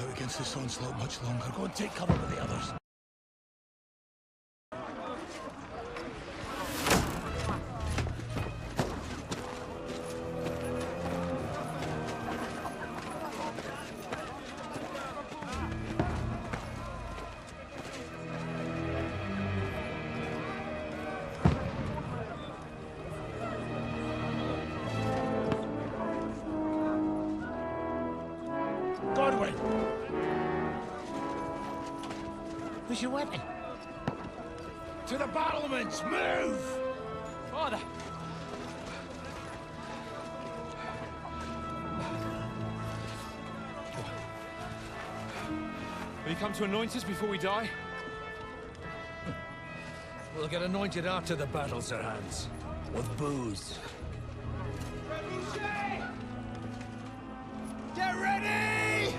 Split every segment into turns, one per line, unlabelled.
out against this onslaught much longer. Go and take cover with the others.
Where's your weapon?
To the battlements! Move!
Father!
Will you come to anoint us before we die?
We'll get anointed after the battles are hands. With booze.
Get ready!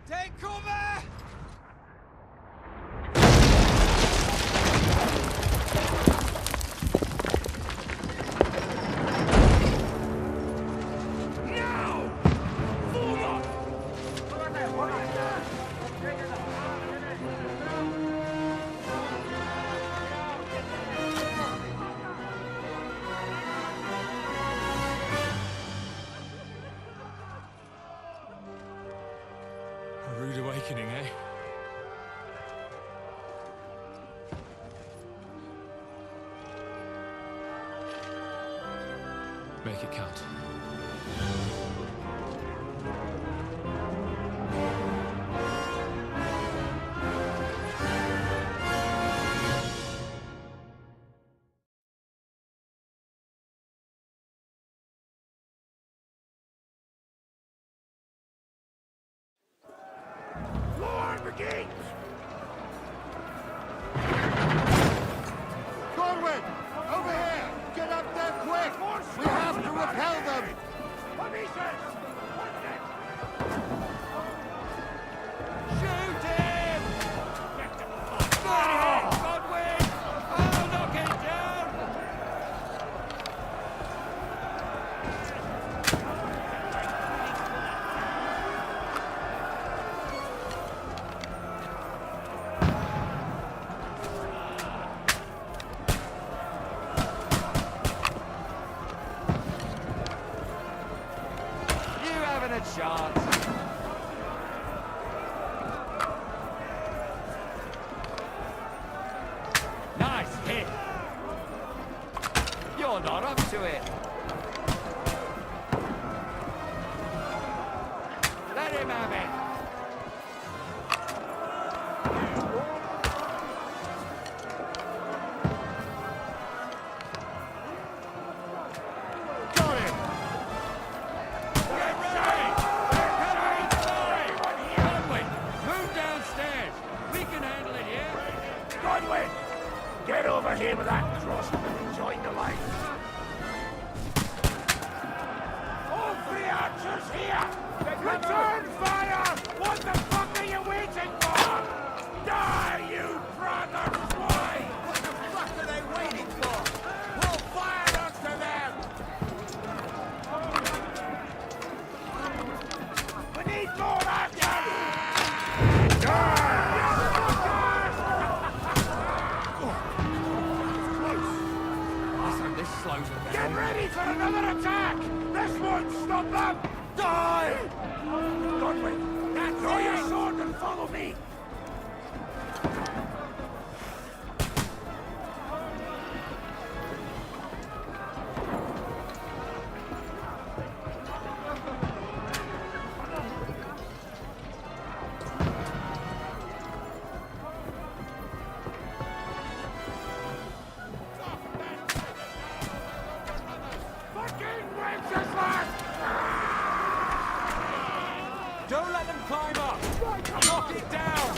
Take cover!
A rude awakening, eh? Make it count.
Brigade!
Corwin! Over here! Get up there quick! We have to repel them!
Shoot him! Got him! Godwin! Oh, knock it down! You haven't a chance. Nice hit. You're not up to it. Let him have it.
Got him!
Get ready! Covering fire! Godwin, move downstairs. We can handle it here.
Godwin! Get over here with that crossbow and join the line. All three archers here! Return fire! What the fuck are you waiting for? Die, you brother swine!
What the fuck are they waiting for? We'll fire onto them!
We need more action!
Listen, this slows them
Get
down.
ready for another attack! This won't stop them! Die! Godwin, draw your sword and follow me! Fucking Wenceslas!
Don't let them climb up. Knock it down.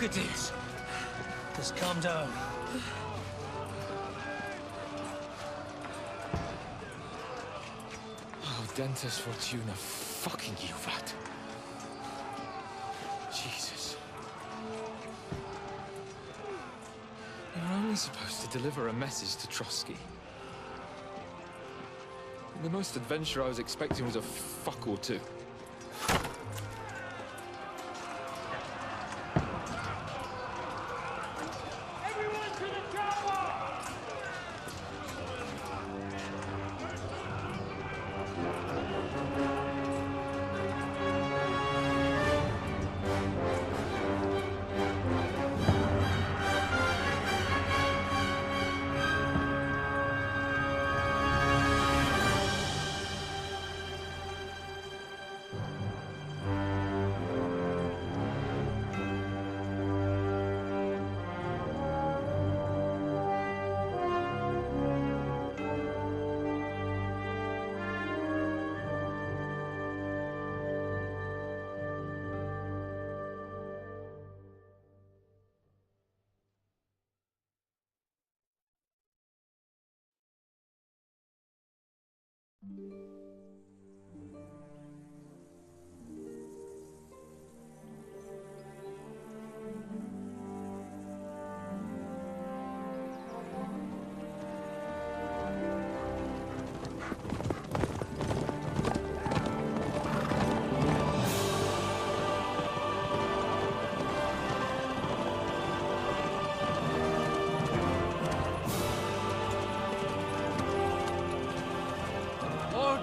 at this. Just calm down.
Oh, Dentes Fortuna, fucking Juvat. Jesus. You're only supposed to deliver a message to Trotsky. The most adventure I was expecting was a fuck or two.
Everyone to the chopper!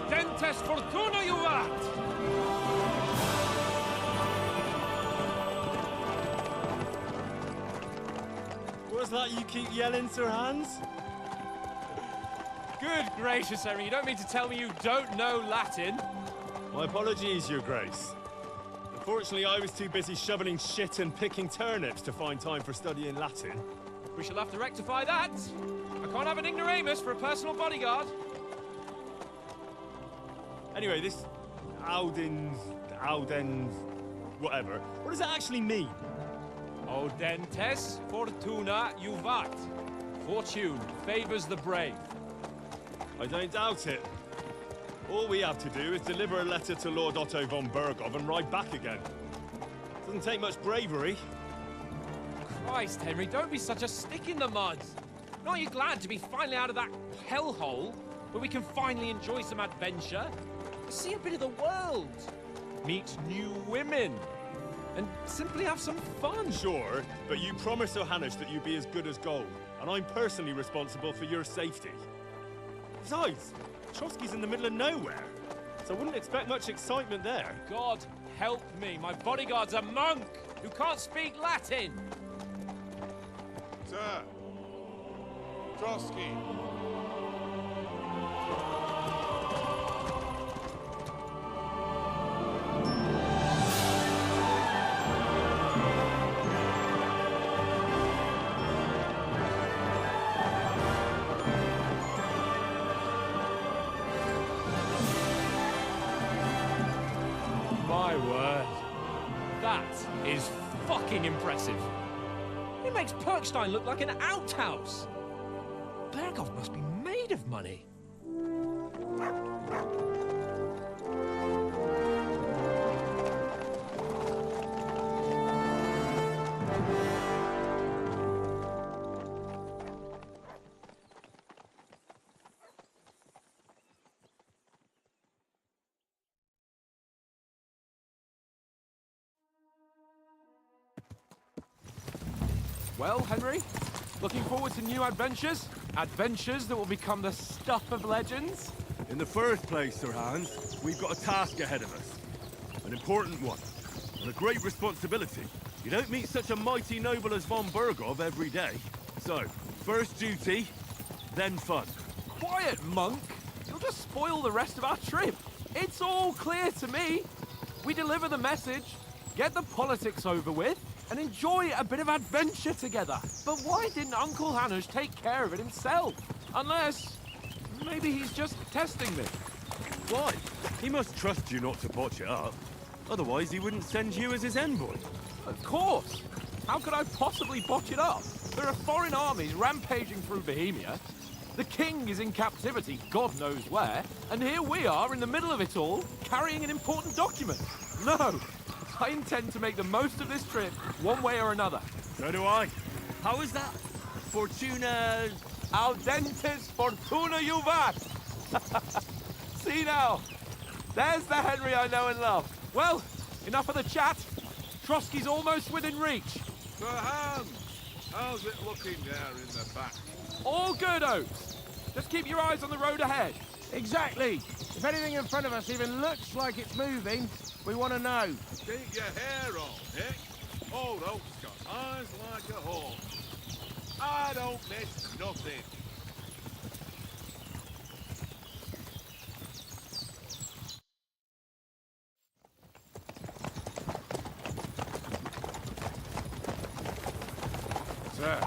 Dentes Fortuna, Juvat!
What's that you keep yelling, Sir Hans?
Good gracious, Henry, you don't mean to tell me you don't know Latin?
My apologies, Your Grace. Unfortunately, I was too busy shoveling shit and picking turnips to find time for studying Latin.
We shall have to rectify that. I can't have an ignoramus for a personal bodyguard.
Anyway, this Audens, whatever. What does that actually mean?
O Dentes Fortuna Juvat. Fortune favors the brave.
I don't doubt it. All we have to do is deliver a letter to Lord Otto von Bergov and ride back again. Doesn't take much bravery.
Christ, Henry, don't be such a stick in the mud. Aren't you glad to be finally out of that hellhole where we can finally enjoy some adventure? See a bit of the world, meet new women, and simply have some fun.
Sure, but you promised Johannes that you'd be as good as gold, and I'm personally responsible for your safety. Besides, Trotsky's in the middle of nowhere, so I wouldn't expect much excitement there.
God help me, my bodyguard's a monk who can't speak Latin.
Sir! Trotsky!
My word. That is fucking impressive. It makes Perkstein look like an outhouse. Bergov must be made of money. Well, Henry, looking forward to new adventures? Adventures that will become the stuff of legends?
In the first place, Sir Hans, we've got a task ahead of us. An important one. And a great responsibility. You don't meet such a mighty noble as von Bergov every day. So, first duty, then fun.
Quiet, monk! You'll just spoil the rest of our trip. It's all clear to me. We deliver the message, get the politics over with, and enjoy a bit of adventure together. But why didn't Uncle Hanush take care of it himself? Unless, maybe he's just testing me.
Why? He must trust you not to botch it up. Otherwise, he wouldn't send you as his envoy.
Of course. How could I possibly botch it up? There are foreign armies rampaging through Bohemia. The king is in captivity, God knows where, and here we are in the middle of it all, carrying an important document. No, I intend to make the most of this trip, one way or another.
So do I. How is that? Fortuna...
Audentes fortuna juvat! See now, there's the Henry I know and love. Well, enough of the chat. Trotsky's almost within reach.
Sir Hans, how's it looking there in the back?
All good, Oates. Just keep your eyes on the road ahead.
Exactly. If anything in front of us even looks like it's moving, we want to know. Keep your hair on, Nick. Old Oak's got eyes like a hawk. I don't miss nothing. Sir.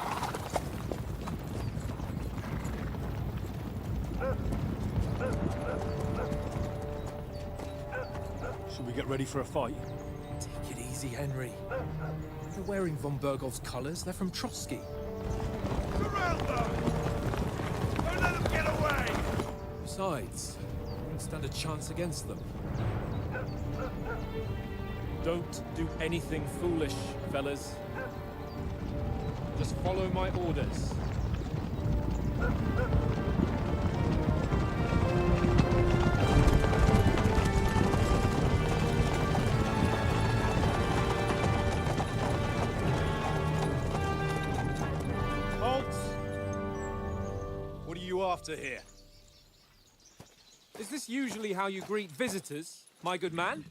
Should we get ready for a fight?
Take it easy, Henry. They're wearing von Bergov's colours. They're from Trotsky.
Surround them! Don't let them get away!
Besides, we won't stand a chance against them.
Don't do anything foolish, fellas. Just follow my orders.
Halt! What are you after here?
Is this usually how you greet visitors, my good man?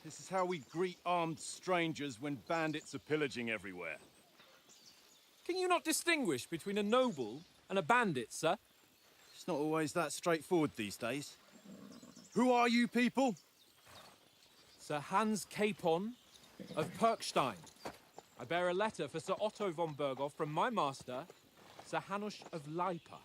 This is how we greet armed strangers when bandits are pillaging everywhere.
Can you not distinguish between a noble and a bandit, sir?
It's not always that straightforward these days. Who are you people?
Sir Hans Capon of Perkstein. I bear a letter for Sir Otto von Berghoff from my master, Sir Hanush of Lipa.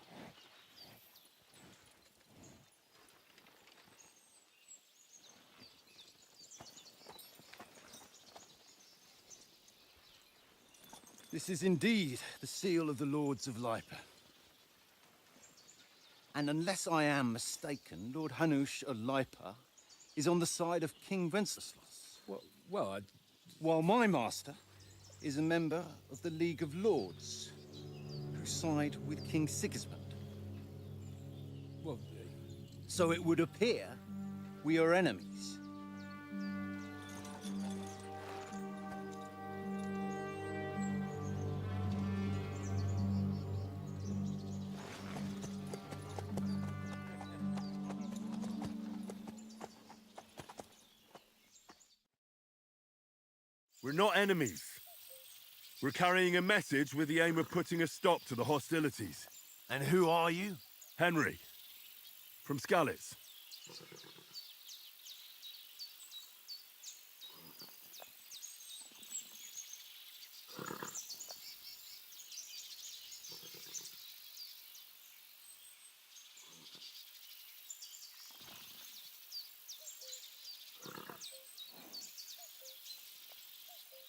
This is indeed the seal of the Lords of Lipa. And unless I am mistaken, Lord Hanush of Lipa is on the side of King Wenceslas.
Well,
While my master is a member of the League of Lords, who side with King Sigismund.
well,
So it would appear we are enemies.
We're not enemies. We're carrying a message with the aim of putting a stop to the hostilities.
And who are you?
Henry, from Skalitz.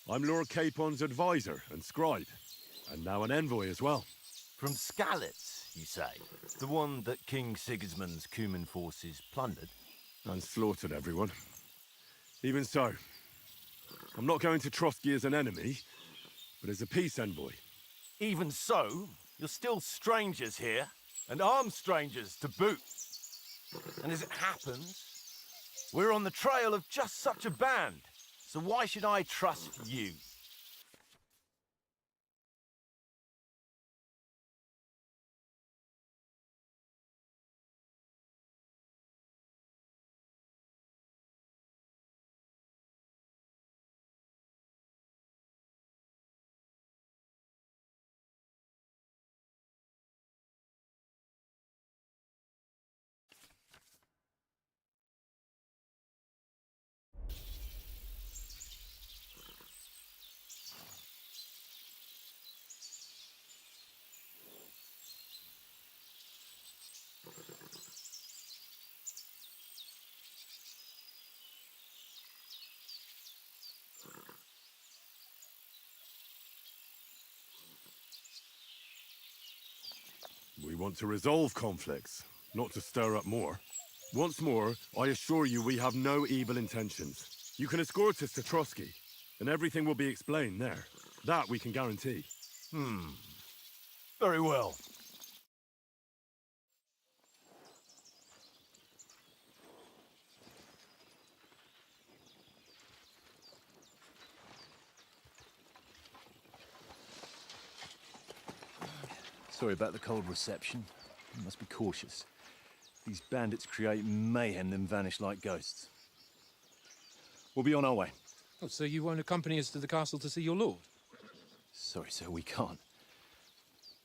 I'm Lord Capon's advisor and scribe, and now an envoy as well.
From Skalitz, you say? The one that King Sigismund's Cuman forces plundered?
And slaughtered everyone. Even so, I'm not going to Trotsky as an enemy, but as a peace envoy.
Even so, you're still strangers here, and armed strangers to boot. And as it happens, we're on the trail of just such a band. So why should I trust you?
want to resolve conflicts, not to stir up more. Once more, I assure you we have no evil intentions. You can escort us to Trotsky, and everything will be explained there. That we can guarantee.
Very well.
Sorry about the cold reception. You must be cautious. These bandits create mayhem, then vanish like ghosts. We'll be on our way.
Oh, so you won't accompany us to the castle to see your lord?
Sorry, sir, we can't.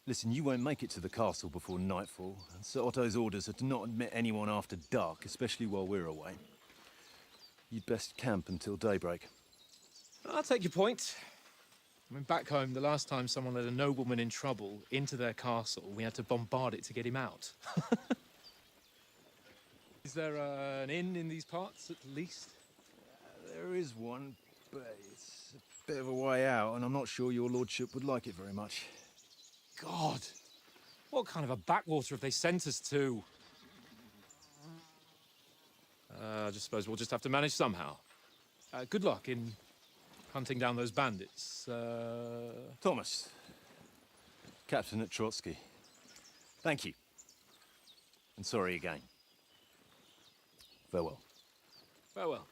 Listen, you won't make it to the castle before nightfall, and Sir Otto's orders are to not admit anyone after dark, especially while we're away. You'd best camp until daybreak.
I'll take your point. I mean, back home, the last time someone let a nobleman in trouble into their castle, we had to bombard it to get him out. Is there an inn in these parts, at least?
There is one, but it's a bit of a way out, and I'm not sure your lordship would like it very much.
God! What kind of a backwater have they sent us to? I just suppose we'll just have to manage somehow. Good luck in hunting down those bandits.
Thomas, captain at Trotsky. Thank you. And sorry again. Farewell.
Farewell.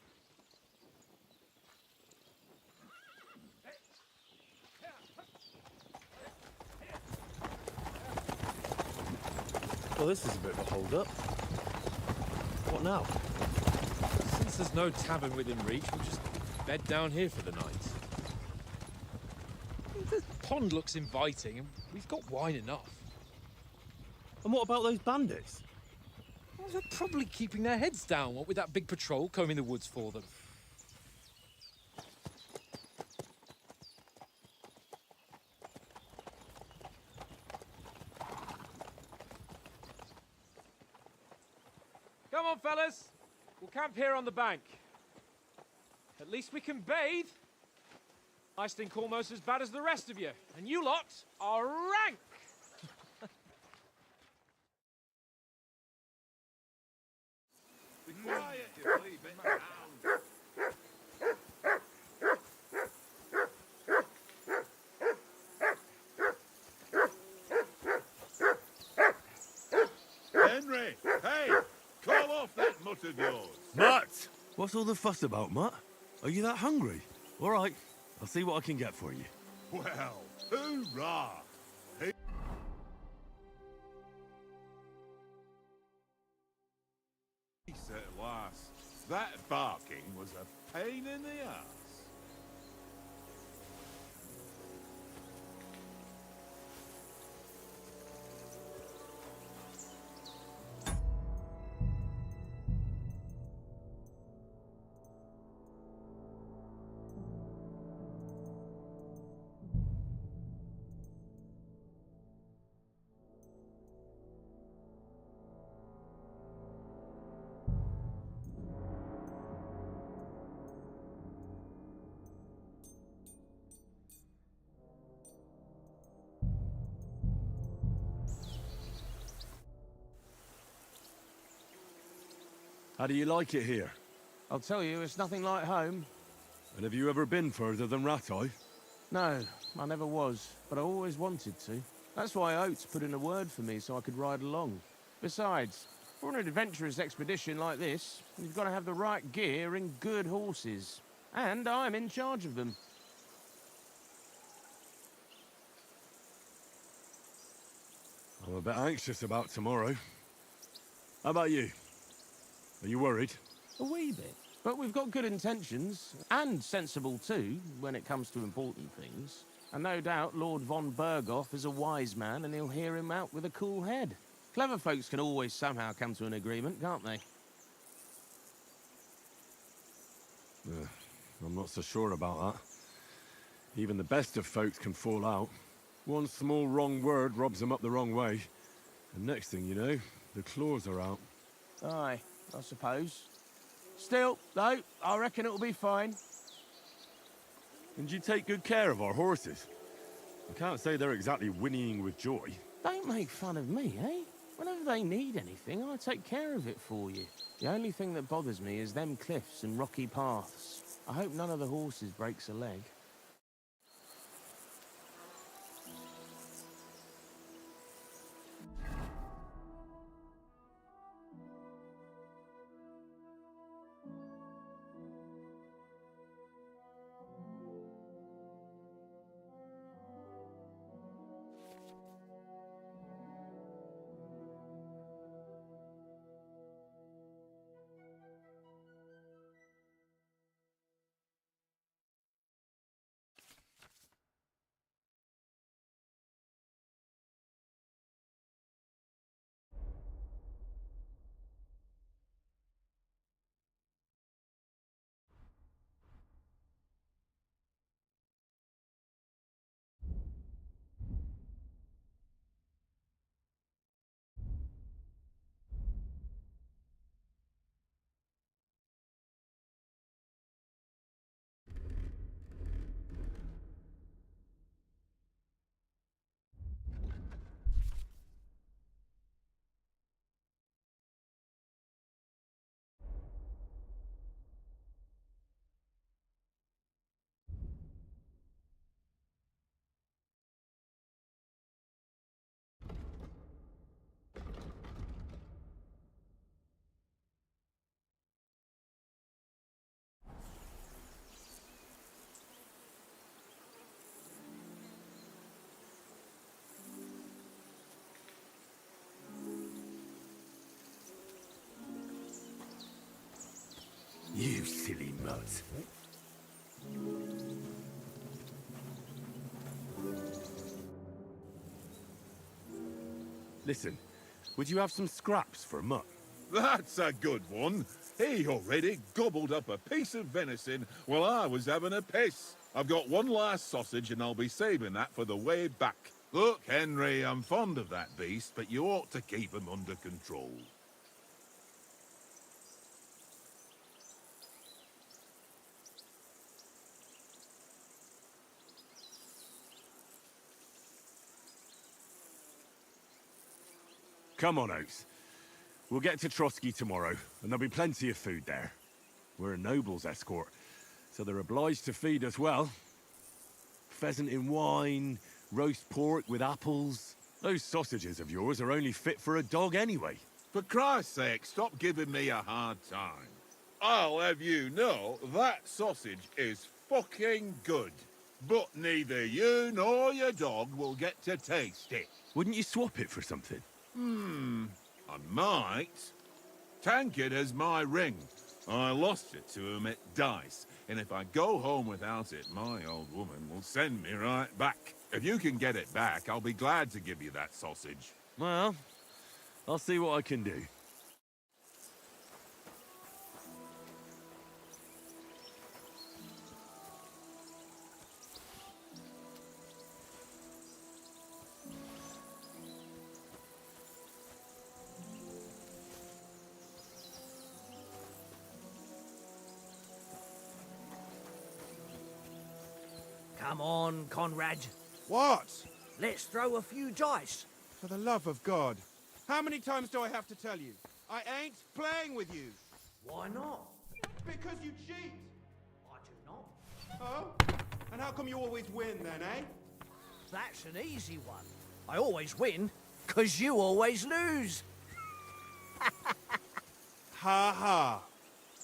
Well, this is a bit of a hold-up. What now?
Since there's no tavern within reach, we'll just bed down here for the night. The pond looks inviting, and we've got wine enough.
And what about those bandits?
Well, they're probably keeping their heads down, what with that big patrol combing the woods for them. Come on, fellas. We'll camp here on the bank. At least we can bathe. I stink almost as bad as the rest of you, and you lot are rank.
Be quiet, you flea bit hound. Henry, hey, call off that mutt of yours.
Mutt! What's all the fuss about, Mutt? Are you that hungry? All right, I'll see what I can get for you.
Well, hoorah! Peace at last. That barking was a pain in the ass.
How do you like it here?
I'll tell you, it's nothing like home.
And have you ever been further than Rattay?
No, I never was, but I always wanted to. That's why Oates put in a word for me so I could ride along. Besides, for an adventurous expedition like this, you've got to have the right gear and good horses. And I'm in charge of them.
I'm a bit anxious about tomorrow. How about you? Are you worried?
A wee bit. But we've got good intentions, and sensible too, when it comes to important things. And no doubt Lord von Berghoff is a wise man, and he'll hear him out with a cool head. Clever folks can always somehow come to an agreement, can't they?
I'm not so sure about that. Even the best of folks can fall out. One small wrong word robs them up the wrong way. And next thing you know, the claws are out.
Aye, I suppose. Still, though, I reckon it'll be fine.
And you take good care of our horses. I can't say they're exactly whinnying with joy.
Don't make fun of me, eh? Whenever they need anything, I take care of it for you. The only thing that bothers me is them cliffs and rocky paths. I hope none of the horses breaks a leg.
You silly mutt. Listen, would you have some scraps for Mutt?
That's a good one. He already gobbled up a piece of venison while I was having a piss. I've got one last sausage and I'll be saving that for the way back. Look, Henry, I'm fond of that beast, but you ought to keep him under control.
Come on, Oates. We'll get to Trotsky tomorrow, and there'll be plenty of food there. We're a noble's escort, so they're obliged to feed us well. Pheasant in wine, roast pork with apples. Those sausages of yours are only fit for a dog anyway.
For Christ's sake, stop giving me a hard time. I'll have you know that sausage is fucking good. But neither you nor your dog will get to taste it.
Wouldn't you swap it for something?
I might. Tankard has my ring. I lost it to him at dice, and if I go home without it, my old woman will send me right back. If you can get it back, I'll be glad to give you that sausage.
Well, I'll see what I can do.
Come on, Conrad.
What?
Let's throw a few dice.
For the love of God. How many times do I have to tell you? I ain't playing with you.
Why not?
Because you cheat.
I do not.
Oh? And how come you always win then, eh?
That's an easy one. I always win, 'cause you always lose.
Ha ha.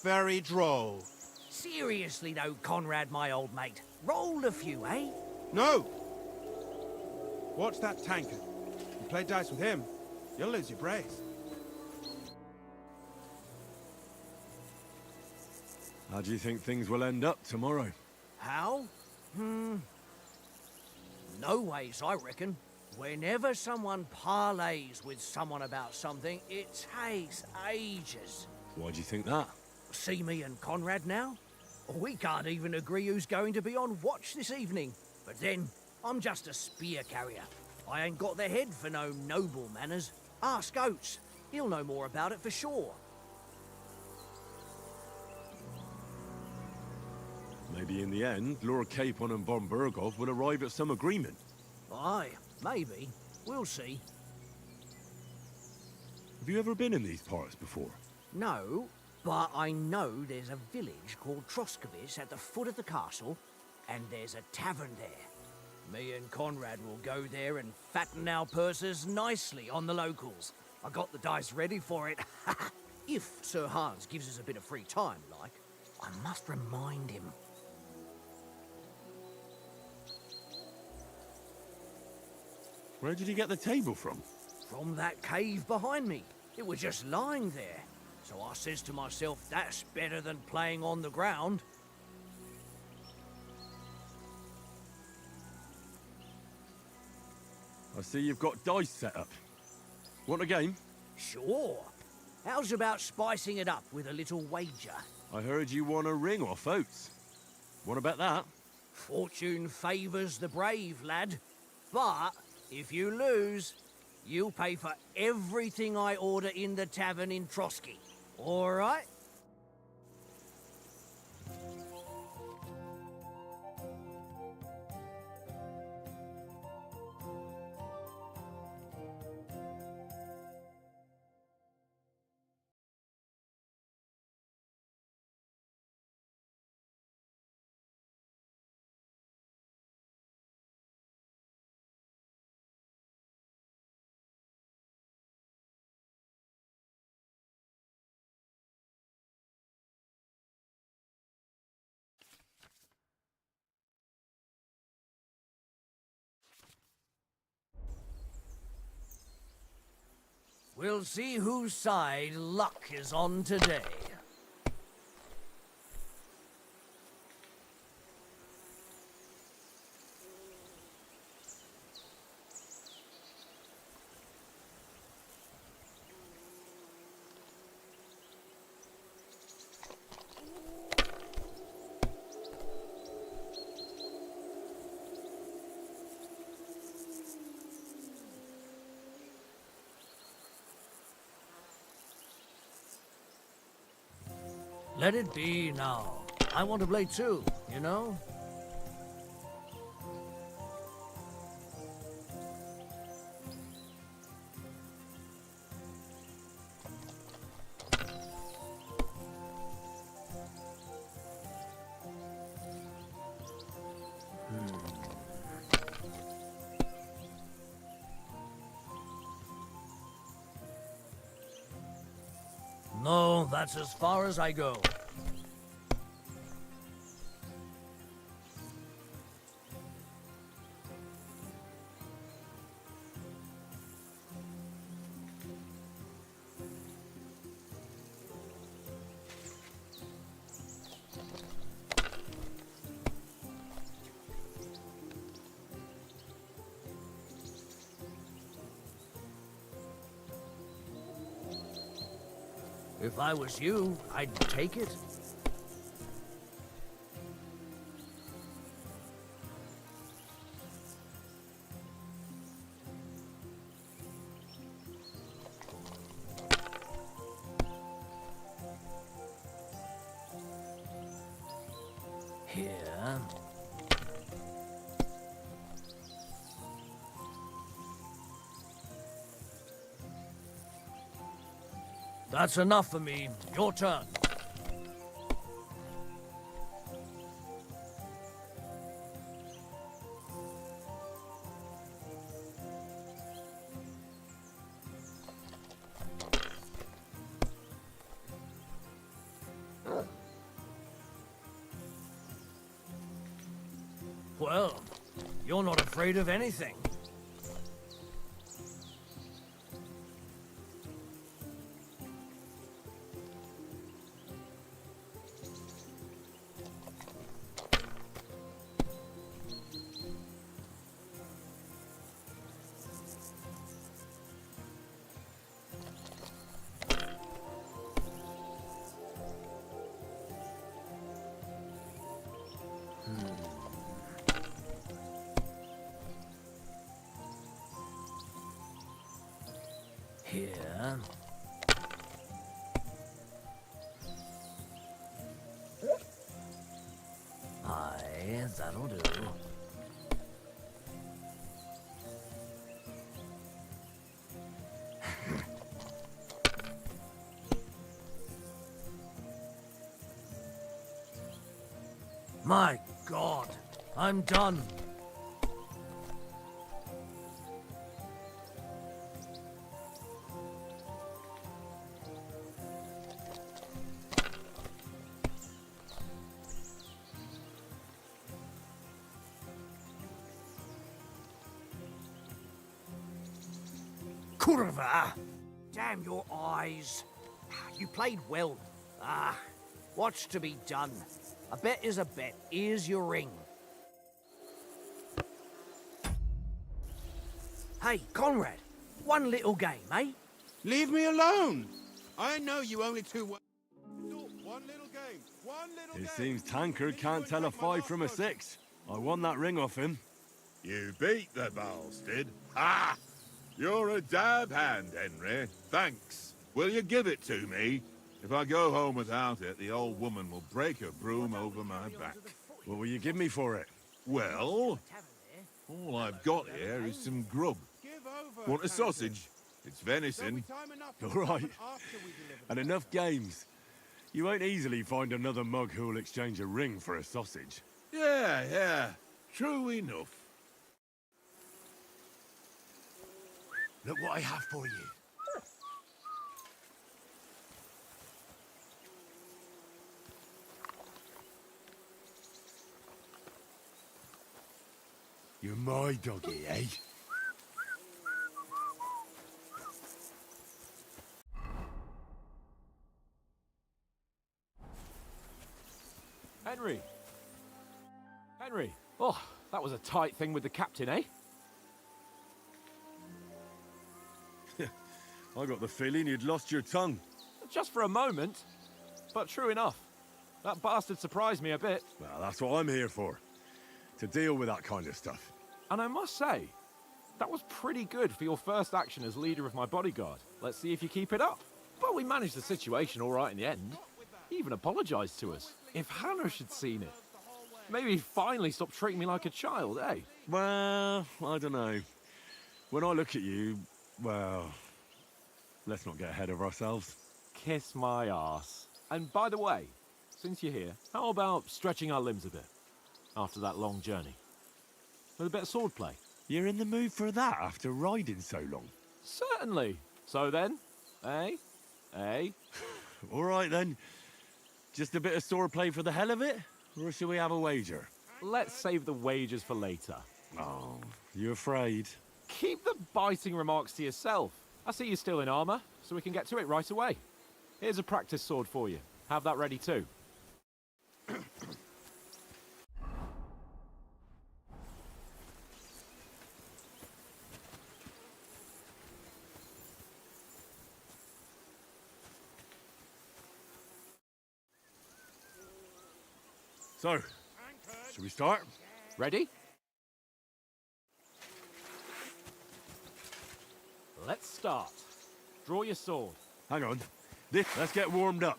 Very droll.
Seriously though, Conrad, my old mate. Roll a few, eh?
No! Watch that tankard. You play dice with him, you'll lose your brace.
How do you think things will end up tomorrow?
How? No ways, I reckon. Whenever someone parleys with someone about something, it takes ages.
Why do you think that?
See me and Conrad now? We can't even agree who's going to be on watch this evening. But then, I'm just a spear carrier. I ain't got the head for no noble manners. Ask Oates. He'll know more about it for sure.
Maybe in the end, Lord Capon and von Burgov will arrive at some agreement.
Aye, maybe. We'll see.
Have you ever been in these parts before?
No, but I know there's a village called Troskovic at the foot of the castle, and there's a tavern there. Me and Conrad will go there and fatten our purses nicely on the locals. I got the dice ready for it. If Sir Hans gives us a bit of free time, like, I must remind him.
Where did you get the table from?
From that cave behind me. It was just lying there. So I says to myself, that's better than playing on the ground.
I see you've got dice set up. Want a game?
Sure. How's about spicing it up with a little wager?
I heard you won a ring off Oates. What about that?
Fortune favours the brave, lad. But if you lose, you'll pay for everything I order in the tavern in Trotsky. All right? We'll see whose side luck is on today. Let it be now. I want to play too, you know? No, that's as far as I go. If I was you, I'd take it. Here. That's enough for me. Your turn. Well, you're not afraid of anything. Here. Aye, that'll do. My God, I'm done. Curva! Damn your eyes. You played well. What's to be done? A bet is a bet. Here's your ring. Hey, Conrad. One little game, eh?
Leave me alone! I know you only two... One little game. One little game.
It seems Tankard can't tell a 5 from a 6. I won that ring off him.
You beat the bastard. Ha! You're a dab hand, Henry. Thanks. Will you give it to me? If I go home without it, the old woman will break her broom over my back.
What will you give me for it?
Well, all I've got here is some grub. Want a sausage? It's venison.
All right. And enough games. You won't easily find another mug who'll exchange a ring for a sausage.
Yeah. True enough.
Look what I have for you.
You're my doggy, eh?
Henry! Henry! Oh, that was a tight thing with the captain, eh?
I got the feeling you'd lost your tongue.
Just for a moment. But true enough. That bastard surprised me a bit.
Well, that's what I'm here for. To deal with that kind of stuff.
And I must say, that was pretty good for your first action as leader of my bodyguard. Let's see if you keep it up. But we managed the situation all right in the end. He even apologized to us. If Hannah had seen it, maybe he'd finally stop treating me like a child, eh?
Well, I don't know. When I look at you, well... Let's not get ahead of ourselves.
Kiss my arse. And by the way, since you're here, how about stretching our limbs a bit? After that long journey. With a bit of swordplay.
You're in the mood for that after riding so long?
Certainly. So then, eh?
All right then. Just a bit of swordplay for the hell of it? Or shall we have a wager?
Let's save the wagers for later.
Oh, you afraid?
Keep the biting remarks to yourself. I see you're still in armor, so we can get to it right away. Here's a practice sword for you. Have that ready too.
So, should we start?
Ready? Let's start. Draw your sword.
Hang on. Let's get warmed up.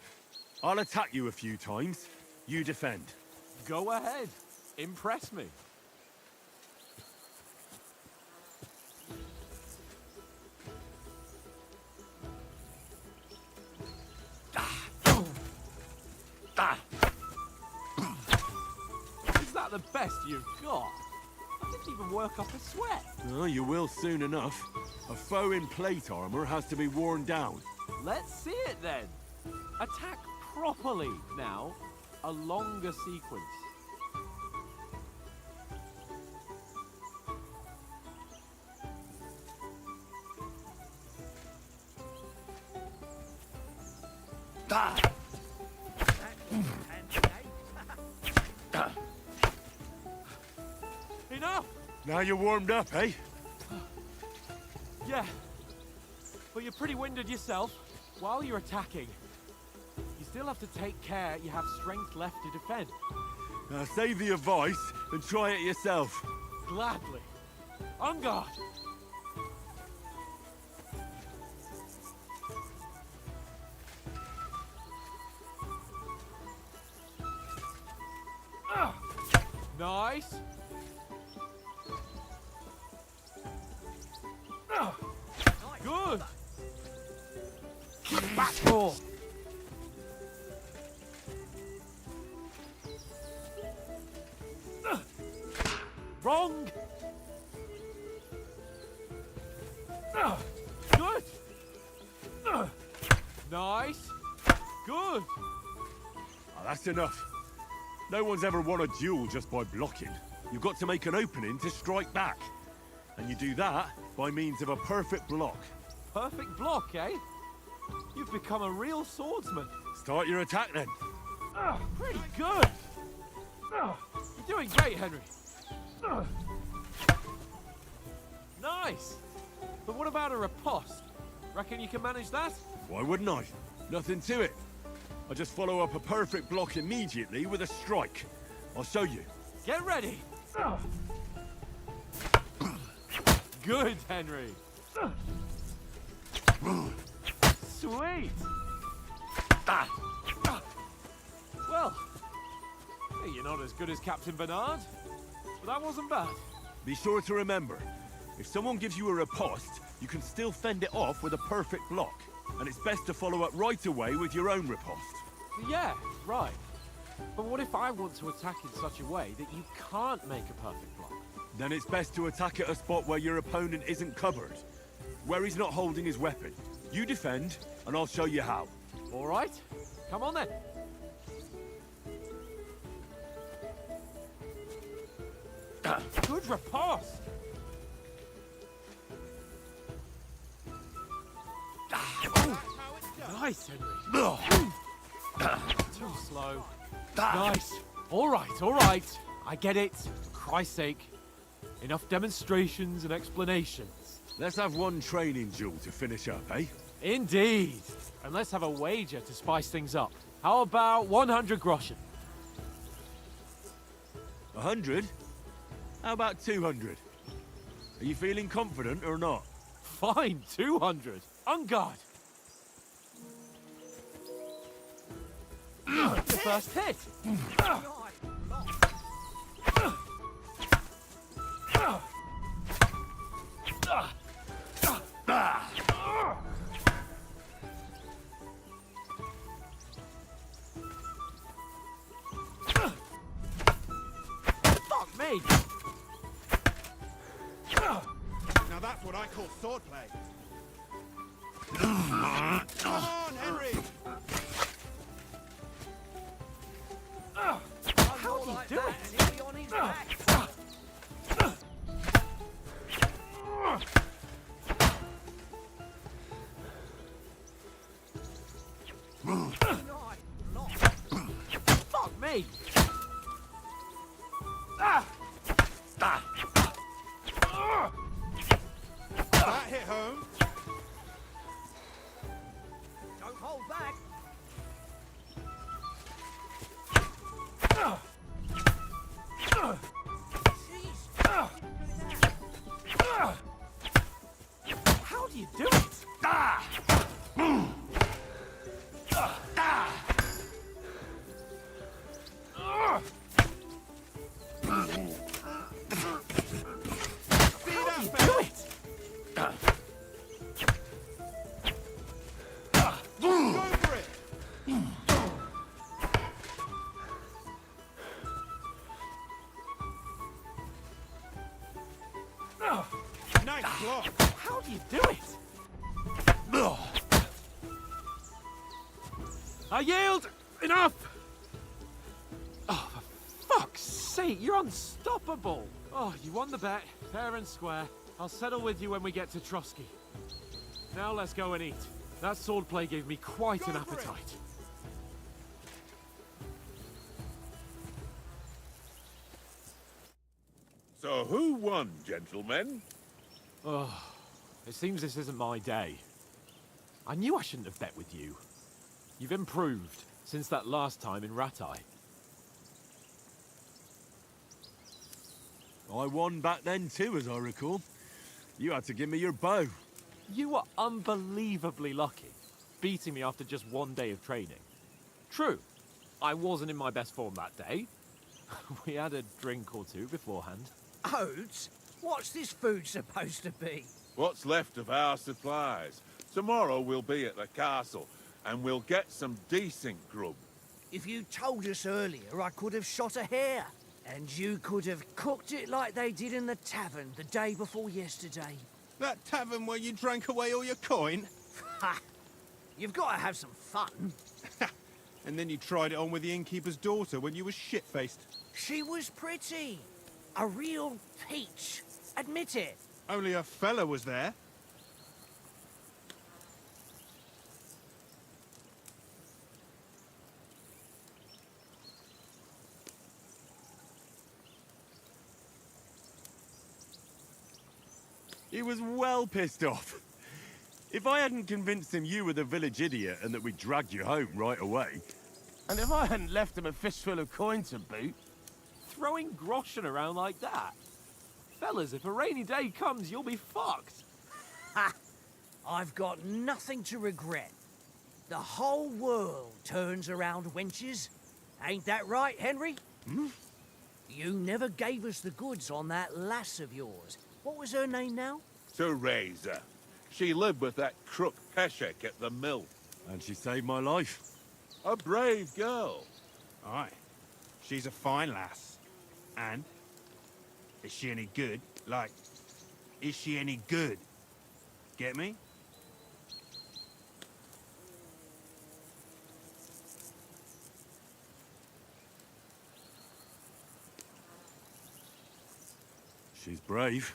I'll attack you a few times. You defend.
Go ahead. Impress me. Is that the best you've got? I didn't even work up a sweat.
Oh, you will soon enough. A foe in plate armor has to be worn down.
Let's see it then. Attack properly now. A longer sequence. Enough!
Now you're warmed up, eh?
Yeah. But you're pretty winded yourself. While you're attacking, you still have to take care you have strength left to defend.
Now save the advice and try it yourself.
Gladly. On guard! Nice. Good.
Back four.
Wrong! Good! Nice! Good!
That's enough. No one's ever won a duel just by blocking. You've got to make an opening to strike back. And you do that by means of a perfect block.
Perfect block, eh? You've become a real swordsman.
Start your attack then.
Pretty good! You're doing great, Henry. Nice! But what about a riposte? Reckon you can manage that?
Why wouldn't I? Nothing to it. I just follow up a perfect block immediately with a strike. I'll show you.
Get ready! Good, Henry. Sweet! Well, you're not as good as Captain Bernard, but that wasn't bad.
Be sure to remember, if someone gives you a riposte, you can still fend it off with a perfect block. And it's best to follow up right away with your own riposte.
Yeah, right. But what if I want to attack in such a way that you can't make a perfect block?
Then it's best to attack at a spot where your opponent isn't covered. Where he's not holding his weapon. You defend, and I'll show you how.
All right, come on then. Good riposte. Nice, Henry. Too slow. Nice. All right. I get it. For Christ's sake. Enough demonstrations and explanations.
Let's have one training duel to finish up, eh?
Indeed. And let's have a wager to spice things up. How about 100 groschen?
100? How about 200? Are you feeling confident or not?
Fine, 200. On guard. Your first hit. Fuck me.
Now that's what I call swordplay. Come on, Henry!
How do you do it?
Nearly on his back.
Fuck me.
That hit home.
Don't hold back.
How do you do it? How do you do it?
Go for it! Nice block.
How do you do it? I yield! Enough! Oh, for fuck's sake, you're unstoppable! Oh, you won the bet, fair and square. I'll settle with you when we get to Trotsky. Now let's go and eat. That swordplay gave me quite an appetite.
So who won, gentlemen?
Oh, it seems this isn't my day. I knew I shouldn't have bet with you. You've improved since that last time in Ratai.
I won back then too, as I recall. You had to give me your bow.
You were unbelievably lucky, beating me after just one day of training. True, I wasn't in my best form that day. We had a drink or two beforehand.
Oates? What's this food supposed to be?
What's left of our supplies? Tomorrow we'll be at the castle, and we'll get some decent grub.
If you told us earlier, I could have shot a hare. And you could have cooked it like they did in the tavern the day before yesterday.
That tavern where you drank away all your coin?
Ha! You've got to have some fun.
And then you tried it on with the innkeeper's daughter when you were shit-faced.
She was pretty. A real peach. Admit it.
Only a fella was there.
He was well pissed off. If I hadn't convinced him you were the village idiot and that we dragged you home right away...
And if I hadn't left him a fistful of coin to boot,
Throwing groschen around like that? Fellas, if a rainy day comes, you'll be fucked.
Ha! I've got nothing to regret. The whole world turns around wenches. Ain't that right, Henry?
Hmm?
You never gave us the goods on that lass of yours. What was her name now?
Teresa. She lived with that crook Peshek at the mill.
And she saved my life.
A brave girl.
Aye. She's a fine lass. And? Is she any good? Like, is she any good? Get me?
She's brave.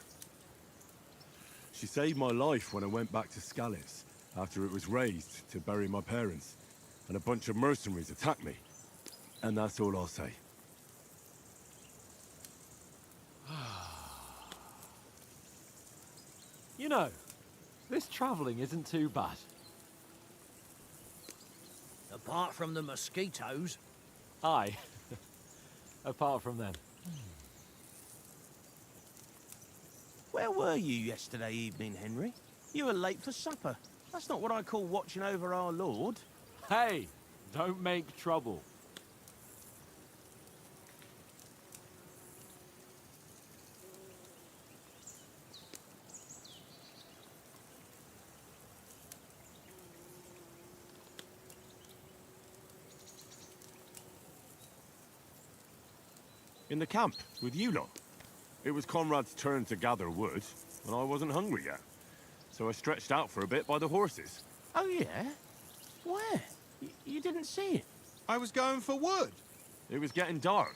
She saved my life when I went back to Scallis after it was razed to bury my parents, and a bunch of mercenaries attacked me. And that's all I'll say.
You know, this travelling isn't too bad.
Apart from the mosquitoes.
Aye. Apart from them.
where were you yesterday evening, Henry? You were late for supper. That's not what I call watching over our Lord.
Hey, don't make trouble.
In the camp, with you lot. It was Conrad's turn to gather wood, and I wasn't hungry yet. So I stretched out for a bit by the horses.
Oh, yeah? Where? You didn't see it?
I was going for wood.
It was getting dark.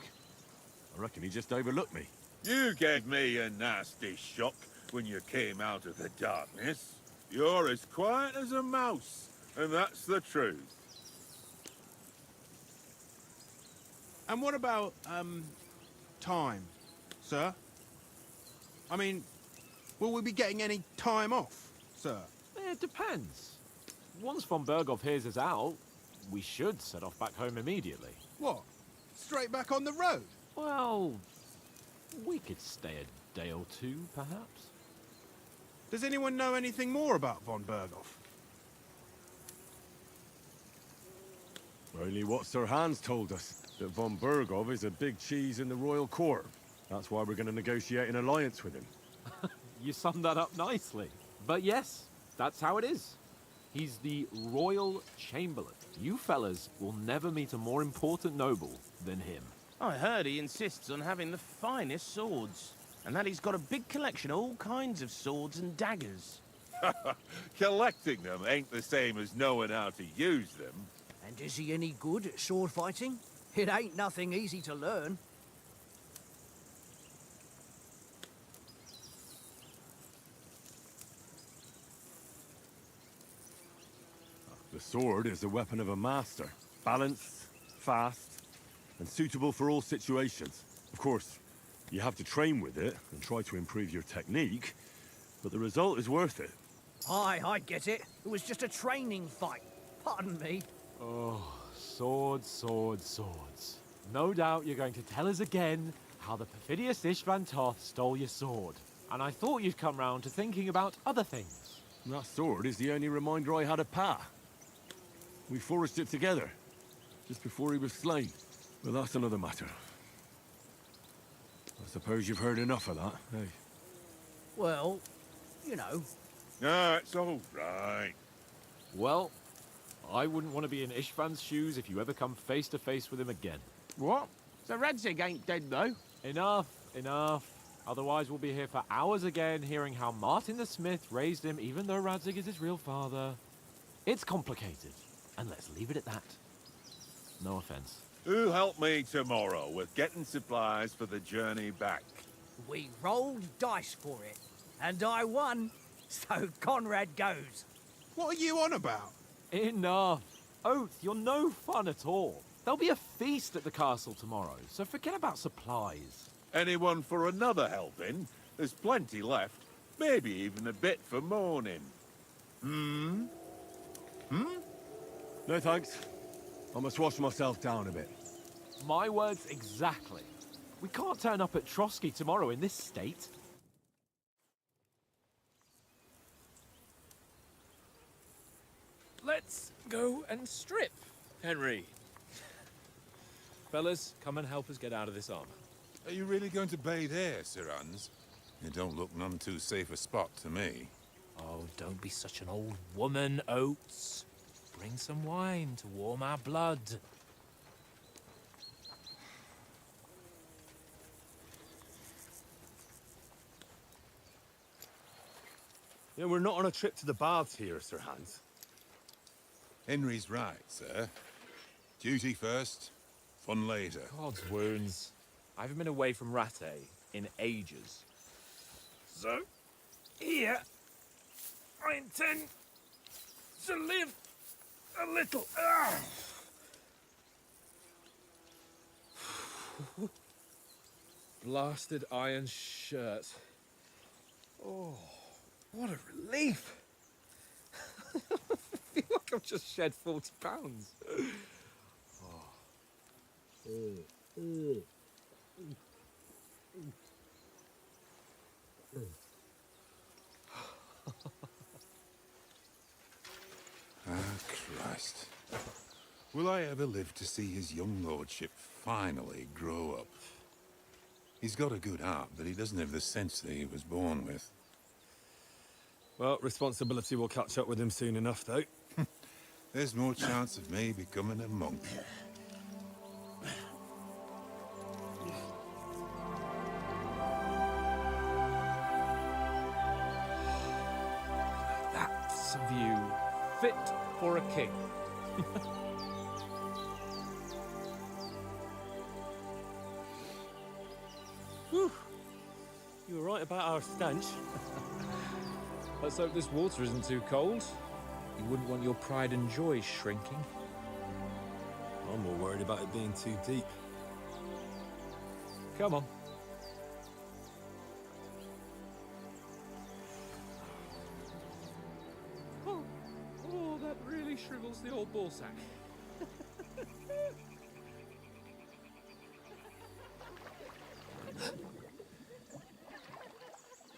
I reckon he just overlooked me.
You gave me a nasty shock when you came out of the darkness. You're as quiet as a mouse, and that's the truth.
And what about, time, sir? I mean, will we be getting any time off, sir?
It depends. Once von Berghoff hears us out, we should set off back home immediately.
What? Straight back on the road?
Well, we could stay a day or two, perhaps.
Does anyone know anything more about von Berghoff?
Only what Sir Hans told us, that von Berghoff is a big cheese in the royal court. That's why we're going to negotiate an alliance with him.
You summed that up nicely. But yes, that's how it is. He's the royal chamberlain. You fellas will never meet a more important noble than him.
I heard he insists on having the finest swords, and that he's got a big collection of all kinds of swords and daggers.
Collecting them ain't the same as knowing how to use them.
And is he any good at sword fighting? It ain't nothing easy to learn.
The sword is the weapon of a master. Balanced, fast, and suitable for all situations. Of course, you have to train with it and try to improve your technique, but the result is worth it.
Aye, I get it. It was just a training fight. Pardon me.
Oh, swords, swords, swords. No doubt you're going to tell us again how the perfidious Istvan Toth stole your sword. And I thought you'd come round to thinking about other things.
That sword is the only reminder I had of Pa. We forged it together, just before he was slain. But that's another matter. I suppose you've heard enough of that, eh?
Well, you know.
No, it's all right.
Well, I wouldn't want to be in Istvan's shoes if you ever come face to face with him again.
What? So Radzig ain't dead, though.
Enough, enough. Otherwise we'll be here for hours again, hearing how Martin the Smith raised him, even though Radzig is his real father. It's complicated, and let's leave it at that. No offense.
Who'll help me tomorrow with getting supplies for the journey back?
We rolled dice for it, and I won, so Conrad goes.
What are you on about?
Enough. Oath, you're no fun at all. There'll be a feast at the castle tomorrow, so forget about supplies.
Anyone for another helping? There's plenty left. Maybe even a bit for morning.
No thanks. I must wash myself down a bit.
My words exactly. We can't turn up at Trotsky tomorrow in this state. Let's go and strip, Henry. Fellas, come and help us get out of this armor.
Are you really going to bathe here, Sir Hans? It don't look none too safe a spot to me.
Oh, don't be such an old woman, Oates. Bring some wine to warm our blood.
Yeah, we're not on a trip to the baths here, Sir Hans.
Henry's right, sir. Duty first, fun later.
God's wounds. I haven't been away from Rattay in ages. So, here, I intend to live a little. Blasted iron shirt. Oh, what a relief. I feel like I've just shed 40 pounds.
Christ. Will I ever live to see his young lordship finally grow up? He's got a good heart, but he doesn't have the sense that he was born with.
Well, responsibility will catch up with him soon enough, though.
There's more chance of me becoming a monk.
That's a view fit for a king.
Whew. You were right about our stench.
Let's hope this water isn't too cold. You wouldn't want your pride and joy shrinking.
I'm more worried about it being too deep.
Come on. Oh, that really shrivels the old ball sack.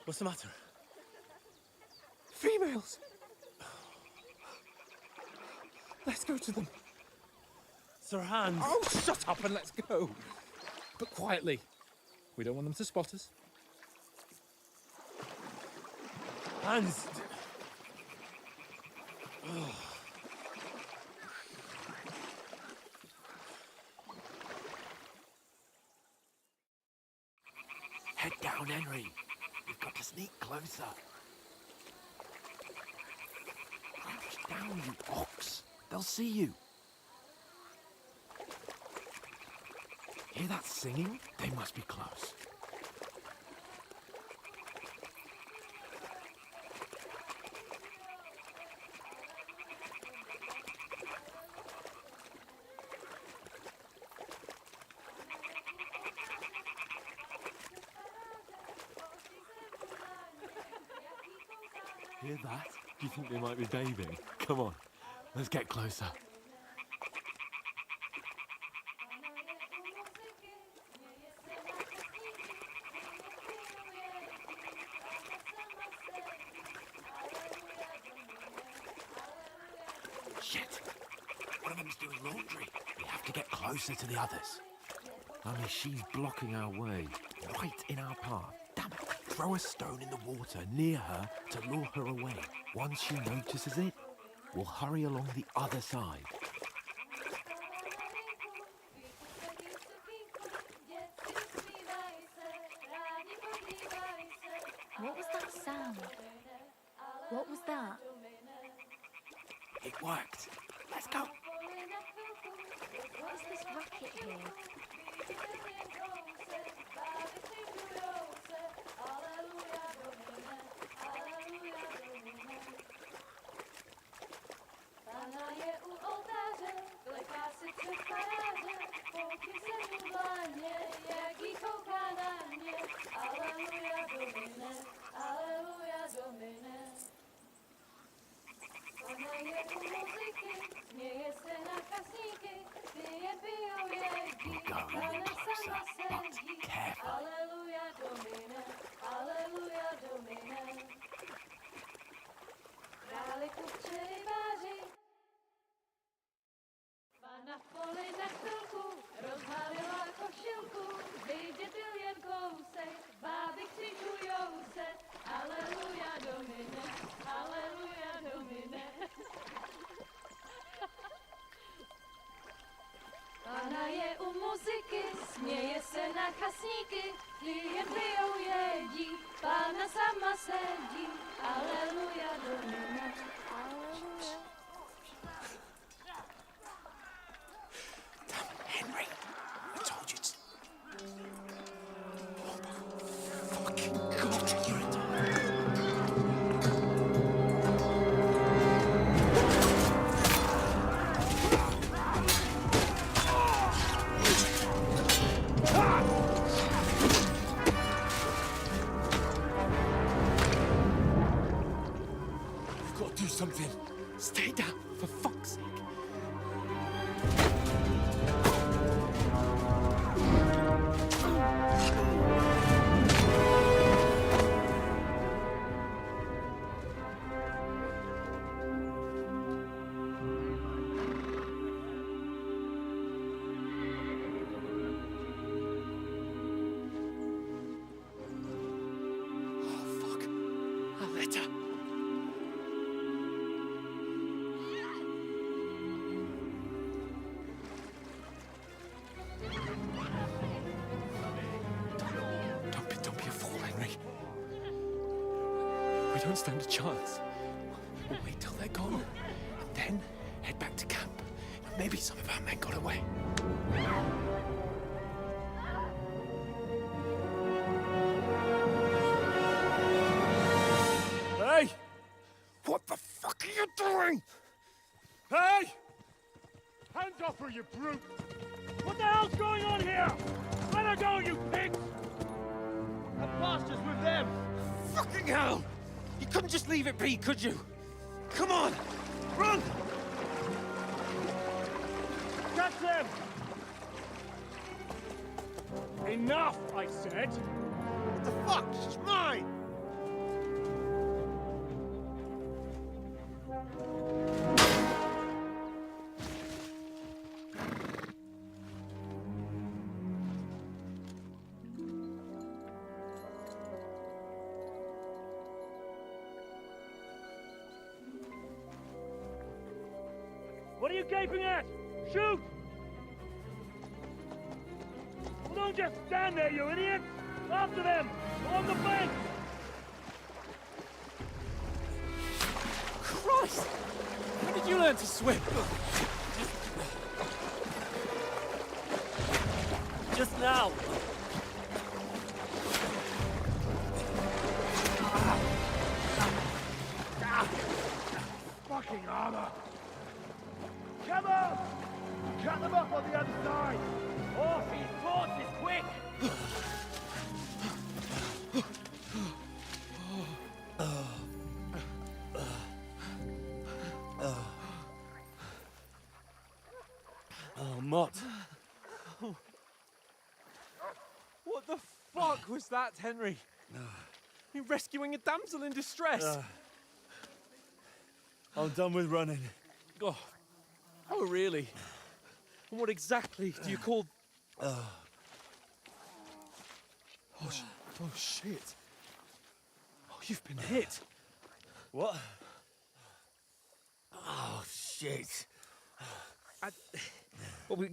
What's the matter?
Females! Let's go to them.
Sir Hans!
Oh, shut up and let's go. But quietly. We don't want them to spot us.
Hans!
Head down, Henry. We've got to sneak closer. Crouch down, you ox. They'll see you. Hear that singing? They must be close. Hear that? Do you think they might be bathing? Come on, let's get closer. Shit! One of them's doing laundry. We have to get closer to the others. Only she's blocking our way, right in our path. Damn it! Throw a stone in the water near her to lure her away. Once she notices it, we'll hurry along the other side.
It worked. Let's go.
What is this racket here?
Pana je u oltáře, vleká si před paráže, pouky se mu bláně, jak jí kouká na mě. Aleluja, Domine, aleluja, Domine. Pana je u muziky, směje se na kasníky, ty je pijou, jedí, Pana sama sedí. Aleluja, Domine, aleluja, Domine. Králi kupče rybáři, Pana v poli na chvilku, rozhalila košilku, vyjde byl jen kousek, báby křičujou se, aleluja, Domine, aleluja, Domine. Pana je u muziky, směje se na chasníky, ty jen pijou, jedí, Pána sama sedí, aleluja, Domine, aleluja.
Henry, I told you to... Oh my fucking God, you're a dog.
We've got to do something.
Stay down, for fuck's sake. Don't be a fool, Henry. We don't stand a chance. We'll wait till they're gone, and then head back to camp. Maybe some of our men got away.
Hey!
What the fuck are you doing?
Hey! Hands off her, you brute! What the hell's going on here? Let her go, you pigs!
The bastard's with them!
Fucking hell! You couldn't just leave it be, could you? Come on! Run!
Catch them! Enough, I said!
What the fuck? She's mine!
What are you gaping at? Shoot! Well, don't just stand there, you idiot! After them! Along the bank!
Christ! When did you learn to swim?
Just now! Fucking armor! Come on! Cut them up on the other side! Off his horses, quick!
Oh, Mott.
What the fuck was that, Henry? You rescuing a damsel in distress?
I'm done with running.
Oh, really? And what exactly do you call... Oh, shit. Oh, you've been hit.
What?
Oh, shit.
Well, we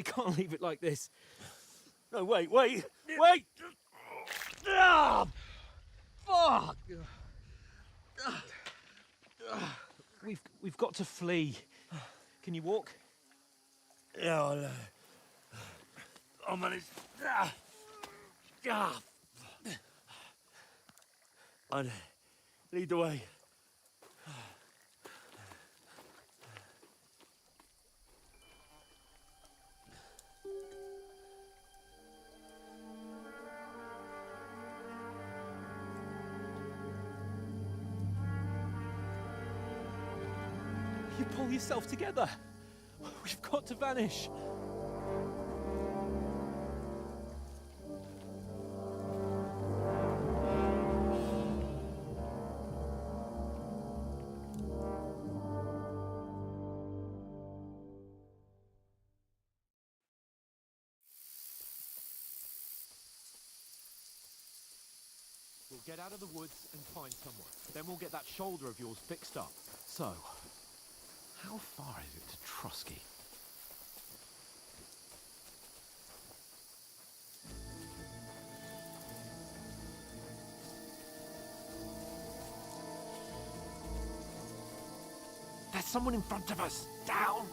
can't leave it like this.
No, wait! Ah! Fuck! We've got to flee. Can you walk?
Yeah, I'll manage. I'd lead the way.
You pull yourself together. We've got to vanish.
We'll get out of the woods and find someone. Then we'll get that shoulder of yours fixed up. So, how far is it to Trusky? There's someone in front of us! Down!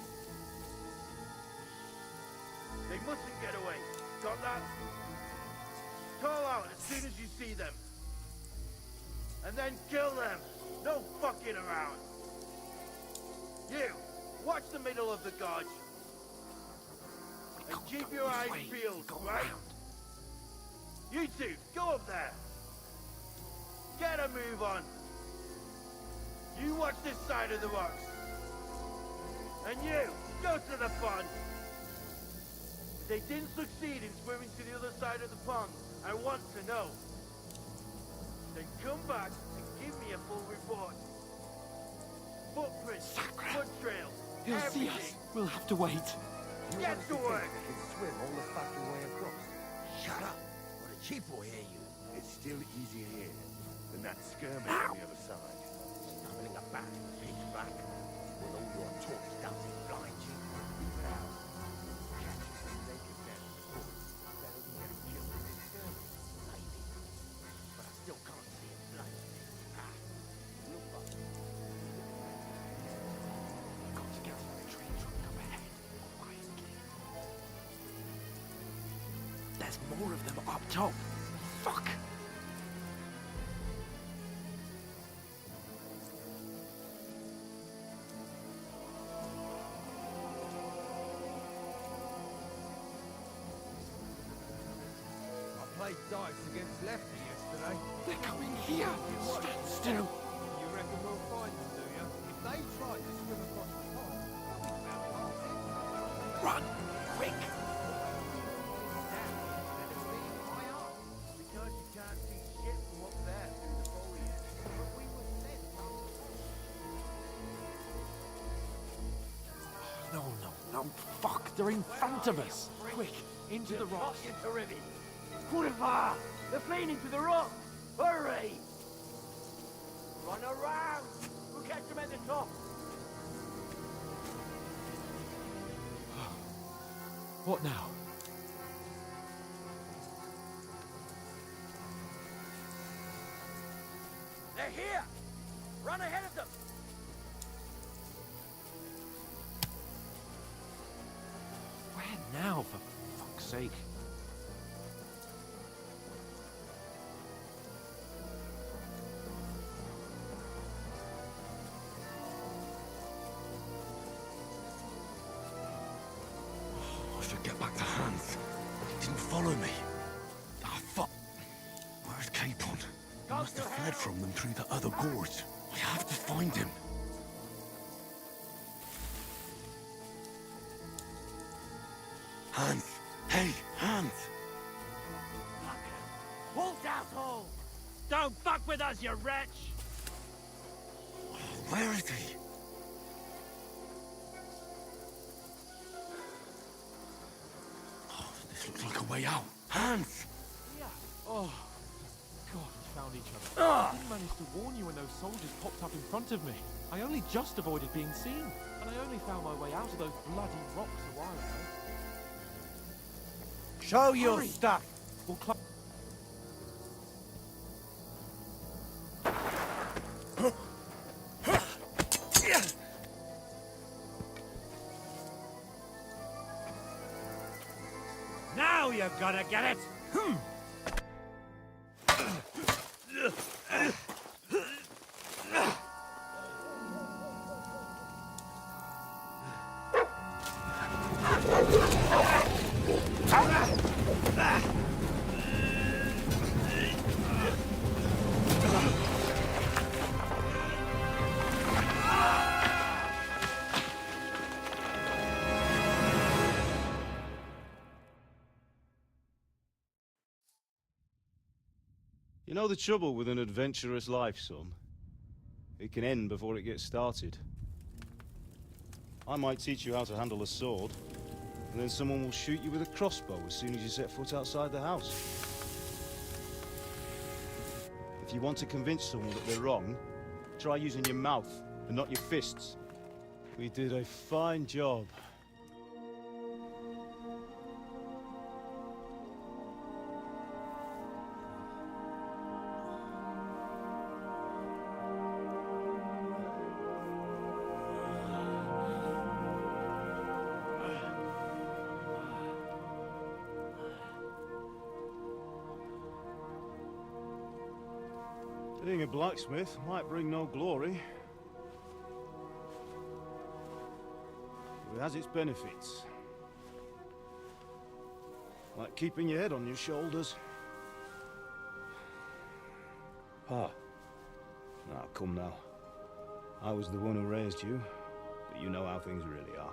They mustn't get away. Got that? Call out as soon as you see them. And then kill them. No fucking around. You, watch the middle of the gorge. And keep your eyes peeled, right? You two, go up there. Get a move on. You watch this side of the rocks. And you, go to the pond. If they didn't succeed in swimming to the other side of the pond, I want to know. Then come back and give me a full report. Footprints, foot trails,
He'll see us.
everything.
We'll have to wait.
Get to work.
You can swim all the fucking way across. Shut up, or the chief will hear you.
It's still easier here than that skirmish on the other side.
Stumbling about in pitch black, with all your talk doesn't blind you. Now, catches the naked man in the woods, better than getting killed in this skirmish. Maybe. But I still can't see it plain. We'll find it.
We've got to get to the tree trunk up ahead. Quietly. There's more of them up top. Fuck!
I played dice against Lefty yesterday.
They're coming here! Stand still!
You reckon we'll find them, do you? If they tried to swim across the pond, they'll be found past it.
Run! Quick!
Because you can't see shit from up there through the foliage. But we were sent
No, no, no. Fuck! They're in front of us! Quick! Into the rocks!
Kurva! They're fleeing into the rock! Hurry! Run around! We'll catch them at the top!
What now?
They're here! Run ahead of them!
Where now, for fuck's sake?
I should get back to Hans. He didn't follow me. Ah, fuck. Where's Capon? He must have fled from them through the other gorge. I have to find him. Hans! Hey, Hans!
Halt, asshole! Don't fuck with us, you wretch!
Where is he? Oh, this looks like a way out. Hans!
Oh, God, we found each other. I didn't manage to warn you when those soldiers popped up in front of me. I only just avoided being seen, and I only found my way out of those bloody rocks a while ago.
Show your
Hurry.
stuff!
We'll climb.
you're gonna get it!
You know the trouble with an adventurous life, son? It can end before it gets started. I might teach you how to handle a sword, and then someone will shoot you with a crossbow as soon as you set foot outside the house. If you want to convince someone that they're wrong, try using your mouth and not your fists. We did a fine job. Being a blacksmith might bring no glory. But it has its benefits. Like keeping your head on your shoulders. Pa. Now, come now. I was the one who raised you, but you know how things really are.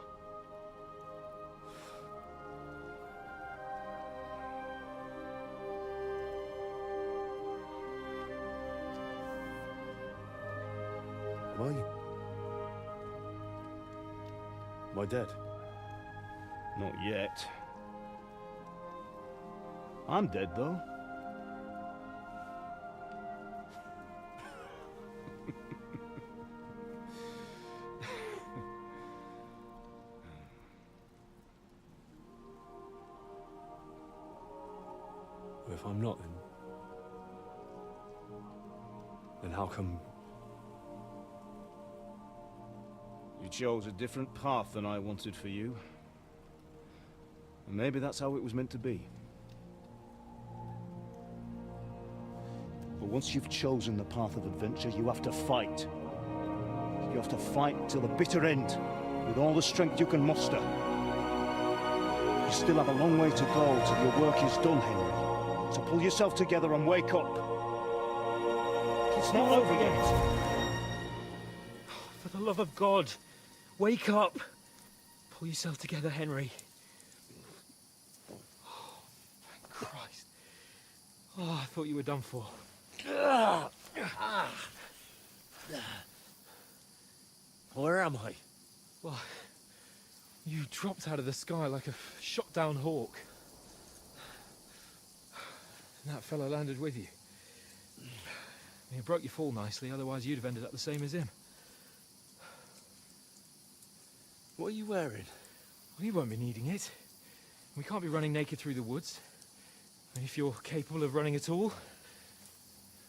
Am I dead? Not yet. I'm dead, though.
Well, if I'm not, then how come...
You chose a different path than I wanted for you. And maybe that's how it was meant to be. But once you've chosen the path of adventure, you have to fight. You have to fight till the bitter end, with all the strength you can muster. You still have a long way to go till your work is done, Henry. So pull yourself together and wake up. It's not over yet.
For the love of God, wake up. Pull yourself together, Henry. Oh, thank Christ. Oh, I thought you were done for.
Where am I?
Well, you dropped out of the sky like a shot-down hawk. And that fellow landed with you. He broke your fall nicely, otherwise you'd have ended up the same as him.
What are you wearing?
Well, you won't be needing it. We can't be running naked through the woods. And if you're capable of running at all...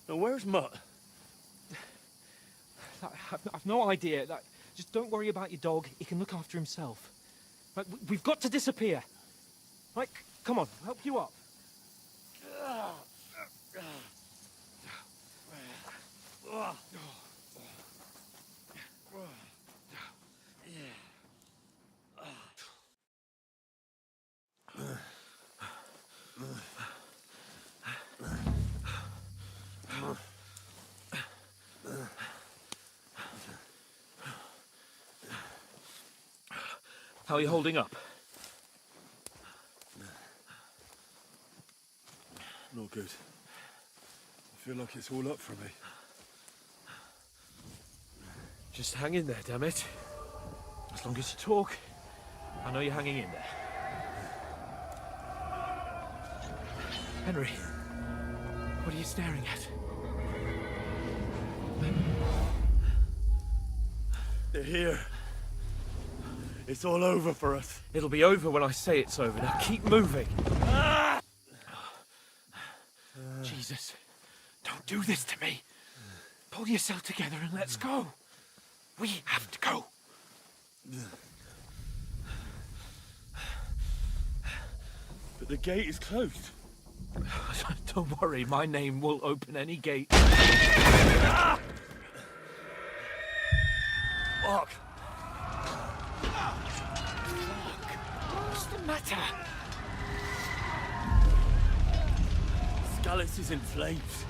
Now, where's Mutt?
I've no idea. Just don't worry about your dog. He can look after himself. Right, we've got to disappear. Right, come on, I'll help you up. How are you holding up?
Not good. I feel like it's all up for me.
Just hang in there, damn it. As long as you talk, I know you're hanging in there. Henry, what are you staring at?
They're here. It's all over for us.
It'll be over when I say it's over. Now keep moving. Jesus, don't do this to me. Pull yourself together and let's go. We have to go.
But
The gate is closed.
Don't worry, my name will open any gate.
Fuck!
What's the matter?
Scallis is in flames.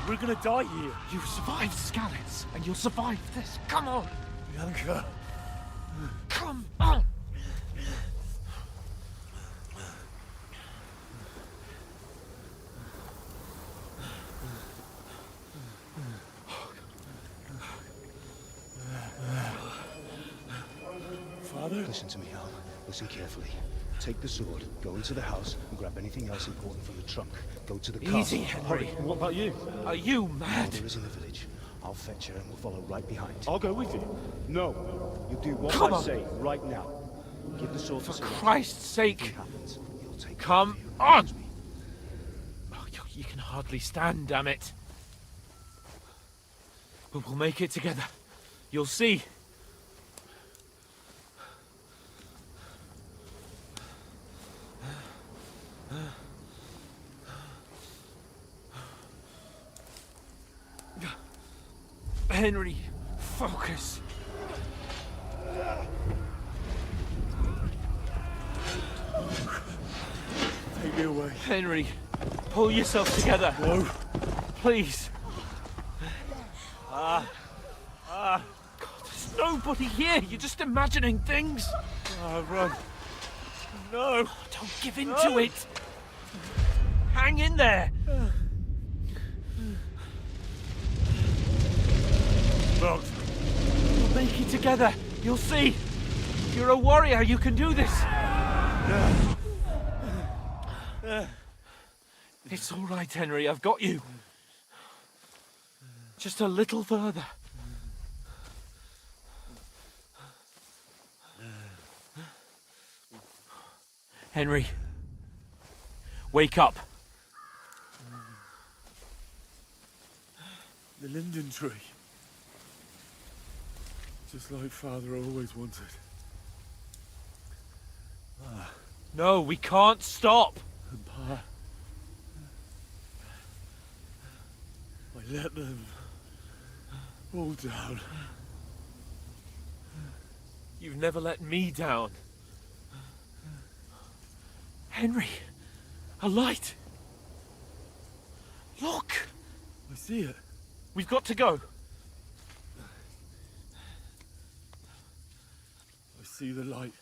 We're gonna die here.
You survived Scallis, and you'll survive this. Come on!
Bianca!
Come on!
Father?
Listen to me, Al. Listen carefully. Take the sword, go into the house, and grab anything else important from the trunk. Go to the castle.
Easy, Henry.
What about you?
Are you mad?
Mother is in the village. I'll fetch her and we'll follow right behind.
I'll go with you.
No. You do what
Come
I
on.
say right now. Give the sword
For
to Sir
Christ's sake!
Anything happens, you'll take
Come
care of you.
on!
Promise me.
Oh, you can hardly stand, damn it. But we'll make it together. You'll see. Henry, focus.
Take me away.
Henry, pull yourself together.
No.
Please. God, there's nobody here. You're just imagining things.
Run. No.
Don't give in to it. Hang in there.
Look.
We'll make it together. You'll see. You're a warrior. You can do this. It's all right, Henry. I've got you. Just a little further. Henry, wake up.
The linden tree. Just like Father always wanted.
No, we can't stop.
And Pa, I let them all down.
You've never let me down. Henry, a light. Look,
I see it.
we've got to go.
I see the light.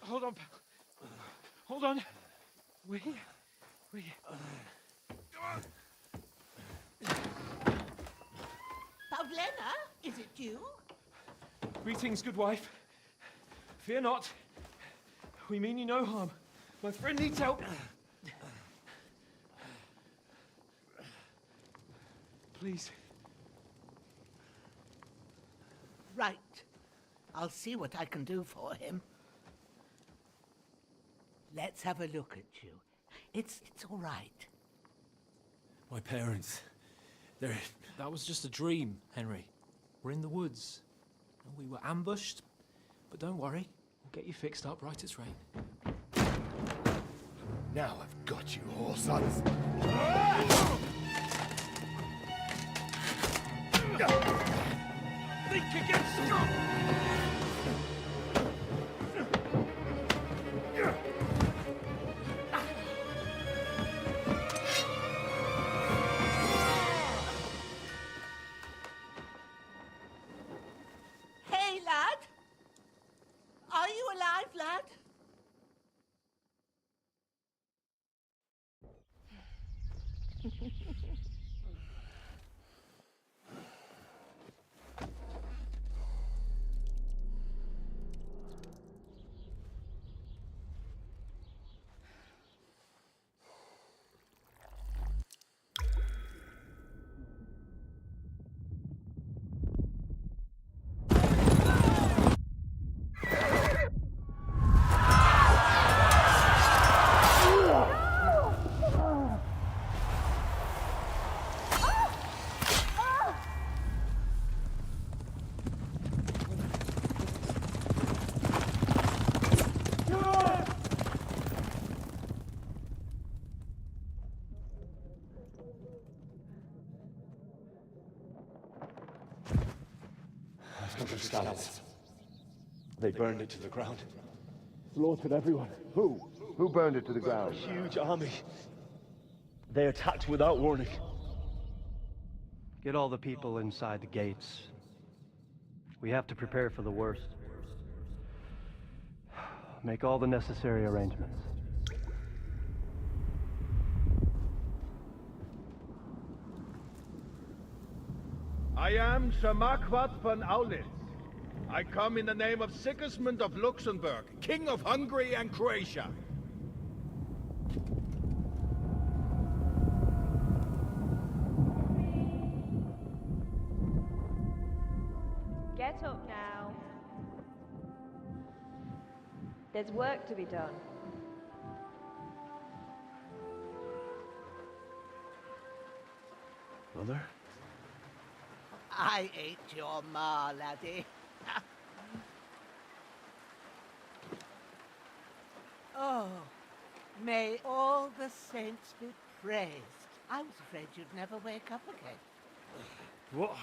Hold on, pal. Hold on. We.
Pavlena, is it you?
Greetings, good wife. Fear not. We mean you no harm. My friend needs help. Please.
Right. I'll see what I can do for him. Let's have a look at you. It's all right.
My parents, they're...
That was just a dream, Henry. We're in the woods. And we were ambushed. But don't worry, we'll get you fixed up right as rain.
Now I've got you, whore sons.
Think against strong.
Hey, lad. Are you alive, lad?
country scouts. They burned it to the ground. Slaughtered everyone.
Who? Who burned it to the ground?
A huge army. They attacked without warning.
Get all the people inside the gates. We have to prepare for the worst. Make all the necessary arrangements.
I am Shamakwat von Aulitz. I come in the name of Sigismund of Luxembourg, King of Hungary and Croatia.
Get up now. There's work to be done.
Mother?
I ain't your ma, laddie. Oh, may all the saints be praised. I was afraid you'd never wake up again.
What?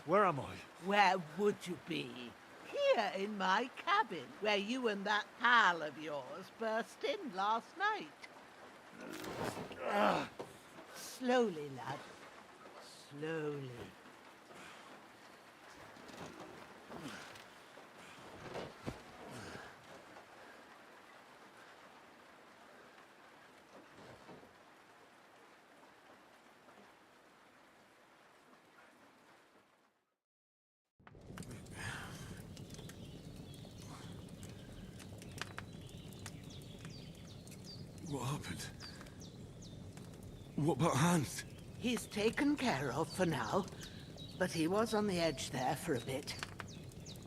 Where am I?
Where would you be? Here in my cabin, where you and that pal of yours burst in last night. Slowly, lad. Slowly.
What happened? What about Hans?
He's taken care of for now, but he was on the edge there for a bit.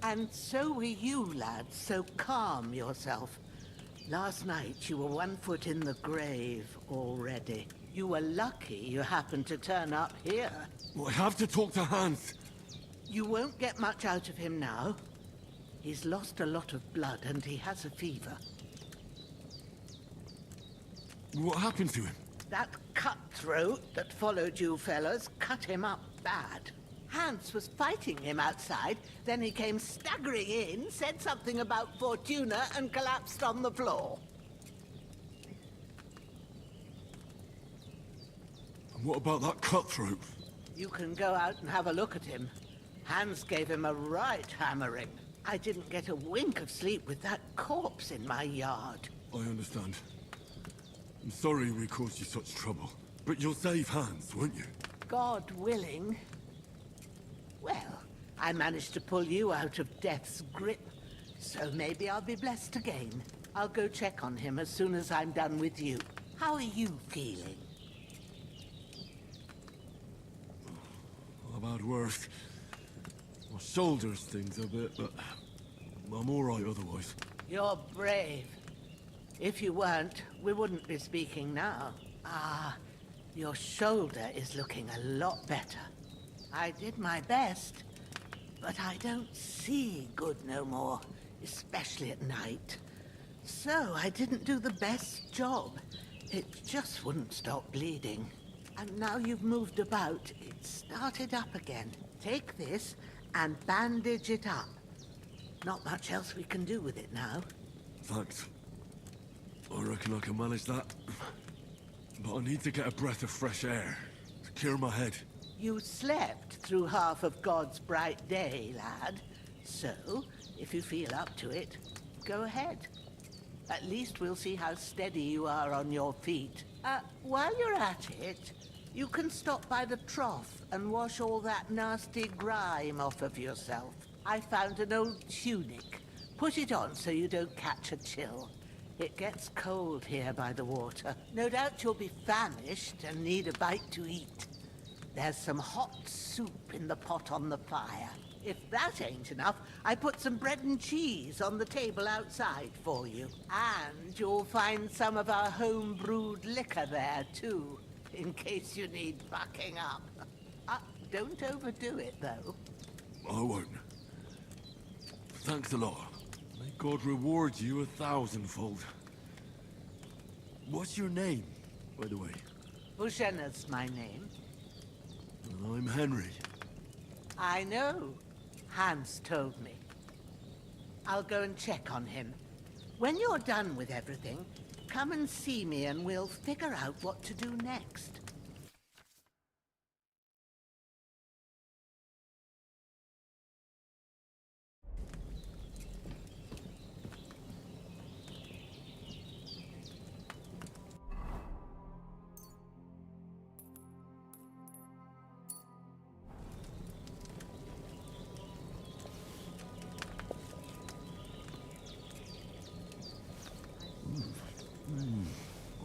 And so were you, lad, so calm yourself. Last night you were 1 foot in the grave already. You were lucky you happened to turn up here.
Well, I have to talk to Hans.
You won't get much out of him now. He's lost a lot of blood and he has a fever.
What happened to him?
That cutthroat that followed you fellas cut him up bad. Hans was fighting him outside, then he came staggering in, said something about Fortuna, and collapsed on the floor.
And what about that cutthroat?
You can go out and have a look at him. Hans gave him a right hammering. I didn't get a wink of sleep with that corpse in my yard.
I understand. I'm sorry we caused you such trouble. But you'll save Hans, won't you?
God willing. Well, I managed to pull you out of death's grip, so maybe I'll be blessed again. I'll go check on him as soon as I'm done with you. How are you feeling?
I've had worse. My shoulder stings a bit, but I'm all right otherwise.
You're brave. If you weren't, we wouldn't be speaking now. Ah, your shoulder is looking a lot better. I did my best, but I don't see good no more, especially at night. So I didn't do the best job. It just wouldn't stop bleeding. And now you've moved about, it started up again. Take this and bandage it up. Not much else we can do with it now.
Thanks. I reckon I can manage that. But I need to get a breath of fresh air to clear my head.
You slept through half of God's bright day, lad. So, if you feel up to it, go ahead. At least we'll see how steady you are on your feet. While you're at it, you can stop by the trough and wash all that nasty grime off of yourself. I found an old tunic. Put it on so you don't catch a chill. It gets cold here by the water. No doubt you'll be famished and need a bite to eat. There's some hot soup in the pot on the fire. If that ain't enough, I put some bread and cheese on the table outside for you. And you'll find some of our home-brewed liquor there, too, in case you need bucking up. Don't overdo it, though.
I won't. Thanks a lot. May God reward you 1,000-fold. What's your name, by the way?
Bushenna's my name.
I'm Henry.
I know. Hans told me. I'll go and check on him. When you're done with everything, come and see me and we'll figure out what to do next.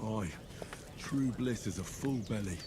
Aye, true bliss is a full belly.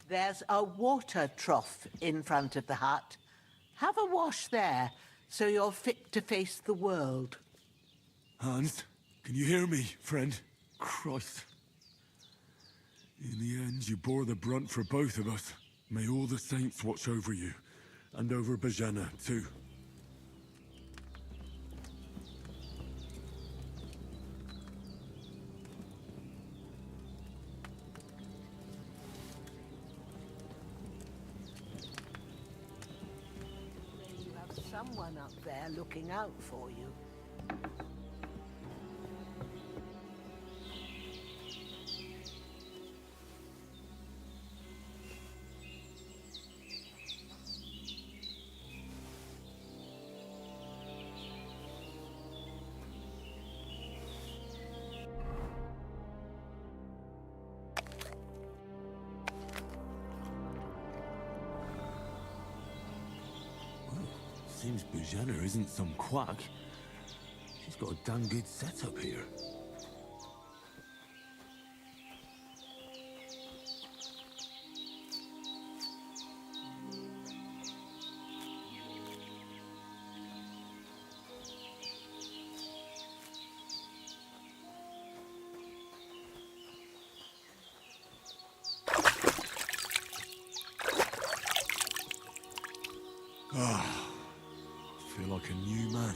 There's a water trough in front of the hut. Have a wash there, so you're fit to face the world.
Hans, can you hear me, friend? Christ. In the end, you bore the brunt for both of us. May all the saints watch over you, and over Bajana, too.
You have someone up there looking out for you.
Seems Bajana isn't some quack. She's got a damn good setup here. Ah, I feel like a new man.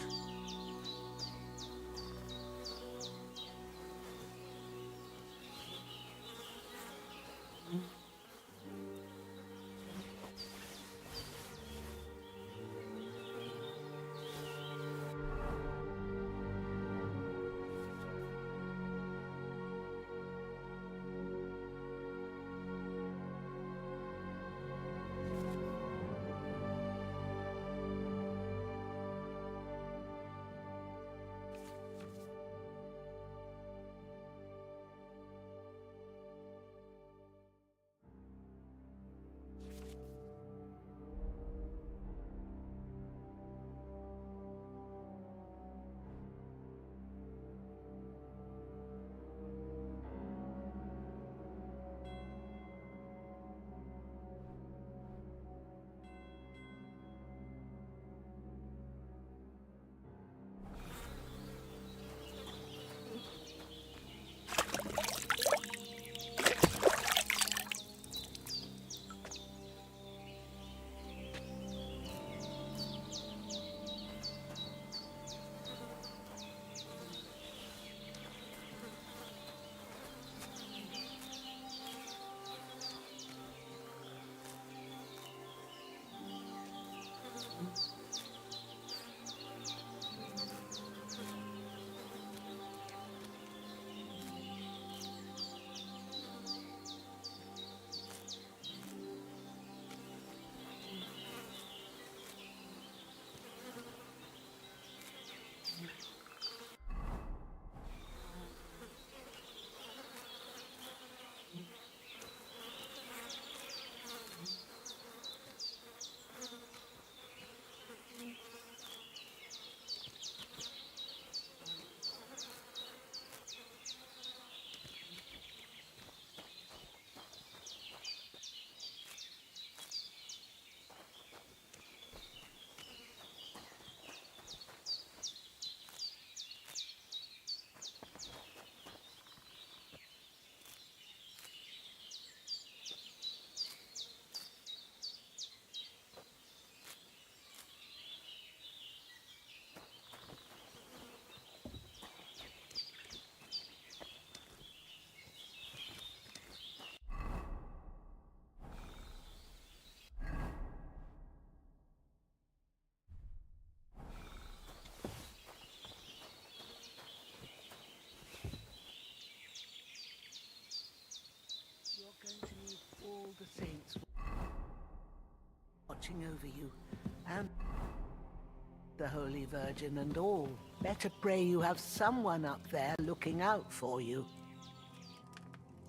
the Holy Virgin and all. Better pray you have someone up there looking out for you.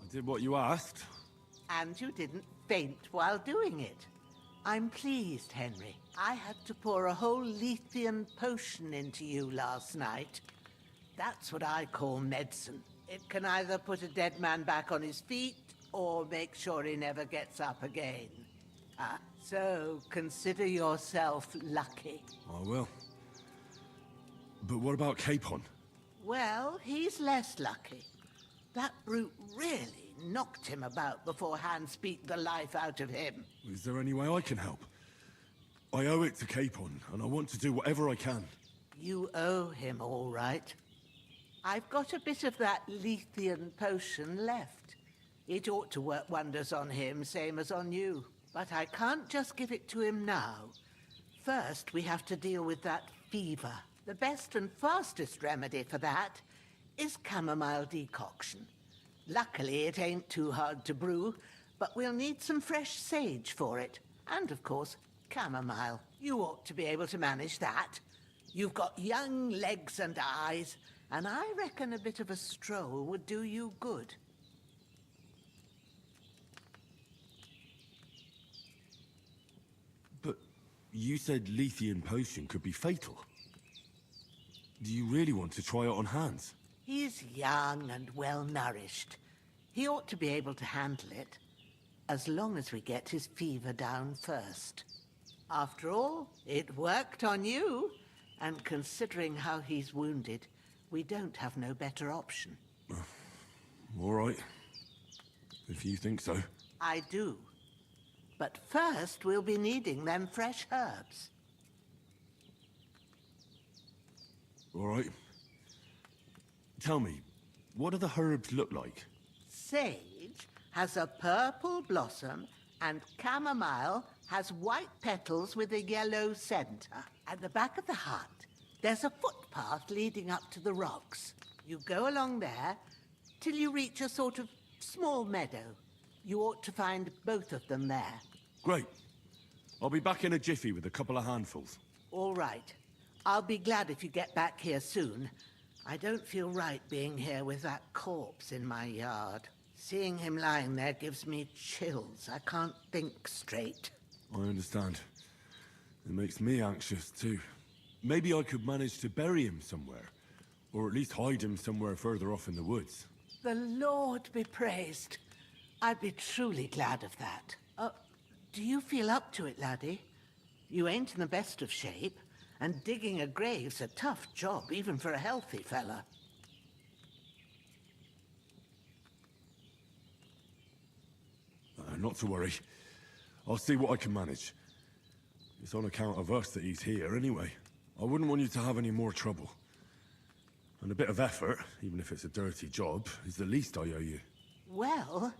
I did what you asked.
And you didn't faint while doing it. I'm pleased, Henry. I had to pour a whole Lethean potion into you last night. That's what I call medicine. It can either put a dead man back on his feet, or make sure he never gets up again. So consider yourself lucky.
I will. But what about Capon?
Well, he's less lucky. That brute really knocked him about before Hans beat the life out of him.
Is there any way I can help? I owe it to Capon, and I want to do whatever I can.
You owe him, all right. I've got a bit of that Lethean potion left. It ought to work wonders on him, same as on you. But I can't just give it to him now. First, we have to deal with that fever. The best and fastest remedy for that is chamomile decoction. Luckily, it ain't too hard to brew, but we'll need some fresh sage for it. And, of course, chamomile. You ought to be able to manage that. You've got young legs and eyes, and I reckon a bit of a stroll would do you good.
But you said Lethean potion could be fatal. Do you really want to try it on Hans?
He's young and well-nourished. He ought to be able to handle it, as long as we get his fever down first. After all, it worked on you, and considering how he's wounded, we don't have no better option.
All right. If you think so.
I do. But first, we'll be needing them fresh herbs.
All right. Tell me, what do the herbs look like?
Sage has a purple blossom, and chamomile has white petals with a yellow center. At the back of the hut, there's a footpath leading up to the rocks. You go along there till you reach a sort of small meadow. You ought to find both of them there.
Great. I'll be back in a jiffy with a couple of handfuls.
All right. I'll be glad if you get back here soon. I don't feel right being here with that corpse in my yard. Seeing him lying there gives me chills. I can't think straight.
I understand. It makes me anxious, too. Maybe I could manage to bury him somewhere. Or at least hide him somewhere further off in the woods.
The Lord be praised. I'd be truly glad of that. Do you feel up to it, laddie? You ain't in the best of shape, and digging a grave's a tough job, even for a healthy fella.
Not to worry. I'll see what I can manage. It's on account of us that he's here, anyway. I wouldn't want you to have any more trouble. And a bit of effort, even if it's a dirty job, is the least I owe you.
Well,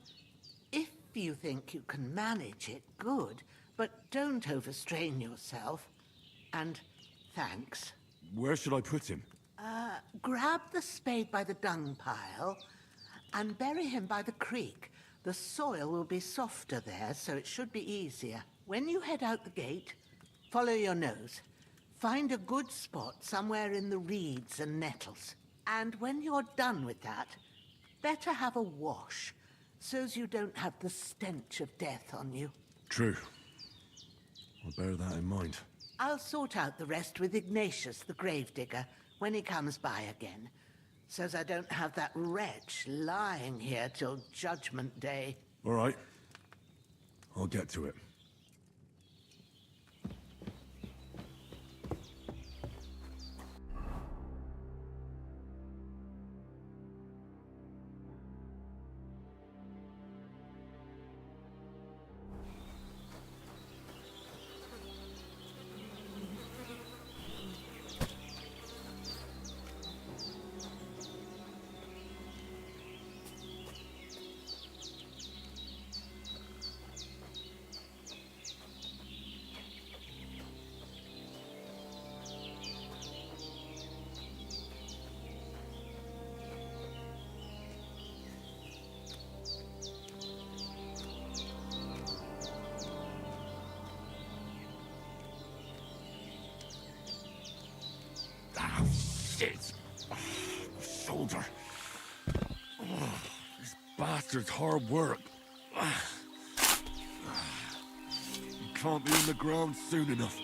if you think you can manage it, good. But don't overstrain yourself. And thanks.
Where should I put him?
Grab the spade by the dung pile and bury him by the creek. The soil will be softer there, so it should be easier. When you head out the gate, follow your nose. Find a good spot somewhere in the reeds and nettles. And when you're done with that, better have a wash, so's you don't have the stench of death on you.
True. I'll bear that in mind.
I'll sort out the rest with Ignatius, the gravedigger, when he comes by again, so's I don't have that wretch lying here till Judgment Day.
All right. I'll get to it. shoulder. This bastard's hard work. You can't be on the ground soon enough.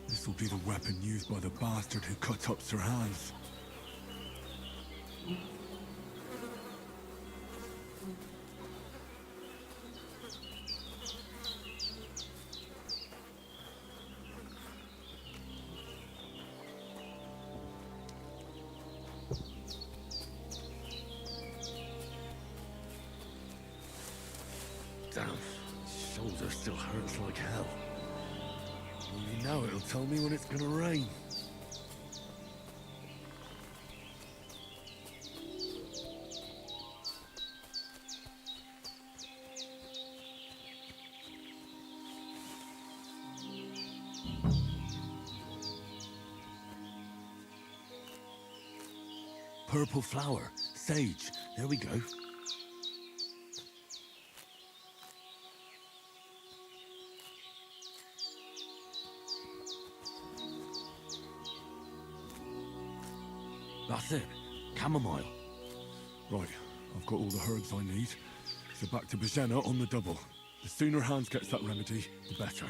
This will be the weapon used by the bastard who cut up Sir Hans. Damn, his shoulder still hurts like hell. You know it'll tell me when it's gonna rain. Purple flower, sage, there we go. That's it. Chamomile. Right, I've got all the herbs I need. So back to Bajena on the double. The sooner Hans gets that remedy, the better.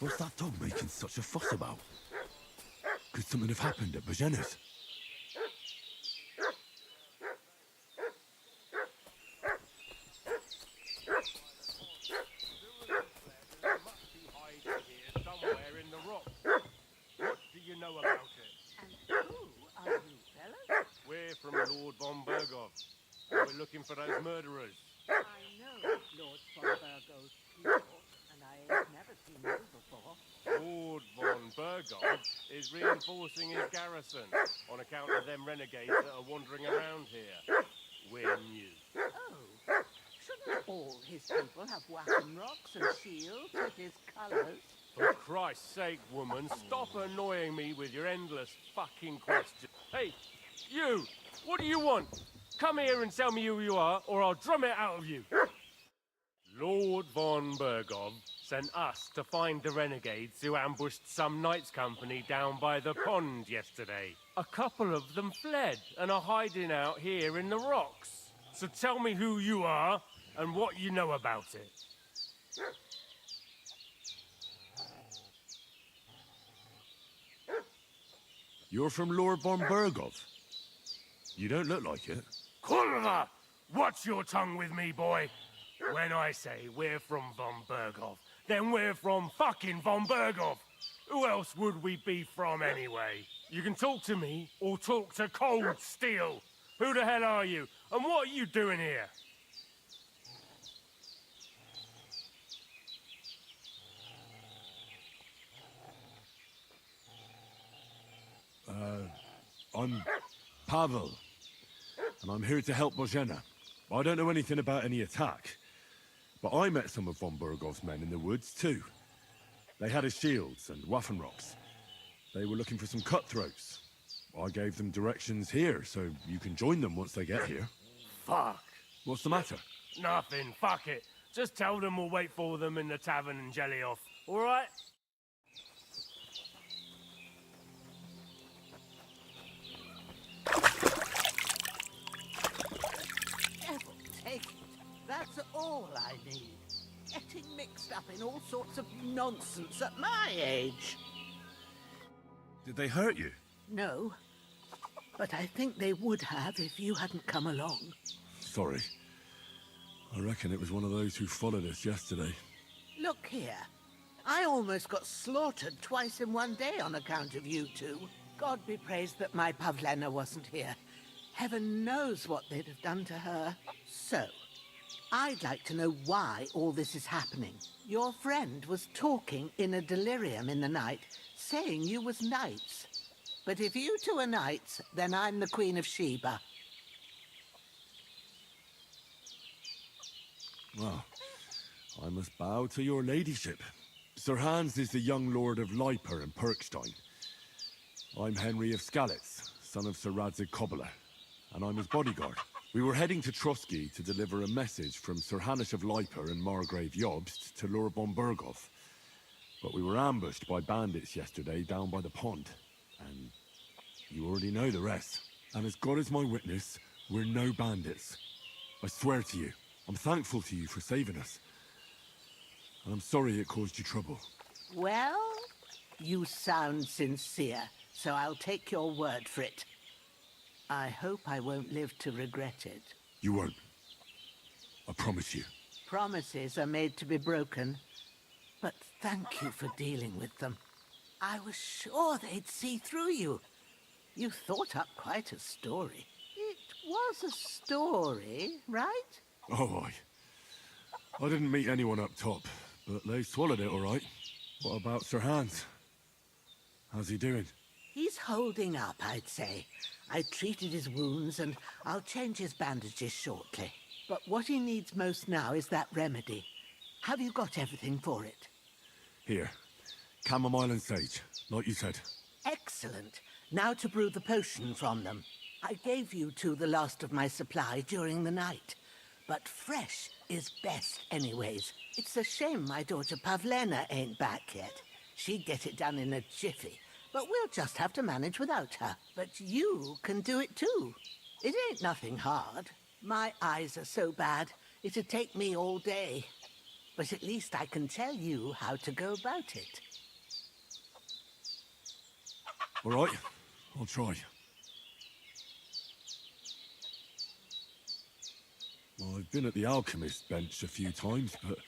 What's that dog making such a fuss about? Could something have happened at Bajena's?
Somewhere in the rock. What do you know about it?
And who are you, fellas?
We're from Lord von Bergov. We're looking for those murderers.
I know Lord von Burgo's people, and I ain't never seen you before.
Lord von Bergov is reinforcing his garrison on account of them renegades that are wandering around here. We're new.
Oh, shouldn't all his people have whacking rocks and shields with his colours?
For Christ's sake, woman, stop annoying me with your endless fucking questions. Hey, you! What do you want? Come here and tell me who you are, or I'll drum it out of you.
Lord von Bergov sent us to find the renegades who ambushed some knights' company down by the pond yesterday. A couple of them fled and are hiding out here in the rocks. So tell me who you are and what you know about it.
You're from Lord von Bergov. You don't look like it.
Kurva! Watch your tongue with me, boy. When I say we're from von Bergov, then we're from fucking von Bergov. Who else would we be from anyway? You can talk to me or talk to Cold Steel. Who the hell are you? And what are you doing here?
I'm Pavel, and I'm here to help Bozhena. I don't know anything about any attack, but I met some of von Bergov's men in the woods too. They had his shields and Waffenrocks. They were looking for some cutthroats. I gave them directions here, so you can join them once they get here.
Fuck.
What's the matter?
Nothing, fuck it. Just tell them we'll wait for them in the tavern in Jelly-Off, alright?
Devil take it. That's all I need. Getting mixed up in all sorts of nonsense at my age.
Did they hurt you?
No, but I think they would have if you hadn't come along.
Sorry. I reckon it was one of those who followed us yesterday.
Look here. I almost got slaughtered twice in one day on account of you two. God be praised that my Pavlena wasn't here. Heaven knows what they'd have done to her. So, I'd like to know why all this is happening. Your friend was talking in a delirium in the night, saying you was knights. But if you two are knights, then I'm the Queen of Sheba.
Well, I must bow to your ladyship. Sir Hans is the young lord of Leiper and Perkstein. I'm Henry of Skalitz, son of Sir Radzig Kobyla, and I'm his bodyguard. We were heading to Trotsky to deliver a message from Sir Hanish of Leiper and Margrave Jobst to Lord von Bergov. But we were ambushed by bandits yesterday down by the pond. And you already know the rest. And as God is my witness, we're no bandits. I swear to you, I'm thankful to you for saving us. And I'm sorry it caused you trouble.
Well, you sound sincere, so I'll take your word for it. I hope I won't live to regret it.
You won't. I promise you.
Promises are made to be broken, but thank you for dealing with them. I was sure they'd see through you. You thought up quite a story. It was a story, right?
Oh, I didn't meet anyone up top, but they swallowed it all right. What about Sir Hans? How's he doing?
He's holding up, I'd say. I treated his wounds, and I'll change his bandages shortly. But what he needs most now is that remedy. Have you got everything for it?
Here. Chamomile and sage, like you said.
Excellent. Now to brew the potion from them. I gave you two the last of my supply during the night. But fresh is best anyways. It's a shame my daughter Pavlena ain't back yet. She'd get it done in a jiffy. But we'll just have to manage without her. But you can do it too. It ain't nothing hard. My eyes are so bad, it'd take me all day. But at least I can tell you how to go about it.
All right, I'll try. Well, I've been at the alchemist bench a few times, but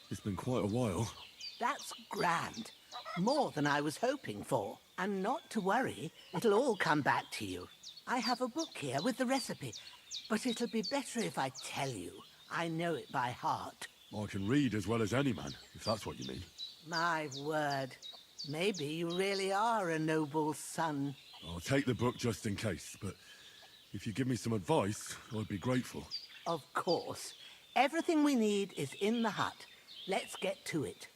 it's been quite a while.
That's grand. More than I was hoping for. And not to worry, it'll all come back to you. I have a book here with the recipe, but it'll be better if I tell you. I know it by heart.
I can read as well as any man, if that's what you mean.
My word. Maybe you really are a noble son.
I'll take the book just in case, but if you give me some advice, I'd be grateful.
Of course. Everything we need is in the hut. Let's get to it.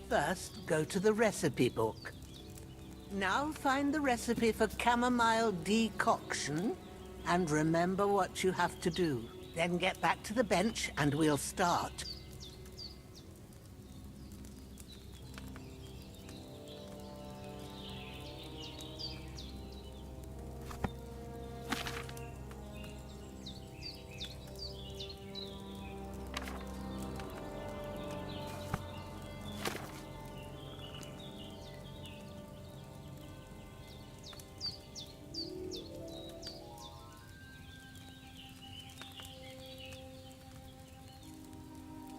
First, go to the recipe book. Now find the recipe for chamomile decoction and remember what you have to do. Then get back to the bench and we'll start.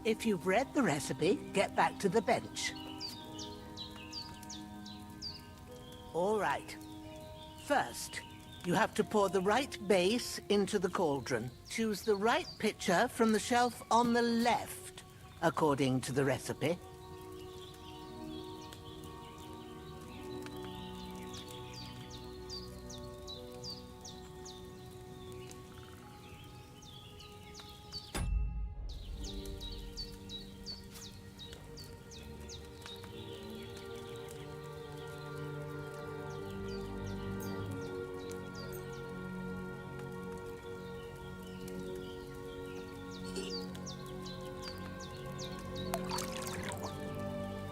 If you've read the recipe, get back to the bench. All right. First, you have to pour the right base into the cauldron. Choose the right pitcher from the shelf on the left, according to the recipe.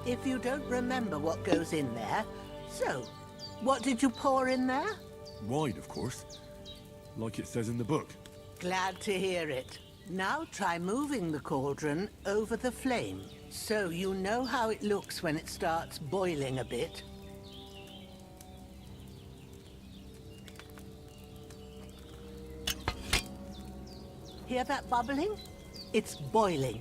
If you don't remember what goes in there, so, what did you pour in there?
Wine, of course. Like it says in the book.
Glad to hear it. Now try moving the cauldron over the flame, so you know how it looks when it starts boiling a bit. Hear that bubbling? It's boiling.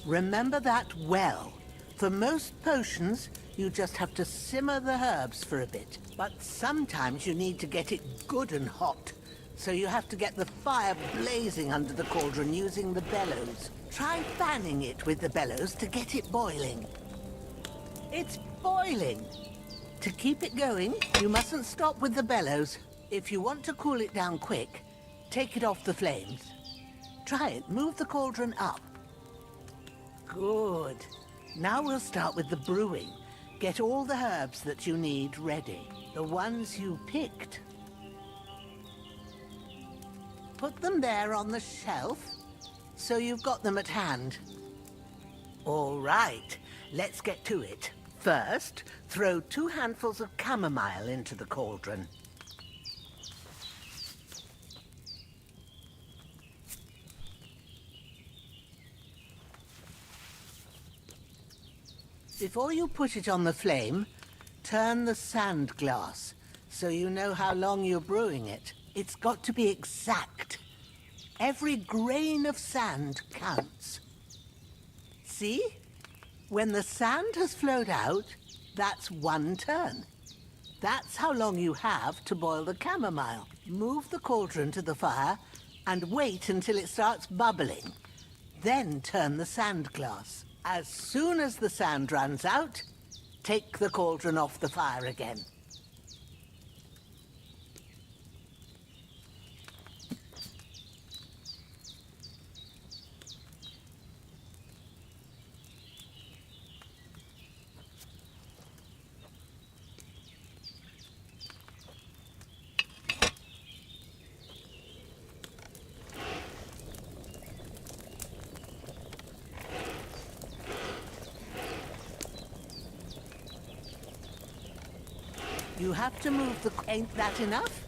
Remember that well. For most potions, you just have to simmer the herbs for a bit. But sometimes you need to get it good and hot. So you have to get the fire blazing under the cauldron using the bellows. Try fanning it with the bellows to get it boiling. It's boiling! To keep it going, you mustn't stop with the bellows. If you want to cool it down quick, take it off the flames. Try it. Move the cauldron up. Good. Now we'll start with the brewing. Get all the herbs that you need ready. The ones you picked. Put them there on the shelf, so you've got them at hand. All right, let's get to it. First, throw 2 handfuls of chamomile into the cauldron. Before you put it on the flame, turn the sand glass so you know how long you're brewing it. It's got to be exact. Every grain of sand counts. See? When the sand has flowed out, that's 1 turn. That's how long you have to boil the chamomile. Move the cauldron to the fire and wait until it starts bubbling. Then turn the sand glass. As soon as the sand runs out, take the cauldron off the fire again. You have to move the... Ain't that enough?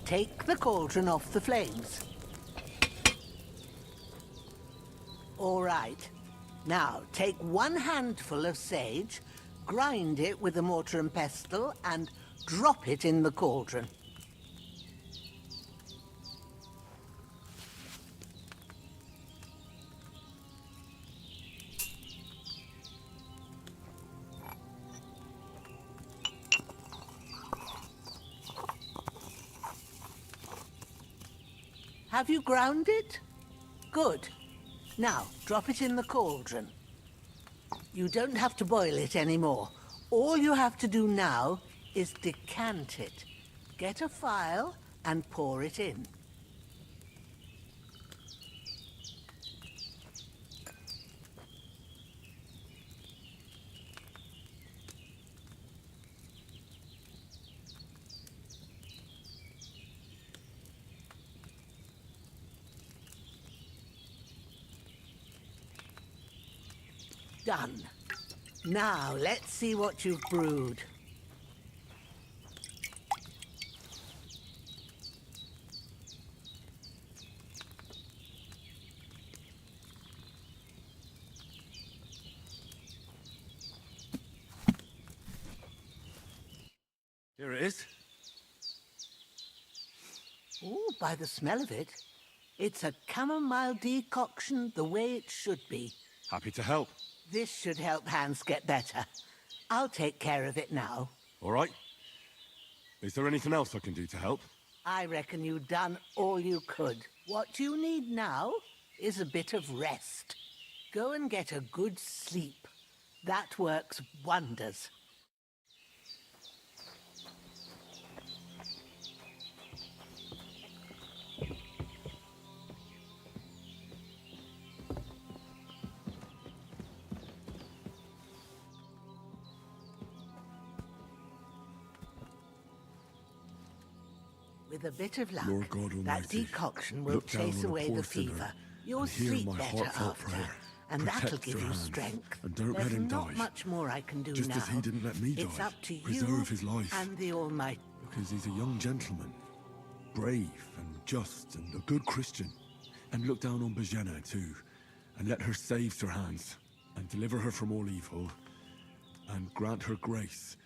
Take the cauldron off the flames. All right. Now, take 1 handful of sage, grind it with a mortar and pestle, and drop it in the cauldron. Have you ground it? Good. Now, drop it in the cauldron. You don't have to boil it anymore. All you have to do now is decant it. Get a phial and pour it in. Done. Now, let's see what you've brewed.
Here it is.
Oh, by the smell of it, it's a chamomile decoction the way it should be.
Happy to help.
This should help Hans get better. I'll take care of it now.
All right. Is there anything else I can do to help?
I reckon you've done all you could. What you need now is a bit of rest. Go and get a good sleep. That works wonders. With a bit of luck,
Lord God
that
Almighty,
decoction will
look down
chase
on a
away
poor
the
sinner
fever. You'll
and hear
sleep
my
better
heartfelt
after,
prayer.
and that'll
Protect
give
your
you
hands,
strength.
and don't let
There's
him
not
die.
much more I can do
Just
now.
as he didn't let me die.
It's up to you
Preserve his life.
and the Almighty.
Because he's a young gentleman, brave and just and a good Christian. And look down on Bajena too, and let her save Sir Hans, and deliver her from all evil, and grant her grace,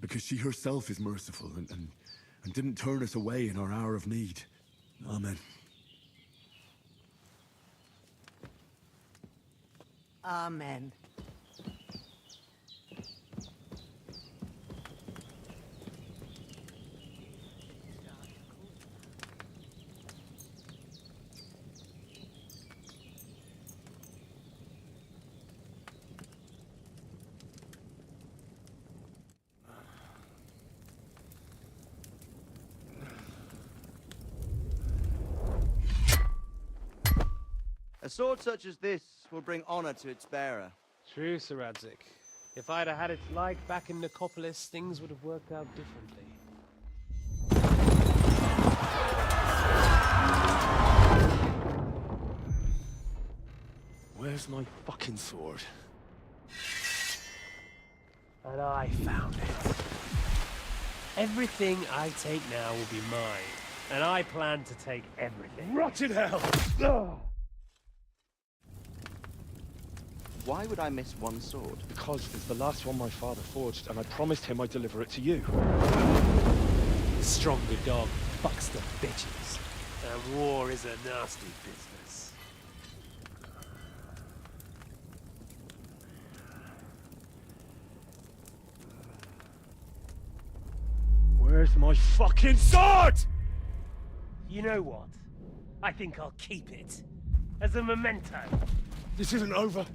because she herself is merciful and didn't turn us away in our hour of need. Amen.
Amen.
A sword such as this will bring honor to its bearer.
True, Sir Radzik. If I'd have had its like back in Nicopolis, things would have worked out differently.
Where's my fucking sword?
And I found it. Everything I take now will be mine, and I plan to take everything.
Rotted hell!
Why would I miss one sword?
Because it's the last one my father forged, and I promised him I'd deliver it to you.
Stronger dog fucks the bitches, and war is a nasty business.
Where's my fucking sword?
You know what? I think I'll keep it as a memento.
This isn't over.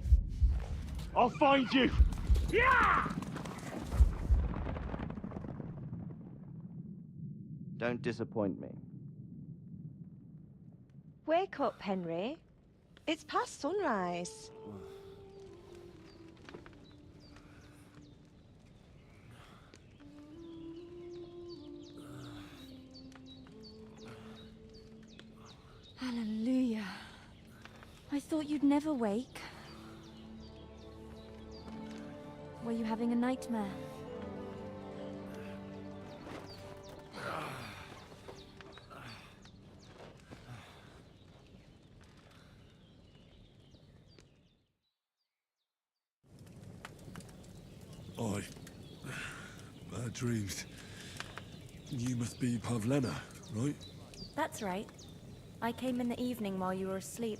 I'll find you!
Yeah!
Don't disappoint me.
Wake up, Henry. It's past sunrise. Hallelujah. I thought you'd never wake. Were you having a nightmare?
Bad dreams. You must be Pavlena, right?
That's right. I came in the evening while you were asleep.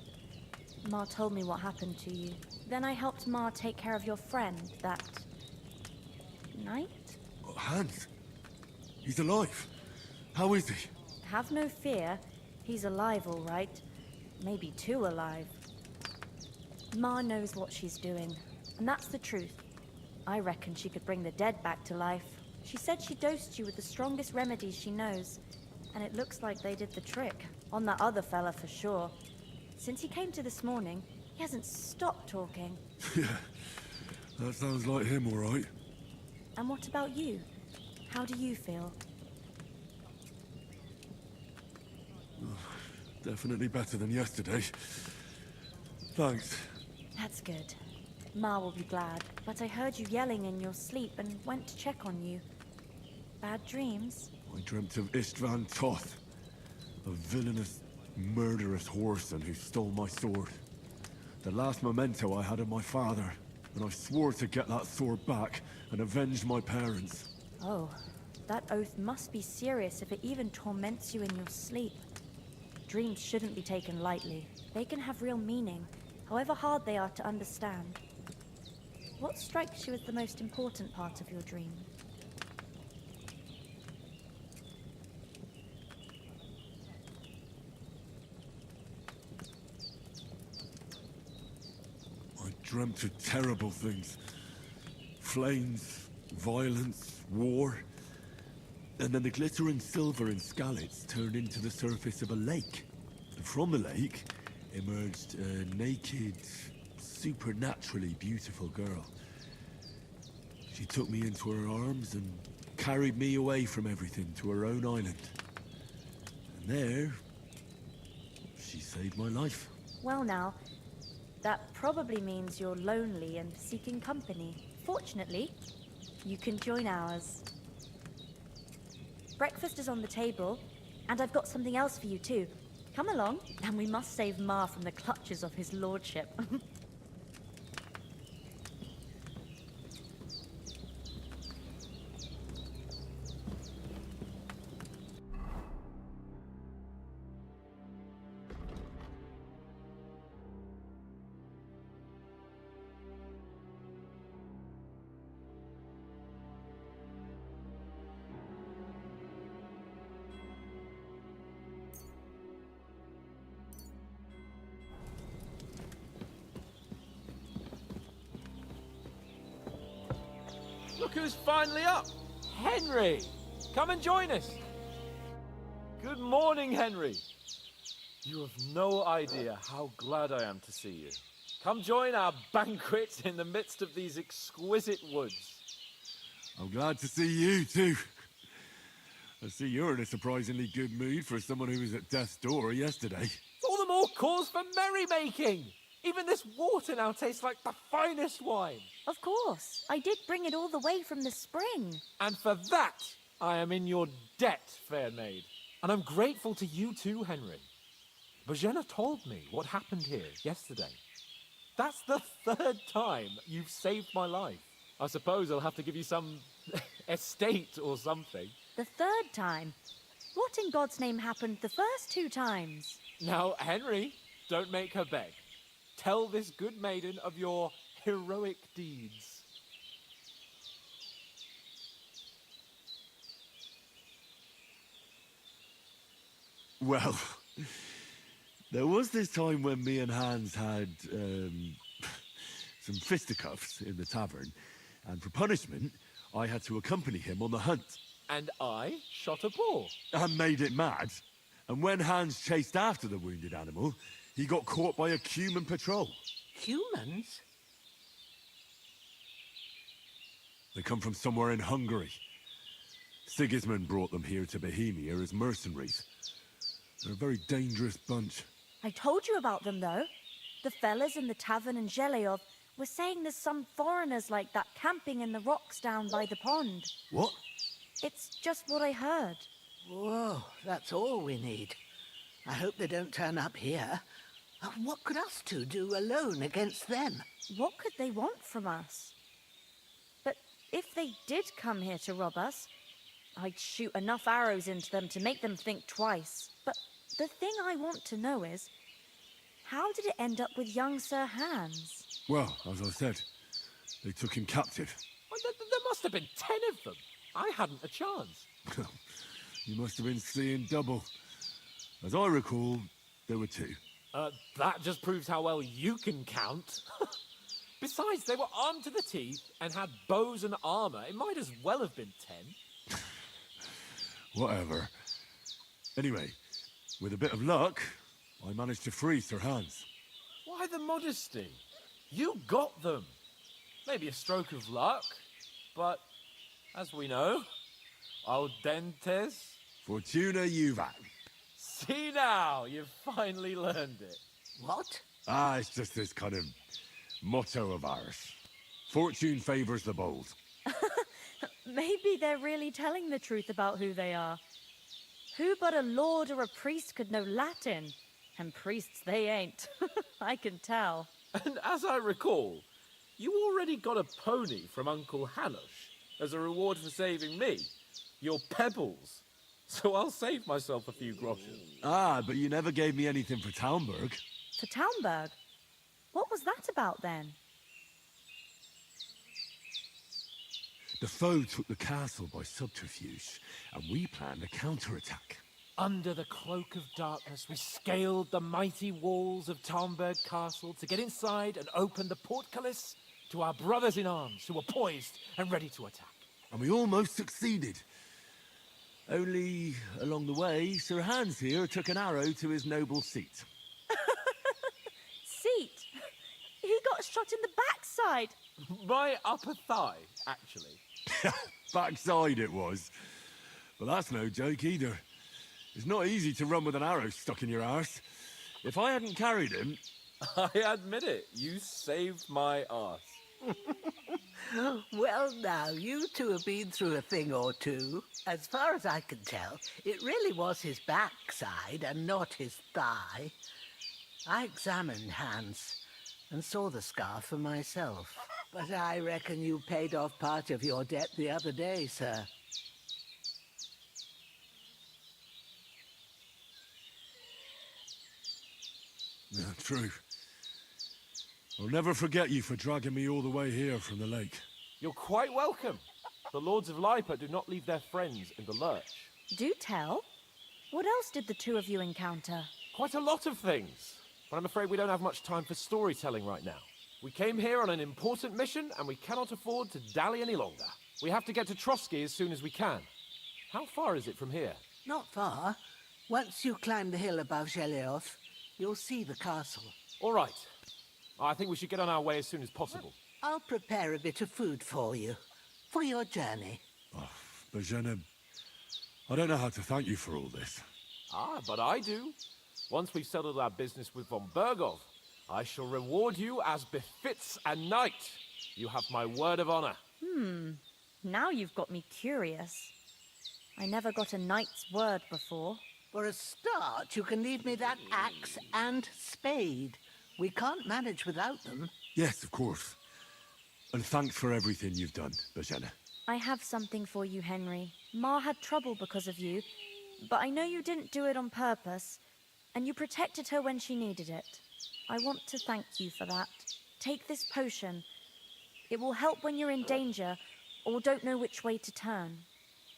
Ma told me what happened to you. Then I helped Ma take care of your friend that night?
Hans? He's alive. How is he?
Have no fear. He's alive, all right. Maybe too alive. Ma knows what she's doing, and that's the truth. I reckon she could bring the dead back to life. She said she dosed you with the strongest remedies she knows, and it looks like they did the trick. On that other fella for sure. Since he came to this morning, he hasn't stopped talking.
Yeah, that sounds like him, all right.
And what about you? How do you feel?
Definitely better than yesterday. Thanks.
That's good. Ma will be glad, but I heard you yelling in your sleep and went to check on you. Bad dreams?
I dreamt of Istvan Toth, a villainous, murderous whoreson who stole my sword. The last memento I had of my father, and I swore to get that sword back and avenge my parents.
Oh, that oath must be serious if it even torments you in your sleep. Dreams shouldn't be taken lightly. They can have real meaning, however hard they are to understand. What strikes you as the most important part of your dream?
I dreamt of terrible things. Flames, violence, war. And then the glittering silver and scallops turned into the surface of a lake. And from the lake emerged a naked, supernaturally beautiful girl. She took me into her arms and carried me away from everything to her own island. And there, she saved my life.
Well now, that probably means you're lonely and seeking company. Fortunately, you can join ours. Breakfast is on the table, and I've got something else for you too. Come along, and we must save Ma from the clutches of his lordship.
Look who's finally up! Henry! Come and join us! Good morning, Henry! You have no idea how glad I am to see you. Come join our banquet in the midst of these exquisite woods.
I'm glad to see you too. I see you're in a surprisingly good mood for someone who was at death's door yesterday.
All the more cause for merrymaking! Even this water now tastes like the finest wine.
Of course. I did bring it all the way from the spring.
And for that, I am in your debt, fair maid. And I'm grateful to you too, Henry. Bojena told me what happened here yesterday. That's the third time you've saved my life. I suppose I'll have to give you some estate or something.
The third time? What in God's name happened the first 2 times?
Now, Henry, don't make her beg. Tell this good maiden of your heroic deeds.
Well, there was this time when me and Hans had some fisticuffs in the tavern, and for punishment, I had to accompany him on the hunt.
And I shot a boar.
And made it mad. And when Hans chased after the wounded animal, he got caught by a human patrol.
Humans?
They come from somewhere in Hungary. Sigismund brought them here to Bohemia as mercenaries. They're a very dangerous bunch.
I told you about them, though. The fellas in the tavern in Zheleyov were saying there's some foreigners like that camping in the rocks down by the pond.
What?
It's just what I heard.
Whoa, that's all we need. I hope they don't turn up here. What could us two do alone against them?
What could they want from us? But if they did come here to rob us, I'd shoot enough arrows into them to make them think twice. But the thing I want to know is, how did it end up with young Sir Hans?
Well, as I said, they took him captive.
Well, there must have been 10 of them. I hadn't a chance.
You must have been seeing double. As I recall, there were 2.
That just proves how well you can count. Besides, they were armed to the teeth and had bows and armor. It might as well have been 10.
Whatever. Anyway, with a bit of luck, I managed to free Sir Hans.
Why the modesty? You got them. Maybe a stroke of luck, but as we know, audentes.
Fortuna juvat.
See now, you've finally learned it.
What?
It's just this kind of Motto of ours. Fortune favors the bold.
Maybe they're really telling the truth about who they are. Who but a lord or a priest could know Latin? And priests they ain't. I can tell.
And as I recall, you already got a pony from Uncle Hanush as a reward for saving me. Your pebbles. So I'll save myself a few groschen.
Ah, but you never gave me anything for Talmberg.
For Talmberg? What was that about then?
The foe took the castle by subterfuge, and we planned a counterattack.
Under the cloak of darkness, we scaled the mighty walls of Talmberg Castle to get inside and open the portcullis to our brothers in arms who were poised and ready to attack.
And we almost succeeded. Only, along the way, Sir Hans here took an arrow to his noble seat.
Seat? He got shot in the backside.
My upper thigh, actually.
Backside it was. But that's no joke either. It's not easy to run with an arrow stuck in your arse. If I hadn't carried him...
I admit it, you saved my arse.
Well, now, you two have been through a thing or two. As far as I can tell, it really was his backside and not his thigh. I examined Hans and saw the scar for myself. But I reckon you paid off part of your debt the other day, sir.
Yeah, true. I'll never forget you for dragging me all the way here from the lake.
You're quite welcome. The Lords of Lipa do not leave their friends in the lurch.
Do tell. What else did the two of you encounter?
Quite a lot of things. But I'm afraid we don't have much time for storytelling right now. We came here on an important mission, and we cannot afford to dally any longer. We have to get to Trotsky as soon as we can. How far is it from here?
Not far. Once you climb the hill above Zhelioth, you'll see the castle.
All right. I think we should get on our way as soon as possible.
I'll prepare a bit of food for you, for your journey.
Oh, Bozhena, I don't know how to thank you for all this.
Ah, but I do. Once we've settled our business with von Bergov, I shall reward you as befits a knight. You have my word of honor.
Now you've got me curious. I never got a knight's word before.
For a start, you can leave me that axe and spade. We can't manage without them.
Yes, of course. And thanks for everything you've done, Bozhena.
I have something for you, Henry. Ma had trouble because of you, but I know you didn't do it on purpose, and you protected her when she needed it. I want to thank you for that. Take this potion. It will help when you're in danger or don't know which way to turn.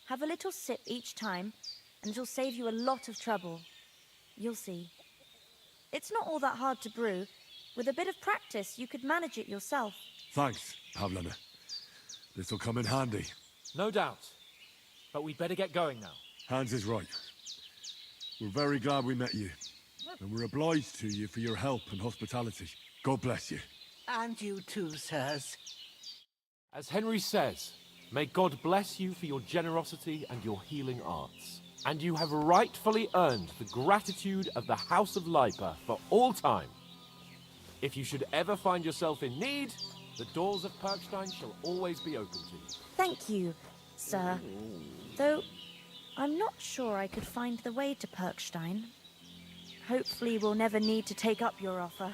Have a little sip each time, and it'll save you a lot of trouble. You'll see. It's not all that hard to brew. With a bit of practice, you could manage it yourself.
Thanks, Pavlena. This'll come in handy.
No doubt. But we'd better get going now.
Hans is right. We're very glad we met you. And we're obliged to you for your help and hospitality. God bless you.
And you too, sirs.
As Henry says, may God bless you for your generosity and your healing arts. And you have rightfully earned the gratitude of the House of Lipa for all time. If you should ever find yourself in need, the doors of Perkstein shall always be open to you.
Thank you, sir. Though, I'm not sure I could find the way to Perkstein. Hopefully we'll never need to take up your offer.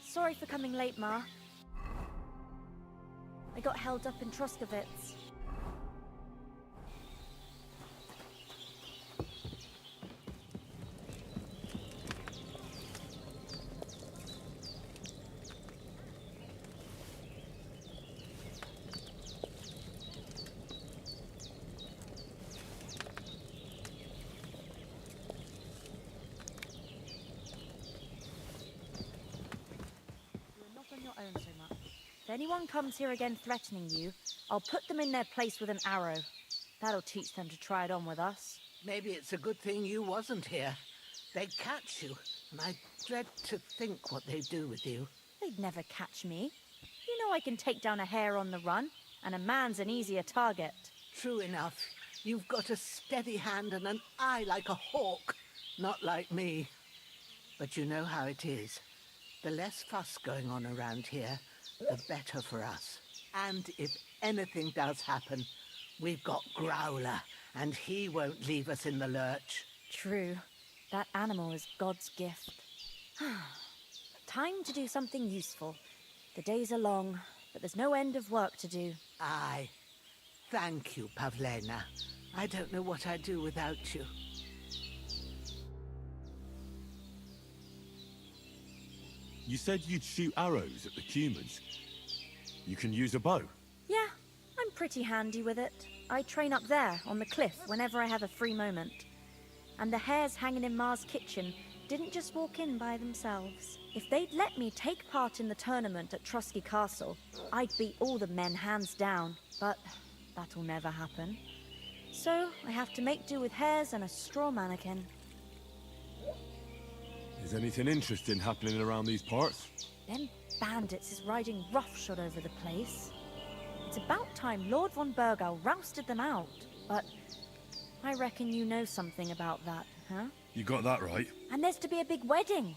Sorry for coming late, Ma. I got held up in Troskowitz. If anyone comes here again threatening you, I'll put them in their place with an arrow. That'll teach them to try it on with us.
Maybe it's a good thing you wasn't here. They'd catch you, and I dread to think what they'd do with you.
They'd never catch me. You know I can take down a hare on the run, and a man's an easier target.
True enough. You've got a steady hand and an eye like a hawk. Not like me. But you know how it is. The less fuss going on around here, the better for us. And if anything does happen, we've got Growler, and he won't leave us in the lurch.
True. That animal is God's gift. Time to do something useful. The days are long, but there's no end of work to do.
Aye. Thank you, Pavlena. I don't know what I'd do without you.
You said you'd shoot arrows at the humans. You can use a bow.
Yeah, I'm pretty handy with it. I train up there, on the cliff, whenever I have a free moment. And the hares hanging in Ma's kitchen didn't just walk in by themselves. If they'd let me take part in the tournament at Trusky Castle, I'd beat all the men hands down. But that'll never happen. So I have to make do with hares and a straw mannequin.
Is anything interesting happening around these parts?
Them bandits is riding roughshod over the place. It's about time Lord von Burgau rousted them out. But I reckon you know something about that, huh?
You got that right.
And there's to be a big wedding.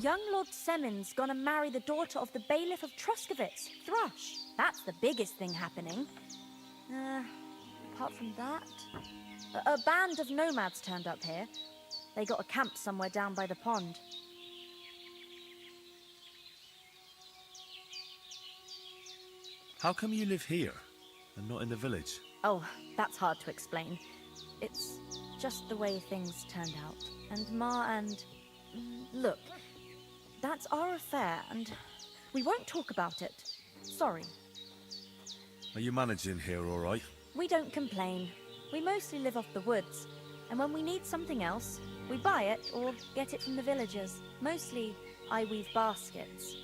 Young Lord Semon's gonna marry the daughter of the bailiff of Truskovitz, Thrush. That's the biggest thing happening. Apart from that... A band of nomads turned up here. They got a camp somewhere down by the pond.
How come you live here and not in the village?
Oh, that's hard to explain. It's just the way things turned out. And Ma and... Look, that's our affair, and we won't talk about it. Sorry.
Are you managing here all right?
We don't complain. We mostly live off the woods, and when we need something else, we buy it or get it from the villagers. Mostly, I weave baskets.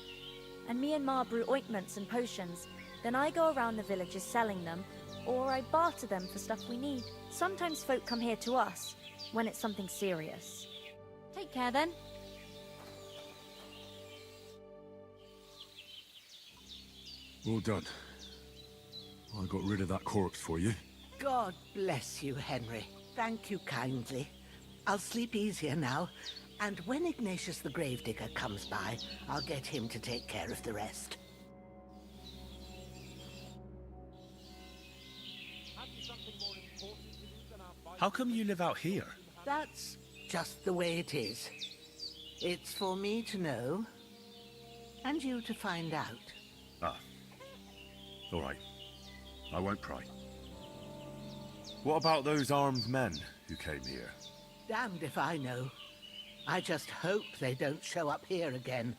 And me and Ma brew ointments and potions. Then I go around the villages selling them, or I barter them for stuff we need. Sometimes folk come here to us, when it's something serious. Take care then.
Well done. I got rid of that corpse for you.
God bless you, Henry. Thank you kindly. I'll sleep easier now, and when Ignatius the Gravedigger comes by, I'll get him to take care of the rest.
How come you live out here?
That's just the way it is. It's for me to know, and you to find out.
Ah. All right. I won't pry. What about those armed men who came here?
Damned if I know. I just hope they don't show up here again.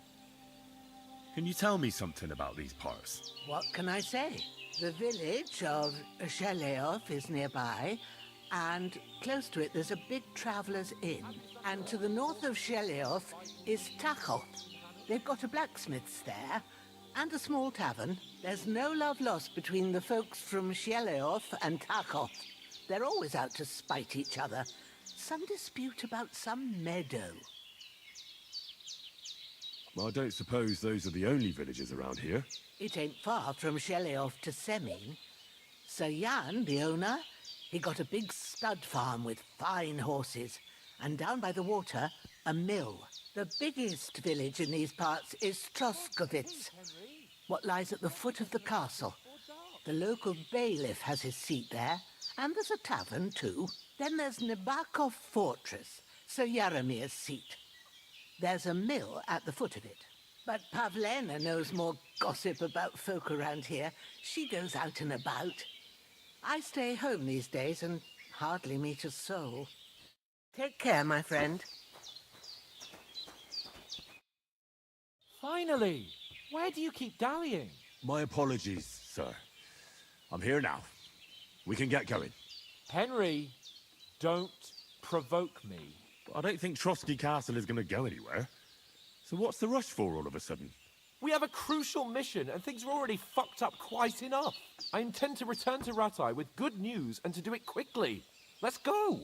Can you tell me something about these parts?
What can I say? The village of Sheleov is nearby, and close to it there's a big traveller's inn. And to the north of Sheleov is Tachov. They've got a blacksmith's there, and a small tavern. There's no love lost between the folks from Sheleov and Tachov. They're always out to spite each other. Some dispute about some meadow.
Well, I don't suppose those are the only villages around here.
It ain't far from Sheleov to Semin. Sir Jan, the owner, he got a big stud farm with fine horses. And down by the water, a mill. The biggest village in these parts is Troskovitz, what lies at the foot of the castle. The local bailiff has his seat there, and there's a tavern too. Then there's Nebakov Fortress, Sir Yaramir's seat. There's a mill at the foot of it. But Pavlena knows more gossip about folk around here. She goes out and about. I stay home these days and hardly meet a soul. Take care, my friend.
Finally! Where do you keep dallying?
My apologies, sir. I'm here now. We can get going.
Henry, don't provoke me.
I don't think Trosky Castle is going to go anywhere. So what's the rush for all of a sudden?
We have a crucial mission, and things are already fucked up quite enough. I intend to return to Rattay with good news, and to do it quickly. Let's go!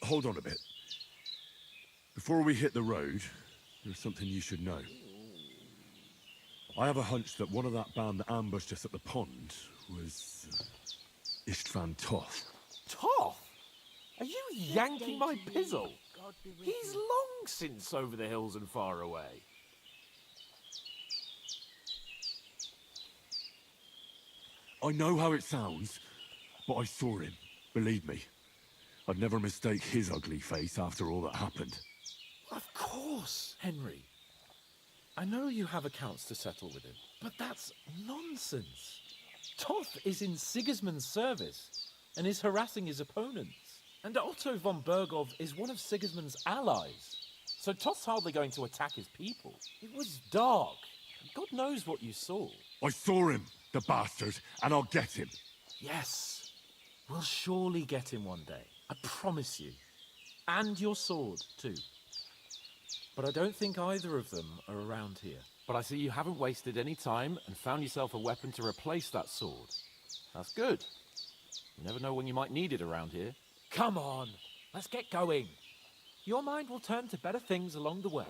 Hold on a bit. Before we hit the road, there's something you should know. I have a hunch that one of that band that ambushed us at the pond was... Istvan Toth.
Toth? Are you yanking my pizzle? He's long since over the hills and far away.
I know how it sounds, but I saw him. Believe me. I'd never mistake his ugly face after all that happened.
Of course, Henry. I know you have accounts to settle with him, but that's nonsense. Toth is in Sigismund's service and is harassing his opponents. And Otto von Bergov is one of Sigismund's allies. So Toth's hardly going to attack his people. It was dark. God knows what you saw.
I saw him, the bastard, and I'll get him.
Yes. We'll surely get him one day. I promise you. And your sword, too. But I don't think either of them are around here. But I see you haven't wasted any time and found yourself a weapon to replace that sword. That's good. You never know when you might need it around here. Come on, let's get going. Your mind will turn to better things along the way.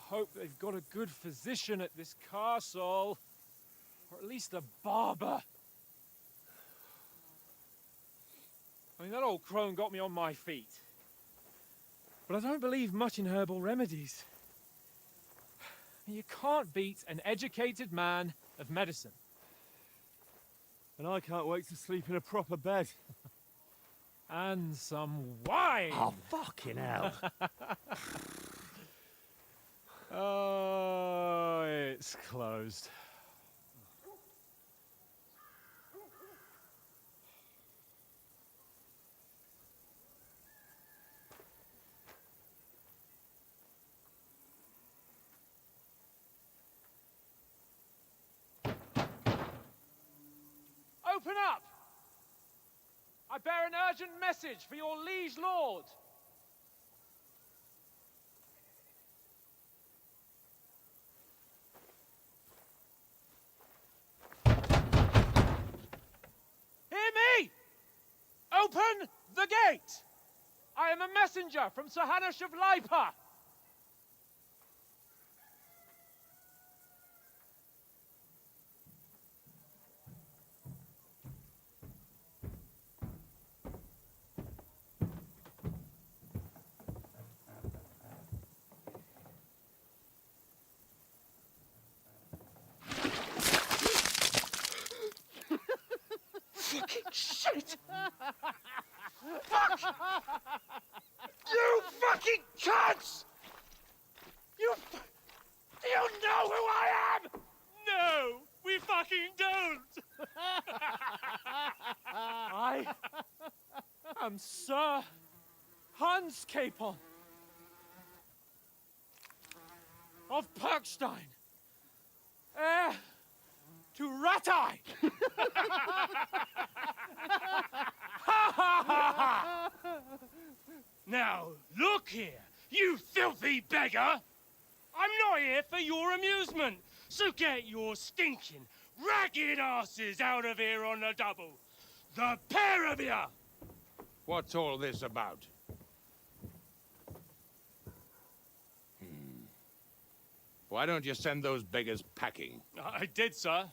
Hope they've got a good physician at this castle. Or at least a barber. I mean, that old crone got me on my feet. But I don't believe much in herbal remedies. You can't beat an educated man of medicine.
And I can't wait to sleep in a proper bed.
And some wine!
Oh, fucking hell.
Oh, it's closed. Open up! I bear an urgent message for your liege lord. Hear me! Open the gate! I am a messenger from Sir Hanush of Lipa.
Fucking shit! Fuck! You fucking cunts! Do you know who I am?
No, we fucking don't! I am Sir Hans Capon of Perkstein, heir to Ratai!
Now, look here, you filthy beggar! I'm not here for your amusement, so get your stinking, ragged asses out of here on the double. The pair of you!
What's all this about? Why don't you send those beggars packing?
I did, sir.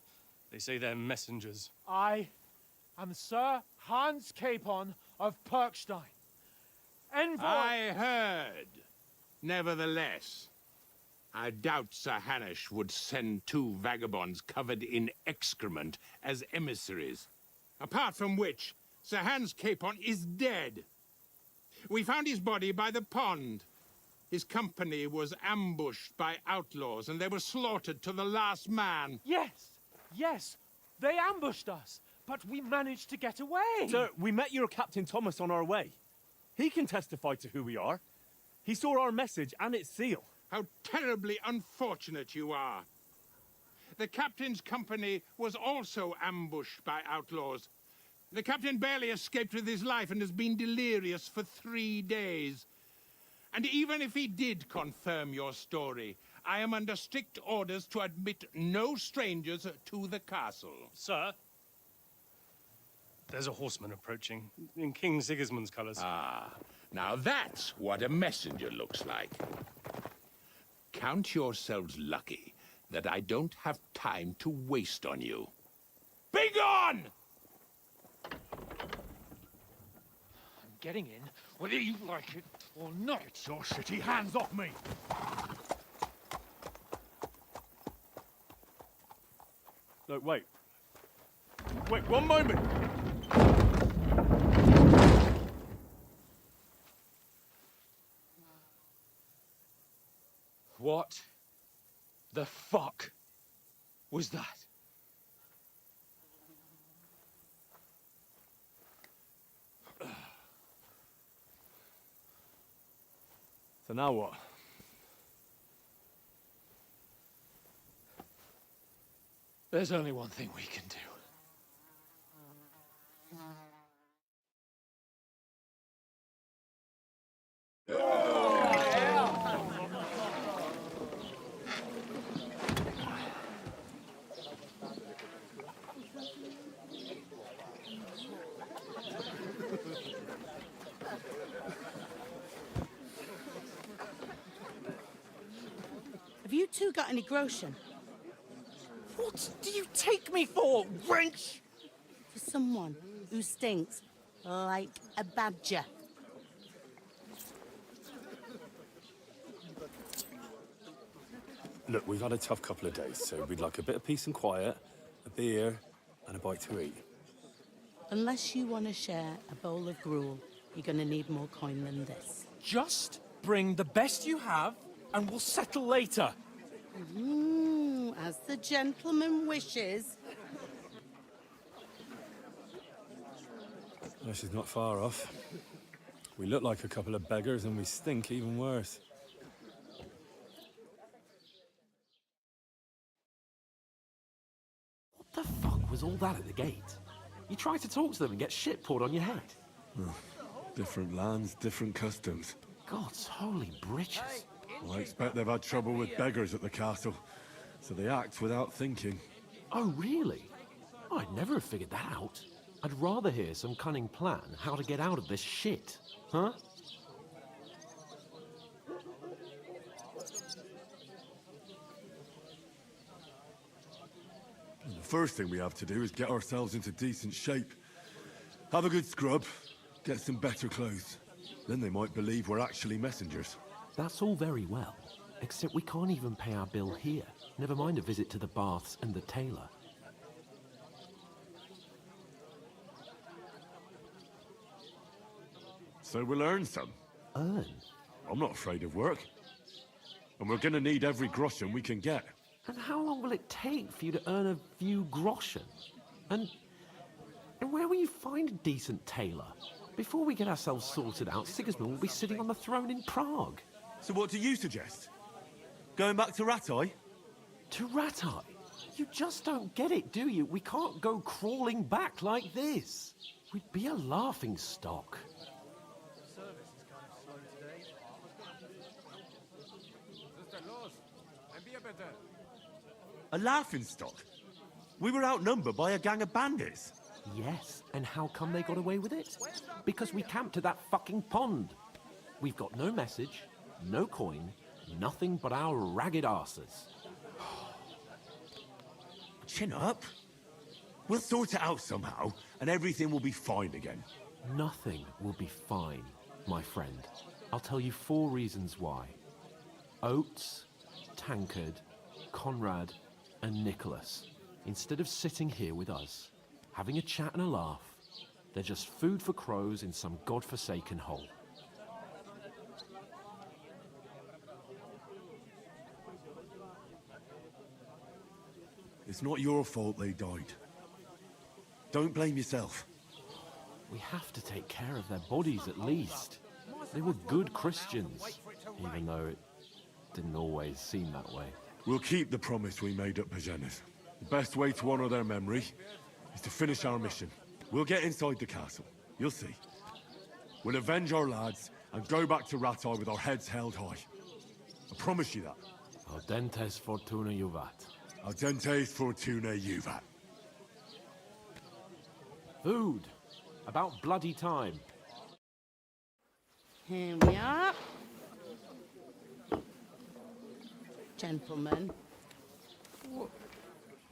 They say they're messengers.
I am Sir Hans Capon of Perkstein, envoy...
I heard. Nevertheless, I doubt Sir Hanush would send two vagabonds covered in excrement as emissaries. Apart from which, Sir Hans Capon is dead. We found his body by the pond. His company was ambushed by outlaws, and they were slaughtered to the last man.
Yes, they ambushed us, but we managed to get away.
Sir, we met your Captain Thomas on our way. He can testify to who we are. He saw our message and its seal.
How terribly unfortunate you are. The captain's company was also ambushed by outlaws. The captain barely escaped with his life and has been delirious for 3 days. And even if he did confirm your story, I am under strict orders to admit no strangers to the castle.
Sir, there's a horseman approaching, in King Sigismund's colours.
Ah, now that's what a messenger looks like. Count yourselves lucky that I don't have time to waste on you. Be gone!
I'm getting in, whether you like it or not.
Get your shitty hands off me! No, wait. Wait, one moment!
What the fuck was that?
So now what?
There's only one thing we can do.
Have you two got any groschen?
What do you take me for, wench?
For someone who stinks like a badger.
Look, we've had a tough couple of days, so we'd like a bit of peace and quiet, a beer, and a bite to eat.
Unless you want to share a bowl of gruel, you're going to need more coin than this.
Just bring the best you have, and we'll settle later.
As the gentleman wishes.
Well, she's not far off. We look like a couple of beggars, and we stink even worse.
What the fuck was all that at the gate? You try to talk to them and get shit poured on your head.
Different lands, different customs.
God's holy britches.
Well, I expect they've had trouble with beggars at the castle, so they act without thinking.
Oh, really? I'd never have figured that out. I'd rather hear some cunning plan how to get out of this shit. Huh?
The first thing we have to do is get ourselves into decent shape. Have a good scrub, get some better clothes. Then they might believe we're actually messengers.
That's all very well, except we can't even pay our bill here. Never mind a visit to the baths and the tailor.
So we'll earn some.
Earn?
I'm not afraid of work. And we're gonna need every groschen we can get.
And how long will it take for you to earn a few groschen? And where will you find a decent tailor? Before we get ourselves sorted out, Sigismund will be sitting on the throne in Prague.
So what do you suggest? Going back to Rattay?
To Rattay? You just don't get it, do you? We can't go crawling back like this. We'd be a laughing stock.
A laughing stock? We were outnumbered by a gang of bandits.
Yes, and how come they got away with it? Because we camped at that fucking pond. We've got no message, no coin, nothing but our ragged arses.
Chin up. We'll sort it out somehow, and everything will be fine again.
Nothing will be fine, my friend. I'll tell you 4 reasons why. Oates, Tankard, Conrad, and Nicholas, instead of sitting here with us, having a chat and a laugh, they're just food for crows in some godforsaken hole.
It's not your fault they died. Don't blame yourself.
We have to take care of their bodies at least. They were good Christians, even though it didn't always seem that way.
We'll keep the promise we made at Pagenas. The best way to honor their memory is to finish our mission. We'll get inside the castle. You'll see. We'll avenge our lads and go back to Rattay with our heads held high. I promise you that.
Audentes fortuna juvat.
Audentes fortuna juvat.
Food. About bloody time.
Here we are. Gentlemen.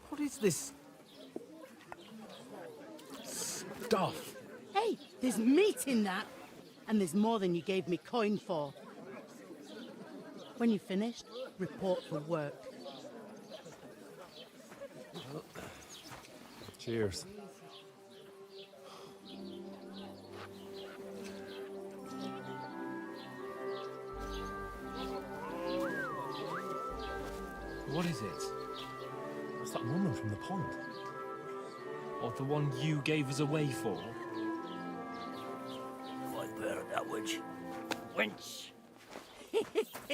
What is this stuff?
Hey, there's meat in that. And there's more than you gave me coin for. When you're finished, report for work.
Cheers.
What is it? What's that woman from the pond? Or the one you gave us away for?
Like bear that witch. Wench.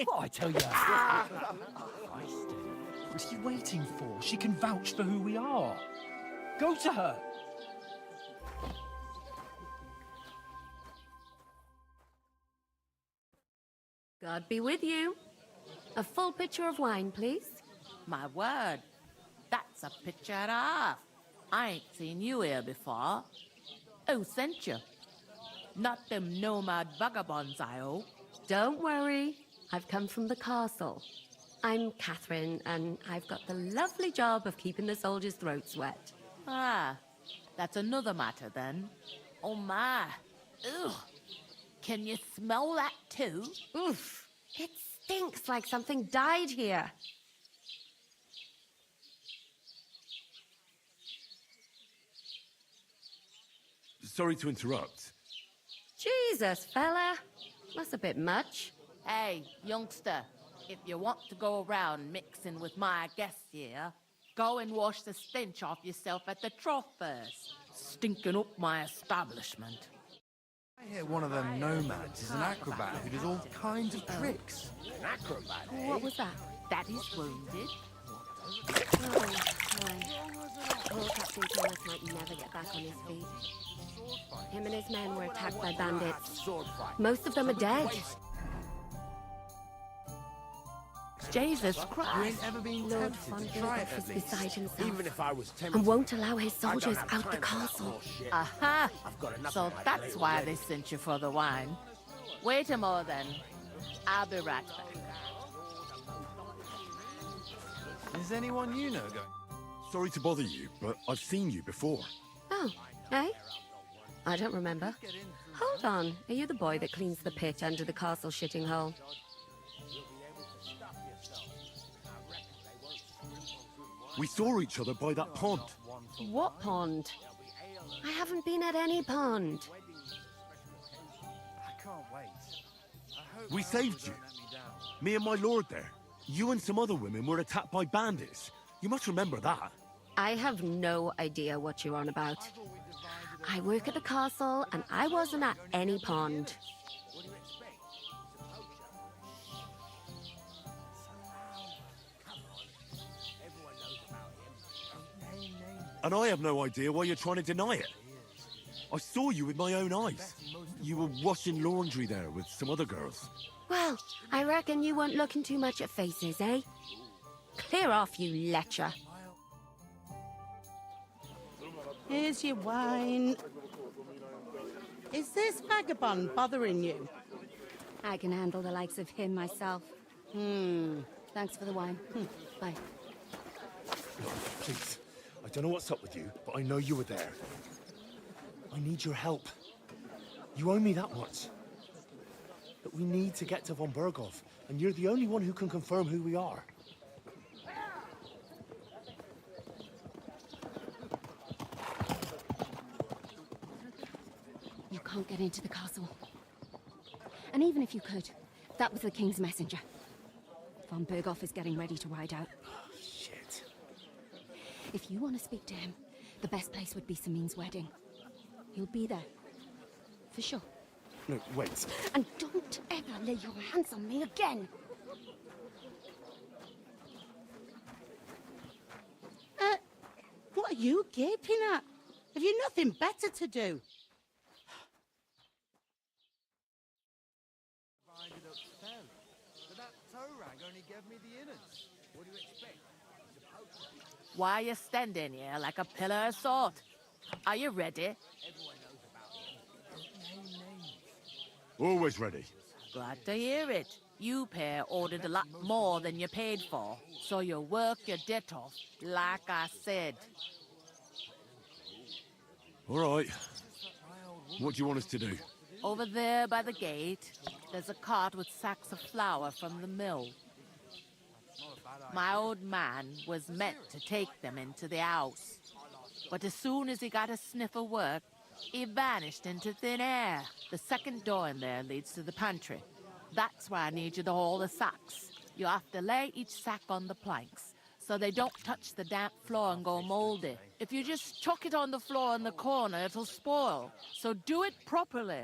What I tell you? What are you waiting for? She can vouch for who we are. Go to her.
God be with you. A full pitcher of wine, please.
My word, that's a picture and a half. I ain't seen you here before. Who sent you? Not them nomad vagabonds, I hope.
Don't worry. I've come from the castle. I'm Catherine, and I've got the lovely job of keeping the soldiers' throats wet.
Ah, that's another matter then. Oh my. Ugh. Can you smell that too?
Oof. It stinks like something died here.
Sorry to interrupt.
Jesus, fella. That's a bit much.
Hey, youngster, if you want to go around mixing with my guests here, go and wash the stench off yourself at the trough first. Stinking up my establishment.
I hear one of them nomads is an acrobat who does all kinds of tricks.
An acrobat,
What was that?
That is wounded.
hi. Poor Captain Thomas might never get back on his feet. Him and his men were attacked by bandits. Most of them are dead.
Jesus Christ.
You ain't ever been
Lord
tempted to try it
Fontaine
at
is
least.
beside himself.
Even if I was tempted.
And won't allow his
I don't
soldiers
have
out the
time for that
castle.
bullshit.
Aha!
I've got enough
So
on my
that's
plate
why
already.
they sent you for the wine. Wait a moment then. I'll be right back.
Is anyone you know going?
Sorry to bother you, but I've seen you before.
Oh, eh? I don't remember. Hold on. Are you the boy that cleans the pit under the castle shitting hole?
We saw each other by that pond.
What pond? I haven't been at any pond.
I can't wait.
We saved you. Me and my lord there. You and some other women were attacked by bandits. You must remember that.
I have no idea what you're on about. I work at the castle, and I wasn't at any pond.
And I have no idea why you're trying to deny it. I saw you with my own eyes. You were washing laundry there with some other girls.
Well, I reckon you weren't looking too much at faces, eh? Clear off, you lecher.
Here's your wine. Is this vagabond bothering you?
I can handle the likes of him myself. Thanks for the wine. Bye.
Please, I don't know what's up with you, but I know you were there. I need your help. You owe me that much. But we need to get to von Berghoff, and you're the only one who can confirm who we are.
You can't get into the castle. And even if you could, that was the king's messenger. Von Berghoff is getting ready to ride out.
Shit.
If you want to speak to him, the best place would be Samin's wedding. He'll be there. For sure.
No, wait.
And don't ever lay your hands on me again!
What are you gaping at? Have you nothing better to do?
Why are you standing here like a pillar of salt? Are you ready?
Always ready.
Glad to hear it. You pair ordered a lot more than you paid for, so you work your debt off, like I said.
All right. What do you want us to do?
Over there by the gate, there's a cart with sacks of flour from the mill. My old man was meant to take them into the house, but as soon as he got a sniff of work, he vanished into thin air. The second door in there leads to the pantry. That's why I need you to haul the sacks. You have to lay each sack on the planks, so they don't touch the damp floor and go moldy. If you just chuck it on the floor in the corner, it'll spoil. So do it properly.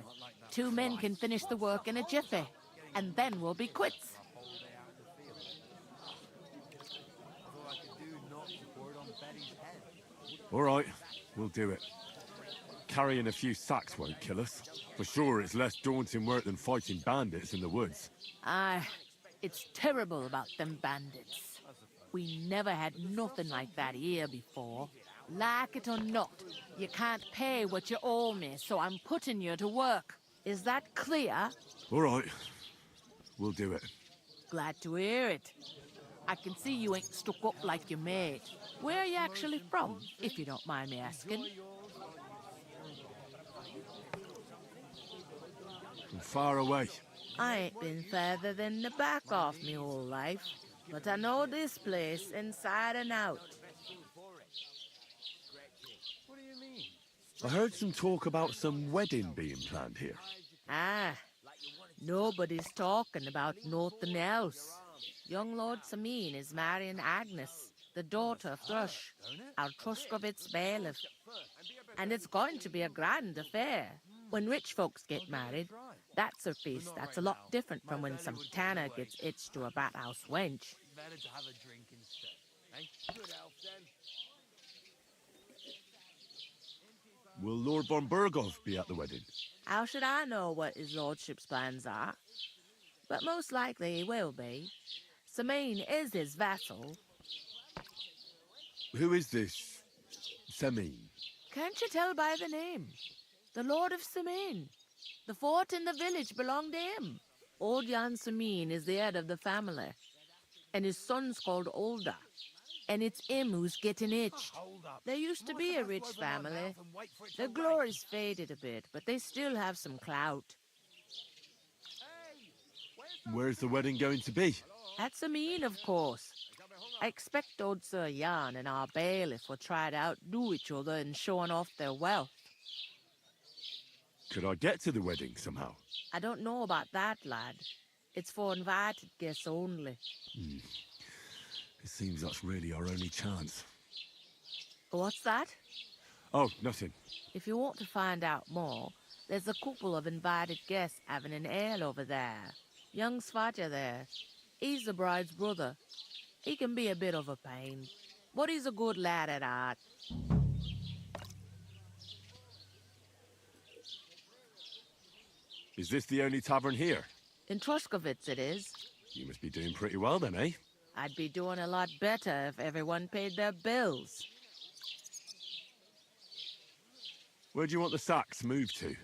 2 men can finish the work in a jiffy, and then we'll be quits.
All right, we'll do it. Carrying a few sacks won't kill us. For sure, it's less daunting work than fighting bandits in the woods.
Aye, it's terrible about them bandits. We never had nothing like that here before. Like it or not, you can't pay what you owe me, so I'm putting you to work. Is that clear?
All right, we'll do it.
Glad to hear it. I can see you ain't stuck up like your mate. Where are you actually from, if you don't mind me asking?
From far away.
I ain't been further than the back off me whole life, but I know this place inside and out.
I heard some talk about some wedding being planned here.
Ah, nobody's talking about nothing else. Young Lord Samin is marrying Agnes, the daughter of Thrush, our Truskovitz bailiff. And it's going to be a grand affair. When rich folks get married, that's a feast that's a lot different from when some tanner gets hitched to a bat house wench.
Good health, then.
Will Lord von Berghoff be at the wedding?
How should I know what his lordship's plans are? But most likely he will be. Samine is his vassal.
Who is this Semin?
Can't you tell by the name? The Lord of Samine. The fort and the village belong to him. Old Jan Samine is the head of the family. And his son's called Olda. And it's him who's getting itched. There used to be a rich family. Their glory's faded a bit, but they still have some clout.
Where's the wedding going to be?
At Samine, of course. I expect old Sir Jan and our bailiff will try to outdo each other in showing off their wealth.
Could I get to the wedding somehow?
I don't know about that, lad. It's for invited guests only.
It seems that's really our only chance.
What's that?
Oh, nothing.
If you want to find out more, there's a couple of invited guests having an ale over there. Young Svaja there. He's the bride's brother. He can be a bit of a pain, but he's a good lad at heart.
Is this the only tavern here?
In Troskovitz it is.
You must be doing pretty well then, eh?
I'd be doing a lot better if everyone paid their bills.
Where do you want the sacks moved to?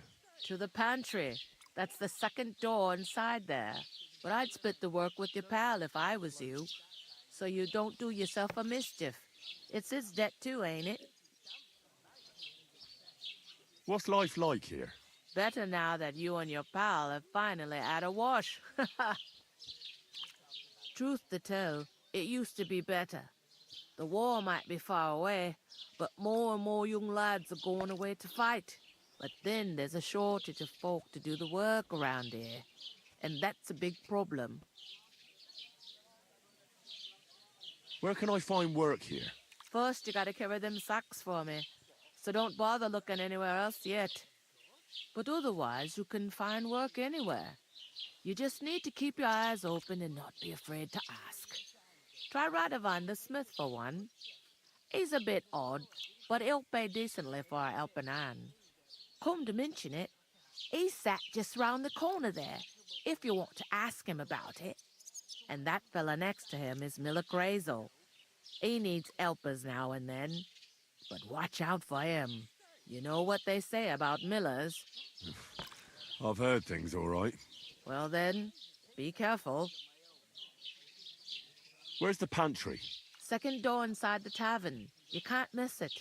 To the pantry. That's the second door inside there. But I'd split the work with your pal if I was you. So you don't do yourself a mischief. It's his debt too, ain't it?
What's life like here?
Better now that you and your pal have finally had a wash. Truth to tell, it used to be better. The war might be far away, but more and more young lads are going away to fight. But then there's a shortage of folk to do the work around here, and that's a big problem.
Where can I find work here?
First, you gotta carry them sacks for me, so don't bother looking anywhere else yet. But otherwise, you can find work anywhere. You just need to keep your eyes open and not be afraid to ask. Try Radovan the smith for one. He's a bit odd, but he'll pay decently for a helping hand. Come to mention it, he's sat just round the corner there, if you want to ask him about it. And that fella next to him is Miller Crazel. He needs helpers now and then, but watch out for him. You know what they say about Millers.
I've heard things all right.
Well then, be careful.
Where's the pantry?
Second door inside the tavern. You can't miss it.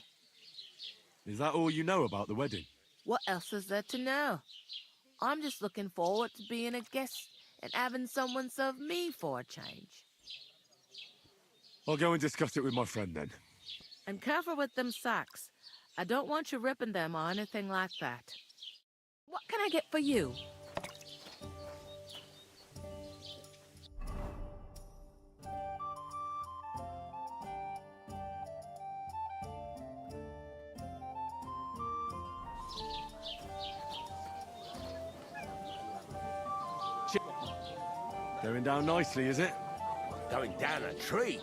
Is that all you know about the wedding?
What else is there to know? I'm just looking forward to being a guest and having someone serve me for a change.
I'll go and discuss it with my friend then.
And careful with them sacks. I don't want you ripping them or anything like that. What can I get for you?
Going down nicely, is it?
Going down a tree.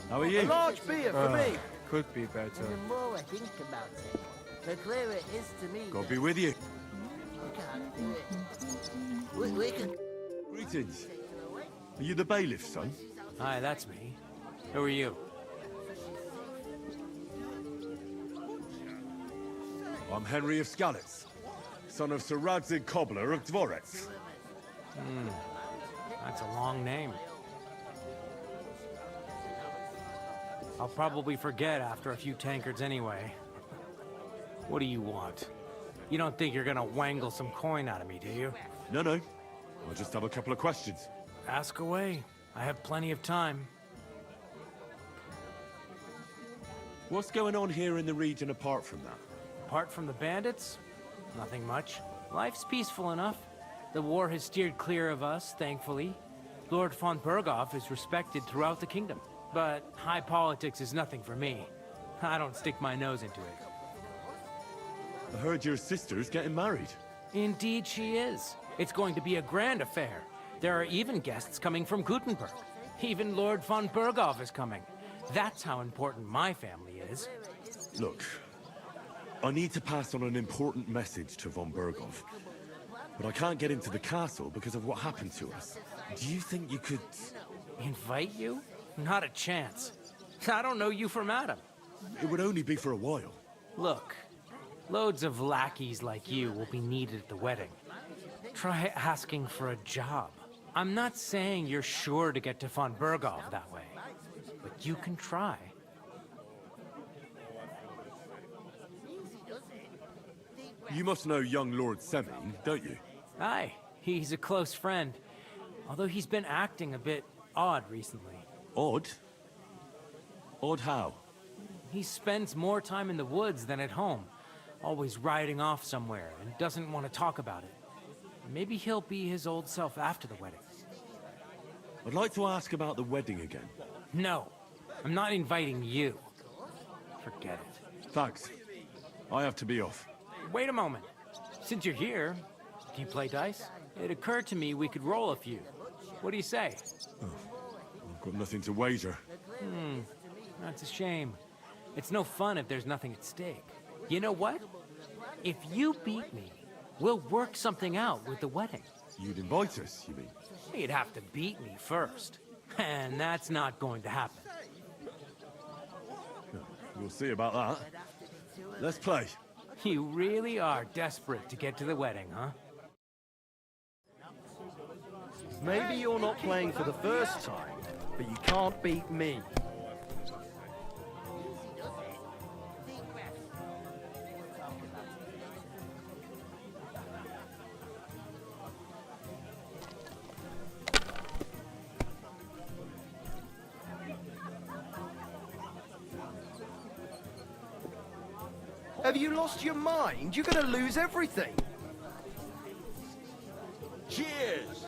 How are you?
A large beer for me.
Could be better.
And the more I think about it, the clearer it is to me.
God be with you.
We can't do it. We can...
Greetings. Are you the bailiff, son?
Hi, that's me. Who are you?
I'm Henry of Skalitz, son of Sir Radzig Cobbler of Dvorets.
That's a long name. I'll probably forget after a few tankards anyway. What do you want? You don't think you're gonna wangle some coin out of me, do you?
No. I just have a couple of questions.
Ask away. I have plenty of time.
What's going on here in the region apart from that?
Apart from the bandits? Nothing much. Life's peaceful enough. The war has steered clear of us, thankfully. Lord von Berghoff is respected throughout the kingdom. But high politics is nothing for me. I don't stick my nose into it.
I heard your sister's getting married.
Indeed she is. It's going to be a grand affair. There are even guests coming from Gutenberg. Even Lord von Berghoff is coming. That's how important my family is.
Look, I need to pass on an important message to von Berghoff. But I can't get into the castle because of what happened to us. Do you think you could...
Invite you? Not a chance. I don't know you from Adam.
It would only be for a while.
Look, loads of lackeys like you will be needed at the wedding. Try asking for a job. I'm not saying you're sure to get to von Berghoff that way, but you can try.
You must know young Lord Semine, don't you?
Aye, he's a close friend. Although he's been acting a bit odd recently.
Odd? Odd how?
He spends more time in the woods than at home, always riding off somewhere and doesn't want to talk about it. Maybe he'll be his old self after the wedding.
I'd like to ask about the wedding again.
No, I'm not inviting you. Forget it.
Thanks. I have to be off.
Wait a moment. Since you're here, do you play dice? It occurred to me we could roll a few. What do you say?
Oh, I've got nothing to wager.
That's a shame. It's no fun if there's nothing at stake. You know what? If you beat me, we'll work something out with the wedding.
You'd invite us, you mean?
You'd have to beat me first. And that's not going to happen.
We'll see about that. Let's play.
You really are desperate to get to the wedding, huh?
Maybe you're not playing for the first time, but you can't beat me. Have you lost your mind? You're gonna lose everything.
Cheers!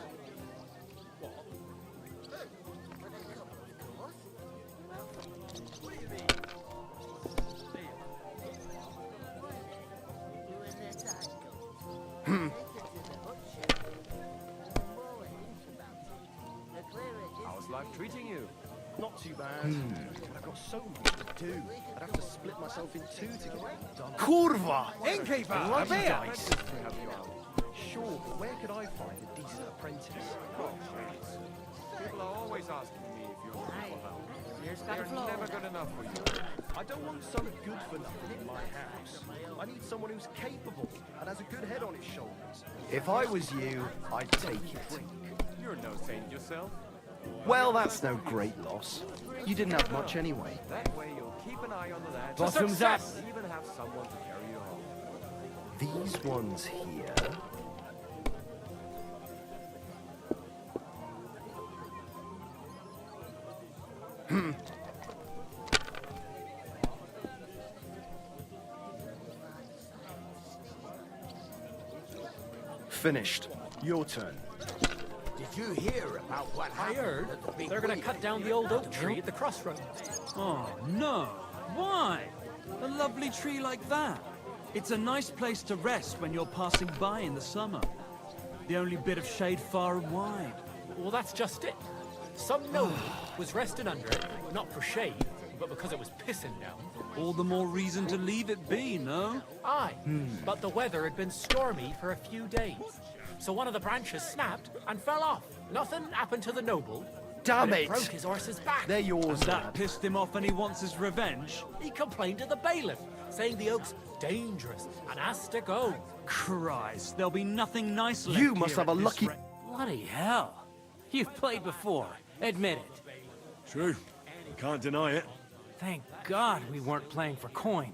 How's life treating you?
Not too bad. I've got so much to do. I'd have to split myself in two to get it done.
Kurva!
Innkeeper,
a beer!
Dice. Sure, but where could I find a decent apprentice?
People are always asking me if you're looking for help.
Here's got
They're
a flow.
never good enough for you.
I don't want some good for nothing in my house. I need someone who's capable and has a good head on his shoulders. If I was you, I'd take it.
You're no saint yourself.
Well, that's no great loss. You didn't have much anyway.
That way you'll keep an eye on the lads.
Bottoms up.
Even have someone to carry you home.
These ones here. Finished. Your turn.
Did you hear about what happened?
I heard
at the big
they're going to
wheel?
cut down the old oak tree at the crossroads.
Oh, no. Why? A lovely tree like that. It's a nice place to rest when you're passing by in the summer. The only bit of shade far and wide.
Well, that's just it. Some noble was resting under it, not for shade, but because it was pissing down.
All the more reason to leave it be, no?
Aye, but the weather had been stormy for a few days. So one of the branches snapped and fell off. Nothing happened to the noble.
Damn
but
it!
broke his horse's back.
They're yours,
And that
lad.
pissed him off and he wants his revenge?
He complained to the bailiff, saying the oak's dangerous and has to go.
Christ, there'll be nothing nice left
You must
here
have a
at this
lucky...
rate.
Bloody hell. You've played before. Admit it.
True. Can't deny it.
Thank God we weren't playing for coin.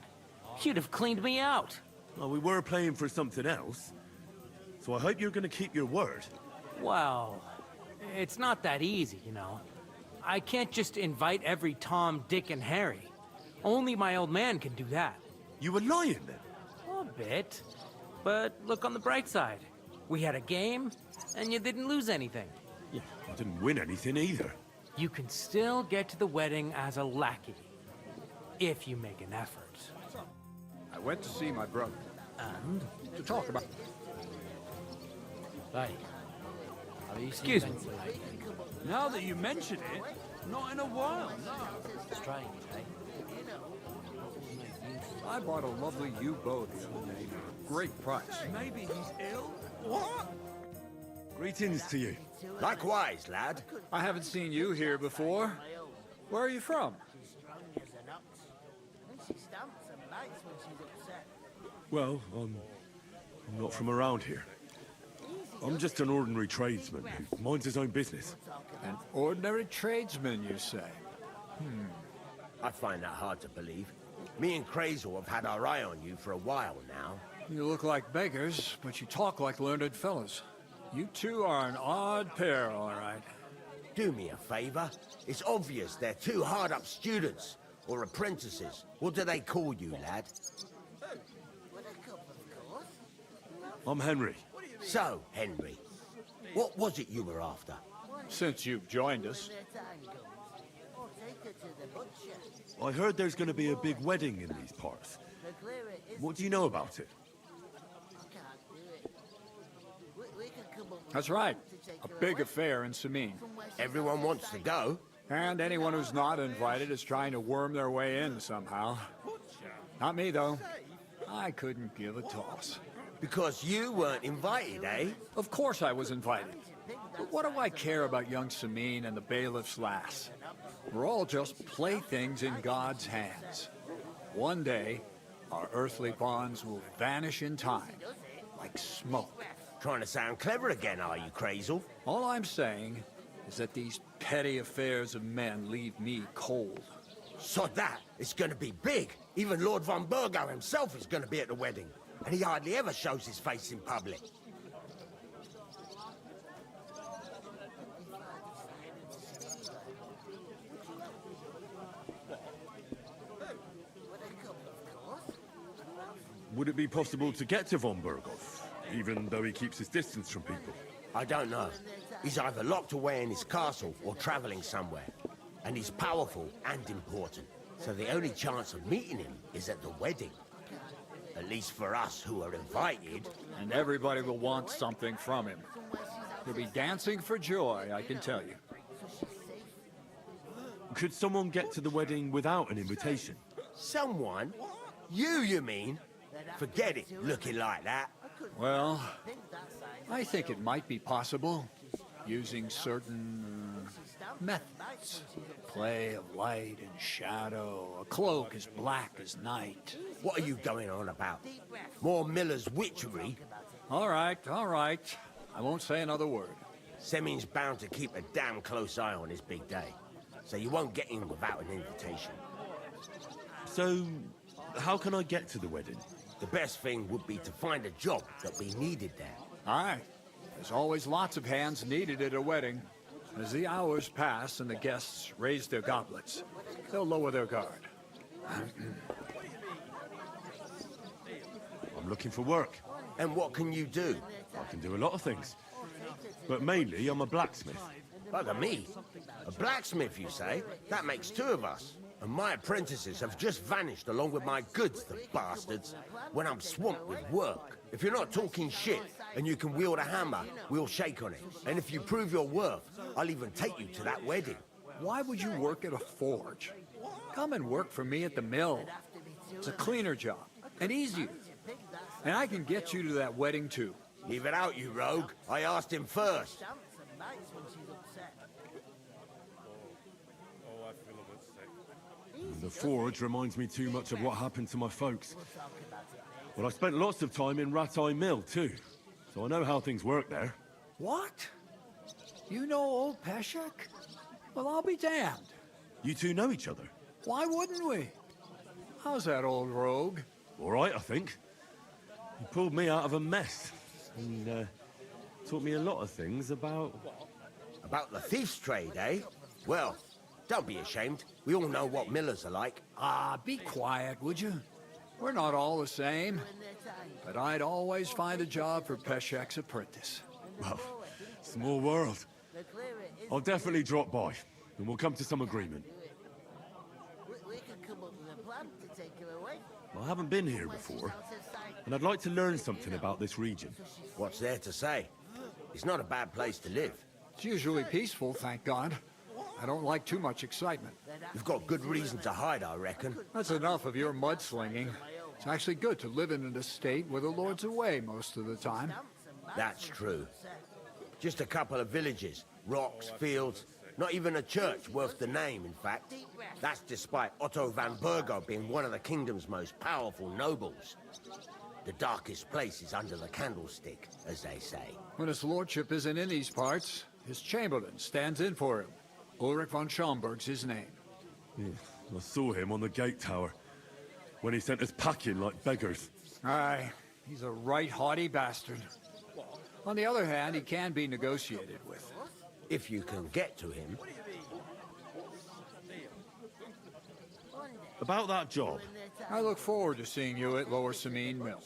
You'd have cleaned me out.
Well, we were playing for something else. So I hope you're going to keep your word.
Well, it's not that easy, you know. I can't just invite every Tom, Dick, and Harry. Only my old man can do that.
You were lying then?
A bit. But look on the bright side. We had a game, and you didn't lose anything.
Yeah, I didn't win anything either.
You can still get to the wedding as a lackey. If you make an effort.
I went to see my brother. And to talk about...
Hey. Have you
Excuse
seen
me.
Bentley lately?
Now that you mention it, not in a while, no.
Strange, eh?
I bought a lovely U-boat the other day for a great price.
Maybe he's ill?
What?
Greetings to you.
Likewise, lad.
I haven't seen you here before. Where are you from?
Well, I'm not from around here. I'm just an ordinary tradesman who minds his own business.
An ordinary tradesman, you say?
I find that hard to believe. Me and Crazel have had our eye on you for a while now.
You look like beggars, but you talk like learned fellows. You two are an odd pair, all right.
Do me a favor. It's obvious they're two hard-up students, or apprentices. What do they call you, lad?
I'm Henry.
So, Henry, what was it you were after?
Since you've joined us.
I heard there's going to be a big wedding in these parts. What do you know about it?
That's right. A big affair in Sameen.
Everyone wants to go.
And anyone who's not invited is trying to worm their way in somehow. Not me, though. I couldn't give a toss.
Because you weren't invited, eh?
Of course I was invited. But what do I care about young Sameen and the bailiff's lass? We're all just playthings in God's hands. One day, our earthly bonds will vanish in time, like smoke.
Trying to sound clever again, are you, Crazel?
All I'm saying is that these petty affairs of men leave me cold.
Sod that. It's gonna be big. Even Lord von Burgo himself is gonna be at the wedding. And he hardly ever shows his face in public.
Would it be possible to get to von Burgov, even though he keeps his distance from people?
I don't know. He's either locked away in his castle or traveling somewhere. And he's powerful and important. So the only chance of meeting him is at the wedding. At least for us who are invited.
And everybody will want something from him. He'll be dancing for joy, I can tell you.
Could someone get to the wedding without an invitation?
Someone? You mean? Forget it, looking like that.
Well, I think it might be possible, using certain methods. Play of light and shadow, a cloak as black as night.
What are you going on about? More Miller's witchery?
All right. I won't say another word.
Semin's bound to keep a damn close eye on his big day, so you won't get in without an invitation.
So, how can I get to the wedding?
The best thing would be to find a job that we needed there.
Aye. There's always lots of hands needed at a wedding. As the hours pass and the guests raise their goblets, they'll lower their guard.
I'm looking for work.
And what can you do?
I can do a lot of things. But mainly, I'm a blacksmith.
Bugger me. A blacksmith, you say? That makes two of us. And my apprentices have just vanished along with my goods, the bastards, when I'm swamped with work. If you're not talking shit and you can wield a hammer, we'll shake on it. And if you prove your worth, I'll even take you to that wedding.
Why would you work at a forge? Come and work for me at the mill. It's a cleaner job, and easier. And I can get you to that wedding, too.
Leave it out, you rogue. I asked him first.
The forge reminds me too much of what happened to my folks. But I spent lots of time in Rattay Mill, too. So I know how things work there.
What? You know old Peshek? Well, I'll be damned.
You two know each other?
Why wouldn't we? How's that old rogue?
All right, I think. He pulled me out of a mess. And, taught me a lot of things about...
About the thief's trade, eh? Well, don't be ashamed. We all know what millers are like.
Ah, be quiet, would you? We're not all the same. But I'd always find a job for Peshek's apprentice.
Well, small world. I'll definitely drop by, and we'll come to some agreement. I haven't been here before, and I'd like to learn something about this region.
What's there to say? It's not a bad place to live.
It's usually peaceful, thank God. I don't like too much excitement.
You've got good reason to hide, I reckon.
That's enough of your mudslinging. It's actually good to live in an estate where the Lord's away most of the time.
That's true. Just a couple of villages, rocks, fields, not even a church worth the name, in fact. That's despite Otto van Bergo being one of the kingdom's most powerful nobles. The darkest place is under the candlestick, as they say.
When his lordship isn't in these parts, his chamberlain stands in for him. Ulrich von Schomberg's his name.
I saw him on the gate tower when he sent us packing like beggars.
Aye, he's a right haughty bastard. On the other hand, he can be negotiated with.
If you can get to him.
About that job.
I look forward to seeing you at Lower Samine Mill.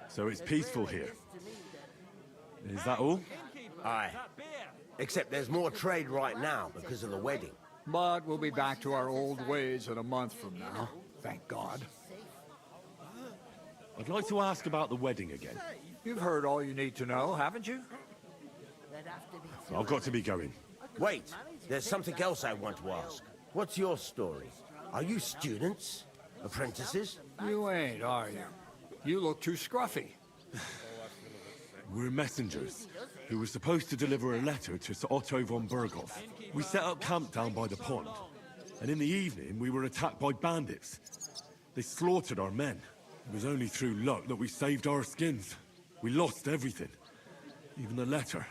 So it's peaceful here. Is that all?
Aye. Except there's more trade right now because of the wedding.
But we'll be back to our old ways in a month from now. Thank God.
I'd like to ask about the wedding again.
You've heard all you need to know, haven't you?
I've got to be going.
Wait, there's something else I want to ask. What's your story? Are you students? Apprentices?
You ain't, are you? You look too scruffy.
We're messengers who were supposed to deliver a letter to Sir Otto von Berghoff. We set up camp down by the pond, and in the evening we were attacked by bandits. They slaughtered our men. It was only through luck that we saved our skins. We lost everything, even the letter.